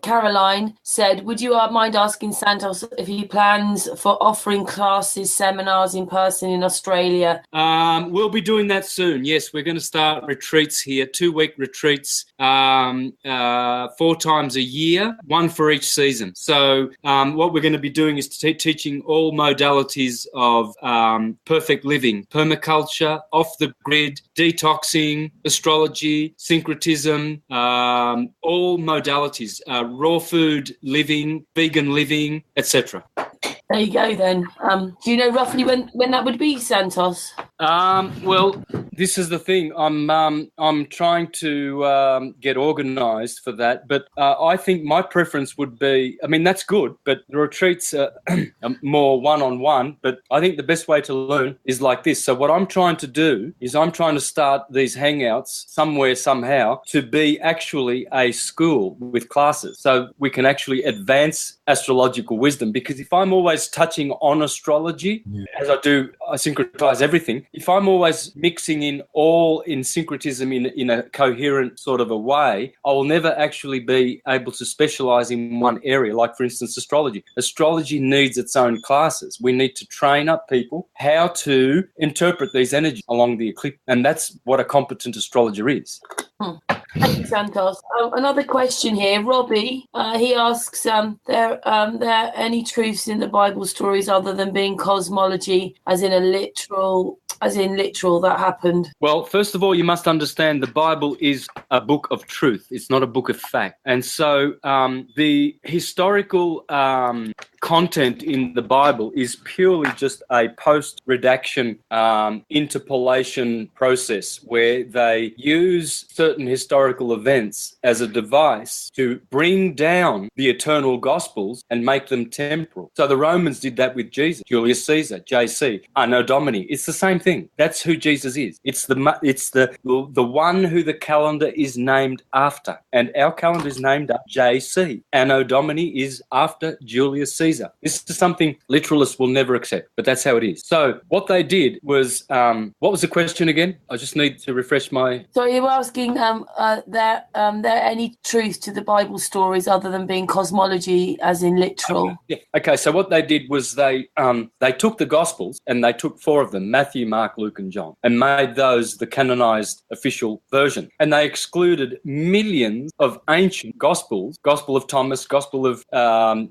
Caroline said, would you mind asking Santos if he plans for offering classes, seminars in person in Australia? We'll be doing that soon. Yes, we're going to start retreats here, 2-week retreats, 4 times a year, 1 for each season. So what we're going to be doing is teaching all modalities of perfect living, permaculture, off the grid, detoxing, astrology, syncretism, all modalities, raw food living, vegan living, etc. There you go then. Do you know roughly when that would be, Santos? Well, this is the thing. I'm trying to get organised for that, but I think my preference would be. I mean, that's good, but the retreats are more one-on-one. But I think the best way to learn is like this. So what I'm trying to do is I'm trying to start these hangouts somewhere somehow to be actually a school with classes, so we can actually advance astrological wisdom. Because if I'm always touching on astrology, as I do, I syncretize everything. If I'm always mixing in syncretism in a coherent sort of a way, I will never actually be able to specialize in one area. Like, for instance, astrology. Astrology needs its own classes. We need to train up people how to interpret these energies along the eclipse. And that's what a competent astrologer is. Thank you, Santos. Another question here. Robbie, he asks, there any truths in the Bible stories other than being cosmology, as in a literal as in literal, that happened? Well, first of all, you must understand the Bible is a book of truth. It's not a book of fact. And so the historical content in the Bible is purely just a post-redaction interpolation process where they use certain historical events as a device to bring down the eternal gospels and make them temporal. So the Romans did that with Jesus, Julius Caesar, JC, Anno Domini. It's the same thing. That's who Jesus is. It's the one who the calendar is named after. And our calendar is named after JC. Anno Domini is after Julius Caesar. This is something literalists will never accept, but that's how it is. So what they did was, what was the question again? I just need to refresh my... So you were asking, there any truth to the Bible stories other than being cosmology, as in literal? Yeah. Okay, so what they did was they took the Gospels and they took 4 of them, Matthew, Mark, Luke, and John, and made those the canonized official version. And they excluded millions of ancient Gospels, Gospel of Thomas, Gospel of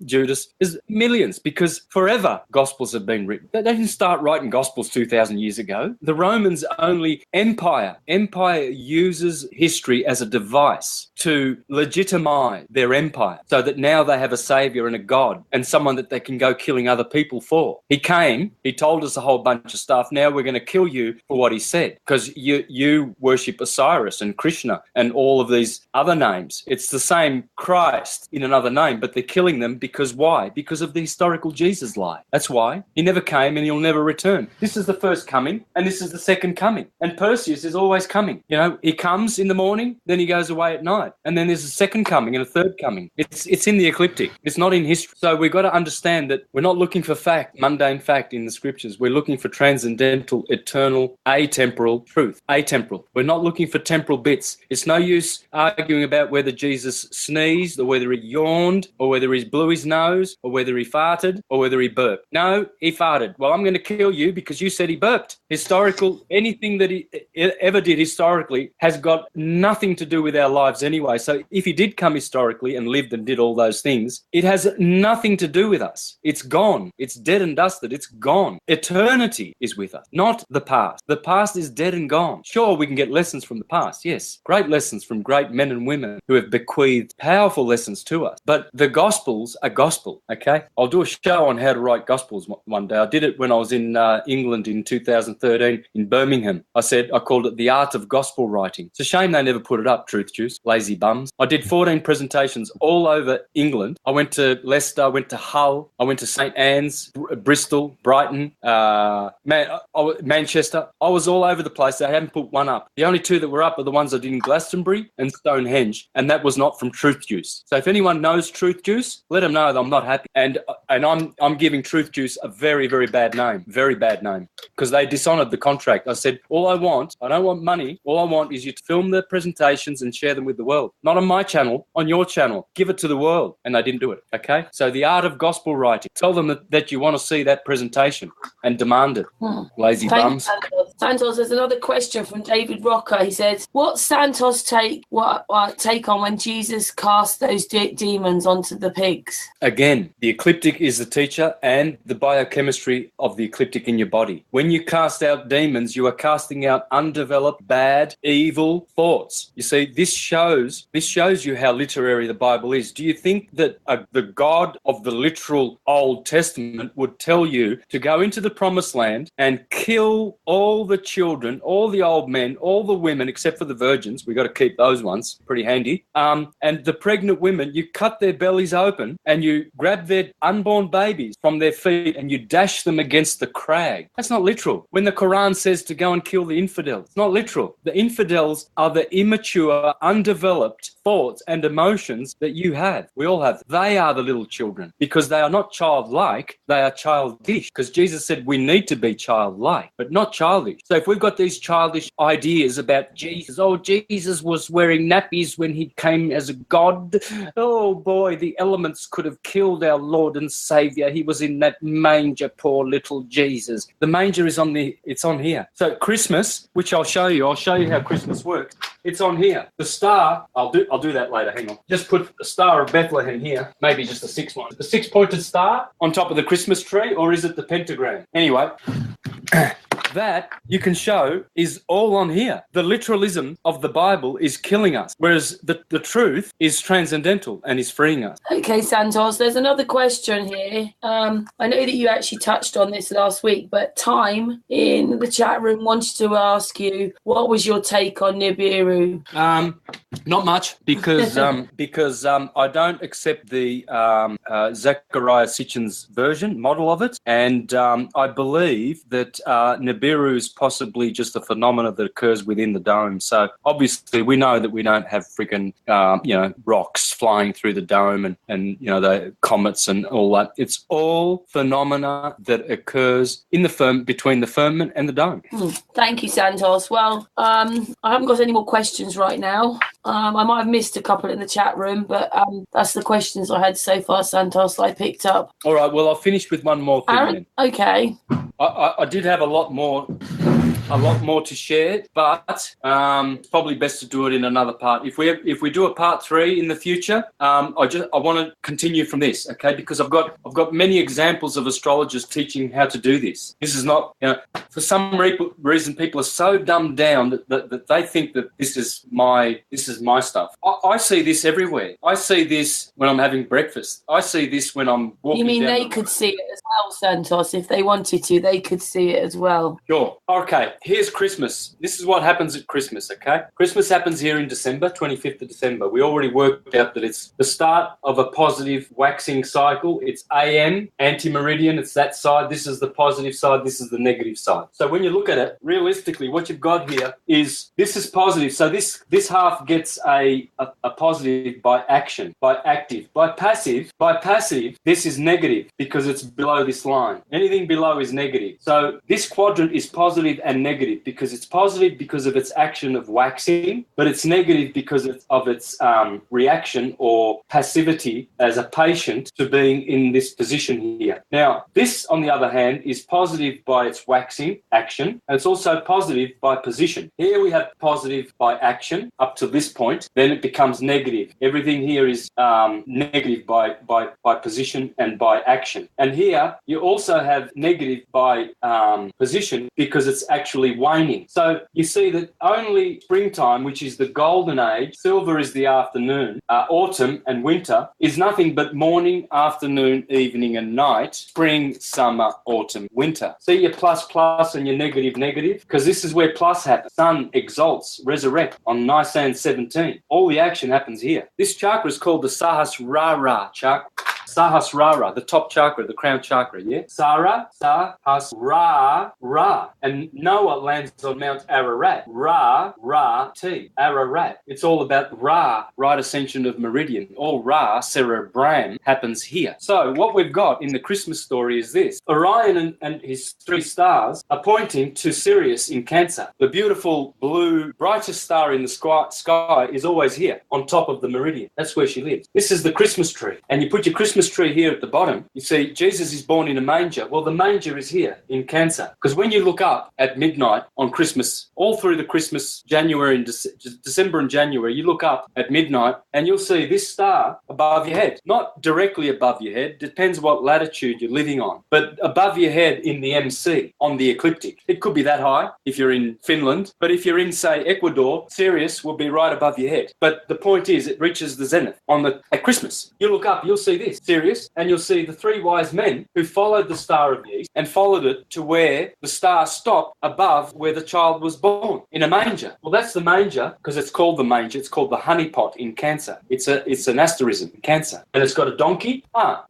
Judas. There's millions, because forever Gospels have been written. They didn't start writing Gospels 2,000 years ago. The Romans only empire. Empire uses history as a device to legitimize their empire so that now they have a savior and a God and someone that they can go killing other people for. He came, he told us a whole bunch of stuff. Now we're going to kill you for what he said, because you worship Osiris and Krishna and all of these other names. It's the same Christ in another name, but they're killing them because why? Because of the historical Jesus lie. That's why. He never came and he'll never return. This is the first coming and this is the second coming. And Perseus is always coming. You know, he comes in the morning, then he goes away at night. And then there's a second coming and a third coming. It's in the ecliptic. It's not in history. So we've got to understand that we're not looking for fact, mundane fact in the scriptures. We're looking for transcendental, eternal, atemporal truth. Atemporal. We're not looking for temporal bits. It's no use arguing about whether Jesus sneezed or whether he yawned or whether he blew his nose or whether he farted or whether he burped. No, he farted. Well, I'm going to kill you because you said he burped. Anything that he ever did historically has got nothing to do with our lives anyway. So if he did come historically and lived and did all those things, it has nothing to do with us. It's gone. It's dead and dusted. It's gone. Eternity is with us, not the past. The past is dead and gone. Sure, we can get lessons from the past. Yes, great lessons from great men and women who have bequeathed powerful lessons to us. But the Gospels are gospel, okay? I'll do a show on how to write Gospels one day. I did it when I was in England in 2013 in Birmingham. I called it the art of gospel writing. It's a shame they never put it up, Truth Juice, lazy bums. I did 14 presentations all over England. I went to Leicester, I went to Hull, I went to St Anne's, Bristol, Brighton, Manchester. I was all over the place. They hadn't put one up. The only 2 that were up are the ones I did in Glastonbury and Stonehenge, and that was not from Truth Juice. So if anyone knows Truth Juice, let them know that I'm not happy. And I'm giving Truth Juice a very, very bad name, because they dishonoured the contract. I said, I don't want money. All I want is you to film the presentations and share them with the world. Not on my channel, on your channel. Give it to the world. And they didn't do it, okay? So the art of gospel writing. Tell them that you want to see that presentation and demand it. Lazy bums. Santos, there's another question from David Rocker. He says, what's Santos' take on when Jesus cast those demons onto the pigs? Again, the ecliptic is the teacher and the biochemistry of the ecliptic in your body. When you cast out demons, you are casting out undeveloped, bad, evil thoughts. You see, this shows you how literary the Bible is. Do you think that the God of the literal Old Testament would tell you to go into the promised land and kill all the children, all the old men, all the women, except for the virgins? We've got to keep those ones. Pretty handy. And the pregnant women, you cut their bellies open and you grab their unborn babies from their feet and you dash them against the crag. That's not literal. When the Quran says to go and kill the infidels, it's not literal. The infidels are the immature, undeveloped thoughts and emotions that you have. We all have. They are the little children because they are not childlike, they are childish. Because Jesus said we need to be childlike, but not childish. So if we've got these childish ideas about Jesus, Jesus was wearing nappies when he came as a God. Oh boy, the elements could have killed our Lord and Savior. He was in that manger, poor little Jesus. The manger is it's on here. So Christmas, which I'll show you how Christmas works. It's on here. The star, I'll do that later, hang on. Just put the Star of Bethlehem here, maybe just the 6 one. The 6-pointed star on top of the Christmas tree, or is it the pentagram? Anyway, that you can show is all on here. The literalism of the Bible is killing us, whereas the truth is transcendental and is freeing us. Okay, Santos, there's another question here. I know that you actually touched on this last week, but Time in the chat room wants to ask you, what was your take on Nibiru? Not much, because I don't accept the Zechariah Sitchin's version, model of it, and I believe that Nibiru is possibly just a phenomena that occurs within the dome. So obviously we know that we don't have freaking rocks flying through the dome and the comets and all that. It's all phenomena that occurs in the between the firmament and the dome. Thank you, Santos. Well, I haven't got any more questions right now. I might have missed a couple in the chat room, but that's the questions I had so far, Santos, I picked up. All right, well, I'll finish with one more thing. Aaron? Okay. I did have a lot more to share, but probably best to do it in another part. If we do a part 3 in the future, I want to continue from this, okay? Because I've got many examples of astrologers teaching how to do this. This is not, for some reason, people are so dumbed down that they think that this is my stuff. I see this everywhere. I see this when I'm having breakfast. I see this when I'm walking. You mean down they could see it as well, Santos? If they wanted to, they could see it as well. Sure. Okay. Here's Christmas. This is what happens at Christmas, okay? Christmas happens here in December, 25th of December. We already worked out that it's the start of a positive waxing cycle. It's AM, anti-meridian. It's that side. This is the positive side. This is the negative side. So when you look at it, realistically, what you've got here is this is positive. So this half gets a positive by action, by active. By passive, this is negative because it's below this line. Anything below is negative. So this quadrant is positive and negative because it's positive because of its action of waxing, but it's negative because of its reaction or passivity as a patient to being in this position here. Now, this, on the other hand, is positive by its waxing action, and it's also positive by position. Here we have positive by action up to this point, then it becomes negative. Everything here is negative by position and by action. And here you also have negative by position because it's actually waning. So you see that only springtime, which is the golden age, silver is the afternoon, autumn and winter is nothing but morning, afternoon, evening and night, spring, summer, autumn, winter. See your plus and your negative, because this is where plus happens. Sun exalts, resurrect on Nisan 17. All the action happens here. This chakra is called the Sahasrara chakra. Sahasrara, the top chakra, the crown chakra, yeah? Sahasrara. And Noah lands on Mount Ararat. Ra-T. Ararat. It's all about Ra, right ascension of meridian. All Ra, cerebram, happens here. So what we've got in the Christmas story is this. Orion and his 3 stars are pointing to Sirius in Cancer. The beautiful blue, brightest star in the sky is always here, on top of the meridian. That's where she lives. This is the Christmas tree. And you put your Christmas tree here at the bottom, you see Jesus is born in a manger. Well, the manger is here in Cancer. Because when you look up at midnight on Christmas, all through the Christmas, January and December and January, you look up at midnight and you'll see this star above your head. Not directly above your head, depends what latitude you're living on, but above your head in the MC, on the ecliptic. It could be that high if you're in Finland, but if you're in, say, Ecuador, Sirius will be right above your head. But the point is, it reaches the zenith at Christmas. You look up, you'll see this, Sirius, and you'll see the 3 wise men who followed the star of the east and followed it to where the star stopped above where the child was born, in a manger. Well, that's the manger because it's called the manger. It's called the honeypot in Cancer. It's an asterism in Cancer. And it's got a donkey.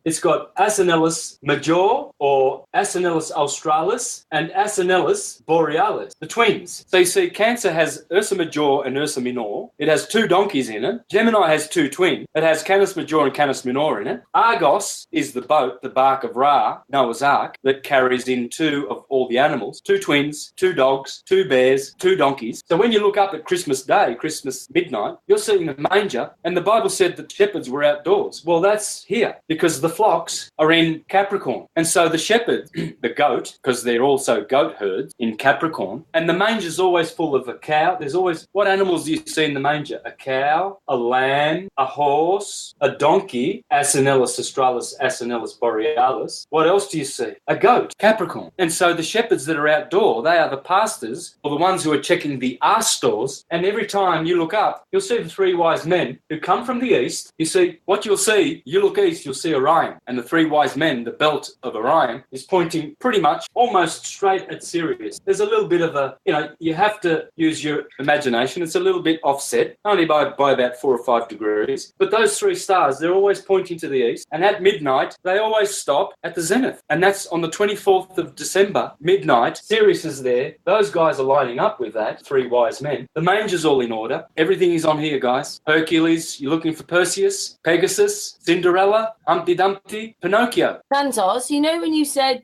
It's got Asinellus major or Asinellus australis and Asinellus borealis, the twins. So you see, Cancer has Ursa Major and Ursa Minor. It has 2 donkeys in it. Gemini has 2 twins. It has Canis Major and Canis Minor in it. Argos is the boat, the bark of Ra, Noah's Ark, that carries in 2 of all the animals. 2 twins, 2 dogs, 2 bears, 2 donkeys. So when you look up at Christmas Day, Christmas midnight, you're seeing the manger, and the Bible said that shepherds were outdoors. Well, that's here because the flocks are in Capricorn. And so the shepherd, the goat, because they're also goat herds in Capricorn, and the manger's always full of a cow. There's always, what animals do you see in the manger? A cow, a lamb, a horse, a donkey, Asinellus Palus Australis Asinellus Borealis. What else do you see? A goat, Capricorn. And so the shepherds that are outdoor, they are the pastors or the ones who are checking the stores. And every time you look up, you'll see the three wise men who come from the east. You see, what you'll see, you look east, you'll see Orion. And the three wise men, the belt of Orion, is pointing pretty much almost straight at Sirius. There's a little bit of a, you have to use your imagination. It's a little bit offset, only by about 4 or 5 degrees. But those three stars, they're always pointing to the east. And at midnight, they always stop at the zenith. And that's on the 24th of December, midnight. Sirius is there. Those guys are lining up with that, three wise men. The manger's all in order. Everything is on here, guys. Hercules, you're looking for Perseus, Pegasus, Cinderella, Humpty Dumpty, Pinocchio. Santos, when you said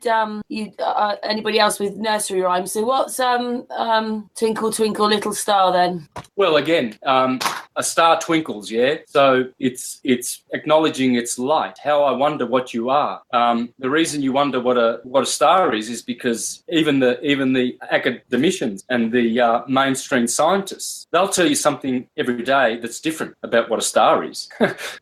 anybody else with nursery rhymes, so what's Twinkle Twinkle Little Star then? Well, again, a star twinkles, yeah? So it's acknowledging its light. How I wonder what you are. The reason you wonder what a star is because even the academicians and the mainstream scientists, they'll tell you something every day that's different about what a star is.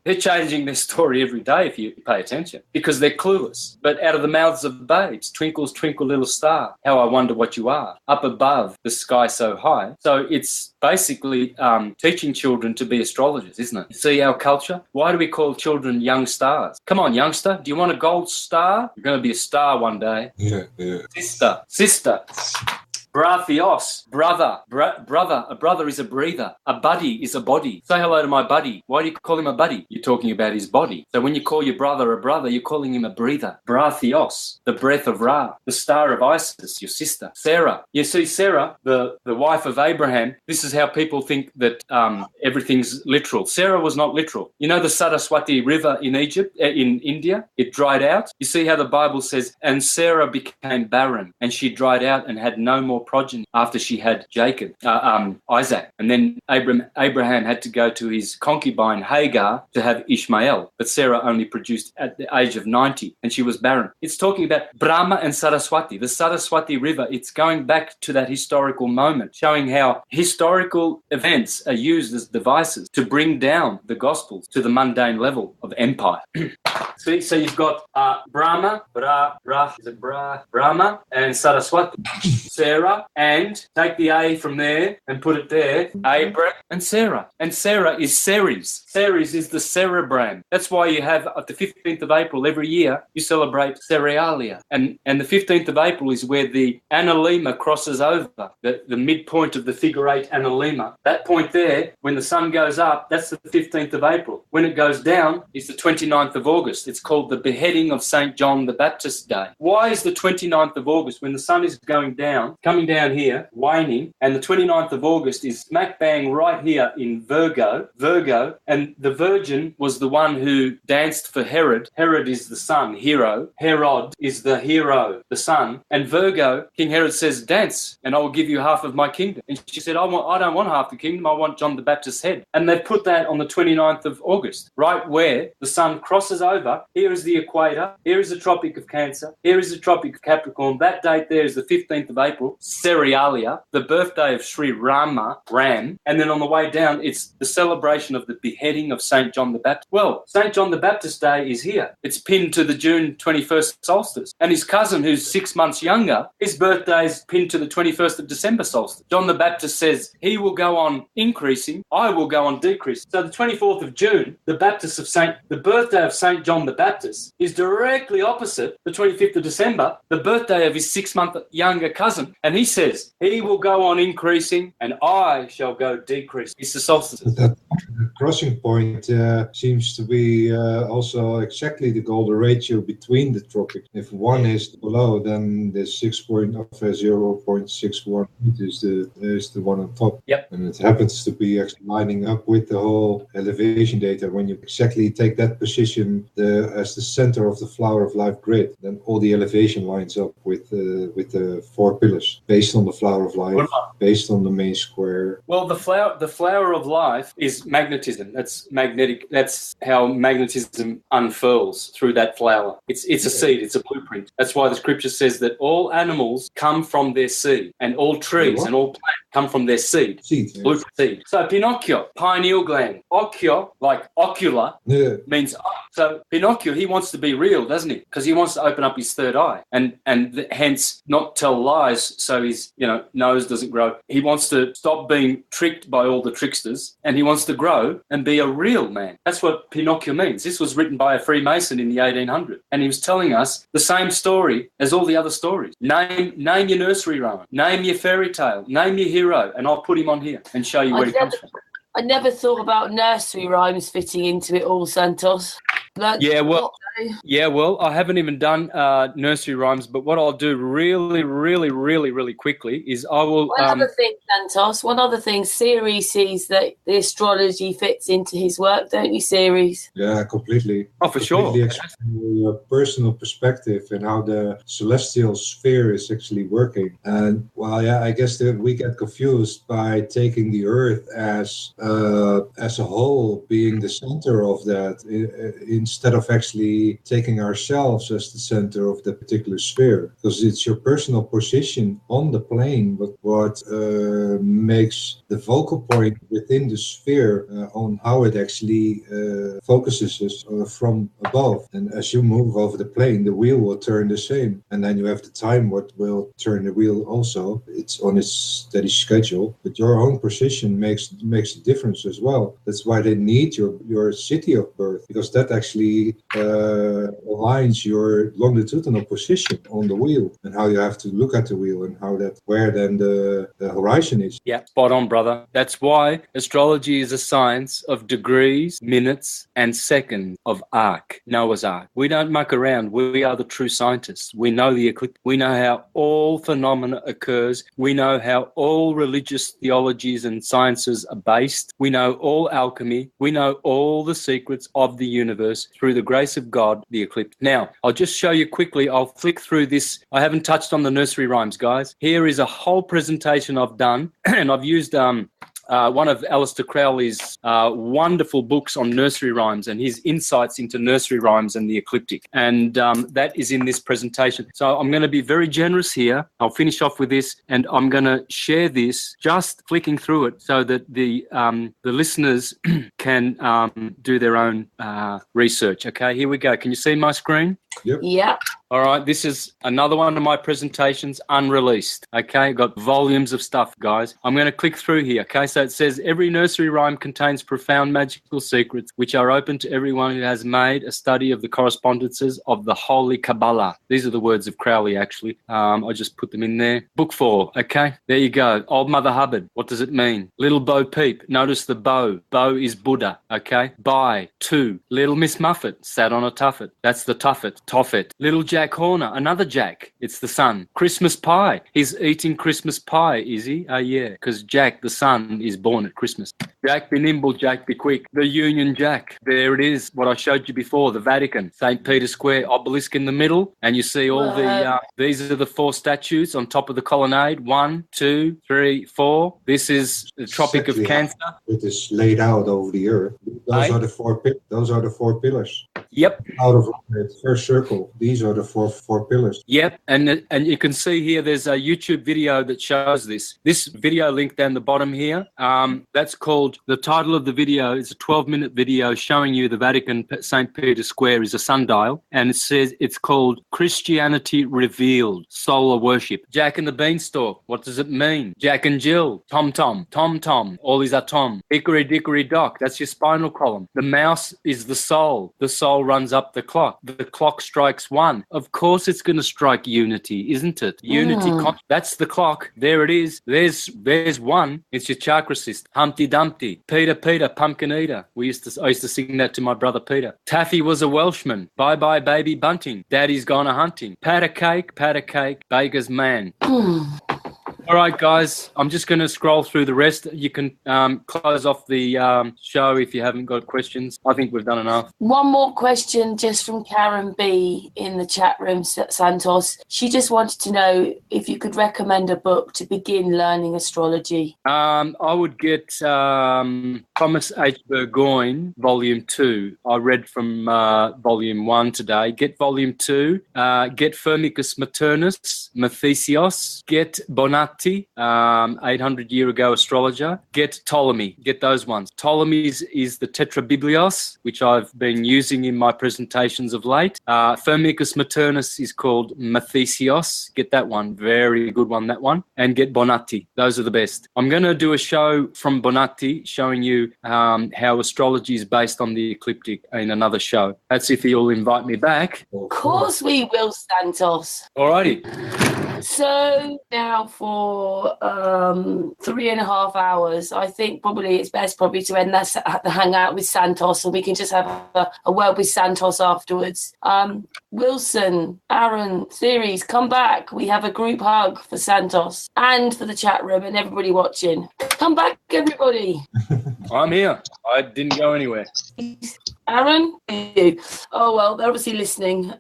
They're changing their story every day if you pay attention because they're clueless. But out of the mouths of babes, twinkles, twinkle, little star, how I wonder what you are, up above the sky so high. So it's basically teaching children to be astrologers, isn't it? See our culture? Why do we call children young stars? Come on, youngster, do you want a gold star? You're going to be a star one day. Yeah. Sister. Brathios, brother. A brother is a breather. A buddy is a body. Say hello to my buddy. Why do you call him a buddy? You're talking about his body. So when you call your brother a brother, you're calling him a breather. Brathios, the breath of Ra. The star of Isis, your sister. Sarah. You see, Sarah, the wife of Abraham, this is how people think that everything's literal. Sarah was not literal. You know the Saraswati River in in India? It dried out. You see how the Bible says, and Sarah became barren, and she dried out and had no more progeny after she had Isaac. And then Abraham had to go to his concubine Hagar to have Ishmael. But Sarah only produced at the age of 90 and she was barren. It's talking about Brahma and Saraswati. The Saraswati River, it's going back to that historical moment, showing how historical events are used as devices to bring down the Gospels to the mundane level of empire. See, so you've got Brahma, Brahma and Saraswati. Sarah, and take the A from there and put it there. Abram and Sarah. And Sarah is Ceres. Ceres is the cerebram. That's why you have at the 15th of April every year, you celebrate Cerealia. And the 15th of April is where the analema crosses over, the midpoint of the figure 8 analema. That point there, when the sun goes up, that's the 15th of April. When it goes down, it's the 29th of August. It's called the beheading of St. John the Baptist Day. Why is the 29th of August, when the sun is going down, coming down here, waning, and the 29th of August is smack bang right here in Virgo, and the Virgin was the one who danced for Herod. Herod is the sun, hero. Herod is the hero, the son. And Virgo, King Herod says, dance, and I will give you half of my kingdom. And she said, I don't want half the kingdom, I want John the Baptist's head. And they put that on the 29th of August, right where the sun crosses over. Here is the equator, here is the Tropic of Cancer, here is the Tropic of Capricorn. That date there is the 15th of April, Cerealia, the birthday of Sri Ram, and then on the way down, it's the celebration of the beheading of St. John the Baptist. Well, St. John the Baptist Day is here. It's pinned to the June 21st solstice. And his cousin, who's 6 months younger, his birthday is pinned to the 21st of December solstice. John the Baptist says, he will go on increasing, I will go on decreasing. So the 24th of June, the birthday of St. John the Baptist is directly opposite the 25th of December, the birthday of his 6 month younger cousin. And he says, he will go on increasing and I shall go decreasing. It's the solstice. That crossing point seems to be also exactly the golden ratio between the tropics. If one is below, then the 0.61 is the one on top. Yep. And it happens to be actually lining up with the whole elevation data. When you exactly take that position as the center of the flower of life grid, then all the elevation lines up with the 4 pillars based on the flower of life, based on the main square. Well, the flower of life is magnetism. That's magnetic. That's how magnetism unfurls through that flower. It's a seed. It's a blueprint. That's why the scripture says that all animals come from their seed, and all trees and all plants come from their seed. Seed. Yeah. Blueprint seed. So Pinocchio, pineal gland. Occhio, like ocular, Yeah. means eye. So Pinocchio, he wants to be real, doesn't he? Because he wants to open up his third eye and hence not tell lies so his nose doesn't grow. He wants to stop being tricked by all the tricksters and he wants to grow and be a real man. That's what Pinocchio means. This was written by a Freemason in the 1800s and he was telling us the same story as all the other stories. Name your nursery rhyme, name your fairy tale, name your hero, and I'll put him on here and show you where he comes from. I never thought about nursery rhymes fitting into it all, Santos. Yeah, well, I haven't even done nursery rhymes, but what I'll do really quickly is I will... One other thing, Santos, Siri sees that the astrology fits into his work, don't you, Ceres? Yeah, completely. Oh, for sure. Explain your personal perspective and how the celestial sphere is actually working. And, well, yeah, I guess that we get confused by taking the Earth as a whole being the center of that, instead of actually taking ourselves as the center of the particular sphere, because it's your personal position on the plane what makes the focal point within the sphere on how it actually focuses us from above. And as you move over the plane, the wheel will turn the same, and then you have the time what will turn the wheel also. It's on its steady schedule, but your own position makes a difference as well. That's why they need your city of birth, because that actually aligns your longitudinal position on the wheel and how you have to look at the wheel and where then the horizon is. Yeah, spot on, brother. That's why astrology is a science of degrees, minutes, and seconds of arc, Noah's Ark. We don't muck around. We are the true scientists. We know the eclipse. We know how all phenomena occurs. We know how all religious theologies and sciences are based. We know all alchemy. We know all the secrets of the universe through the grace of God, the eclipse. Now, I'll just show you quickly. I'll flick through this. I haven't touched on the nursery rhymes, guys. Here is a whole presentation I've done, and I've used one of Aleister Crowley's wonderful books on nursery rhymes and his insights into nursery rhymes and the ecliptic. And that is in this presentation. So I'm going to be very generous here. I'll finish off with this, and I'm going to share this, just flicking through it so that the listeners can do their own research. Okay, here we go. Can you see my screen? Yep. Yeah. All right, this is another one of my presentations, unreleased. Okay, got volumes of stuff, guys. I'm going to click through here. Okay, so it says every nursery rhyme contains profound magical secrets which are open to everyone who has made a study of the correspondences of the Holy Kabbalah. These are the words of Crowley, actually. I just put them in there. Book 4. Okay, there you go. Old Mother Hubbard. What does it mean? Little Bo Peep. Notice the bow. Bo is Buddha. Okay. By 2. Little Miss Muffet sat on a tuffet. That's the tuffet. Toffet. Little Jack Horner, another Jack. It's the sun. Christmas pie. He's eating Christmas pie, is he? Oh, yeah, because Jack, the sun, is born at Christmas. Jack be nimble, Jack be quick. The Union Jack. There it is, what I showed you before, the Vatican. St. Peter's Square, obelisk in the middle, and you see all these are the 4 statues on top of the colonnade. 1, 2, 3, 4. This is the Tropic of Cancer. It is laid out over the earth. Those are the 4 pillars. Yep. Out of the first circle, these are the four pillars. Yep, and you can see here there's a YouTube video that shows this. This video link down the bottom here, that's called, the title of the video is a 12-minute video showing you the Vatican, St. Peter's Square is a sundial, and it says it's called Christianity Revealed, Solar Worship. Jack and the Beanstalk, what does it mean? Jack and Jill, Tom Tom, Tom Tom, all these are Tom. Hickory Dickory Dock, that's your spinal column. The mouse is the soul. The soul runs up the clock. The clock strikes 1. Of course it's going to strike unity, isn't it? Unity, that's the clock. There it is. There's 1. It's your chakra system. Humpty Dumpty. Peter, Peter, pumpkin eater. I used to sing that to my brother Peter. Taffy was a Welshman. Bye bye baby bunting. Daddy's gone a hunting. Pat a cake, baker's man. All right, guys, I'm just going to scroll through the rest. You can close off the show if you haven't got questions. I think we've done enough. One more question just from Karen B in the chat room, Santos. She just wanted to know if you could recommend a book to begin learning astrology. I would get Thomas H. Burgoyne, Volume 2. I read from Volume 1 today. Get Volume 2. Get Firmicus Maternus, Mathesios. Get Bonacci, Bonacci, 800 year ago astrologer. Get Ptolemy. Get those ones. Ptolemy's is the Tetrabiblios, which I've been using in my presentations of late. Firmicus Maternus is called Mathesios. Get that one. Very good one, that one. And get Bonacci. Those are the best. I'm going to do a show from Bonacci showing you how astrology is based on the ecliptic in another show. That's if you'll invite me back. Of course we will, Santos. Alrighty. So now for 3.5 hours, I think probably it's best probably to end that the hangout with Santos, and we can just have a word with Santos afterwards. Wilson, Aaron, Series, come back. We have a group hug for Santos and for the chat room and everybody watching. Come back, everybody. I'm here. I didn't go anywhere. Aaron? Oh, well, they're obviously listening.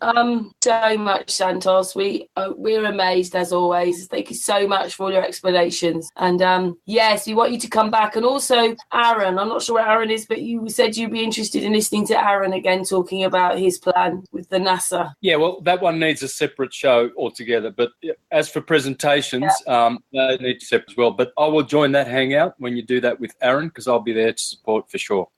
So much, Santos. We're amazed, as always. Thank you so much for all your explanations. And, yes, we want you to come back. And also, Aaron, I'm not sure where Aaron is, but you said you'd be interested in listening to Aaron again talking about his plan with the NASA. Yeah, well, that one needs a separate show altogether. But as for presentations, they need separate as well. But I will join that hangout when you do that with Aaron, because I'll be there to support for sure.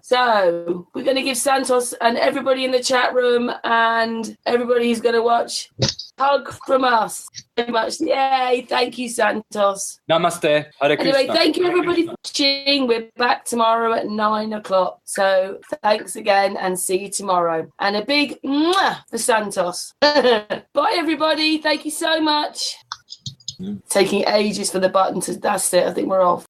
So we're going to give Santos and everybody in the chat room and everybody who's going to watch hug from us. Very much. Yay. Thank you, Santos. Namaste. Hare Krishna. Anyway, thank you, everybody, for watching. We're back tomorrow at 9 o'clock. So thanks again and see you tomorrow. And a big mwah for Santos. Bye, everybody. Thank you so much. Taking ages for the button to, that's it. I think we're off.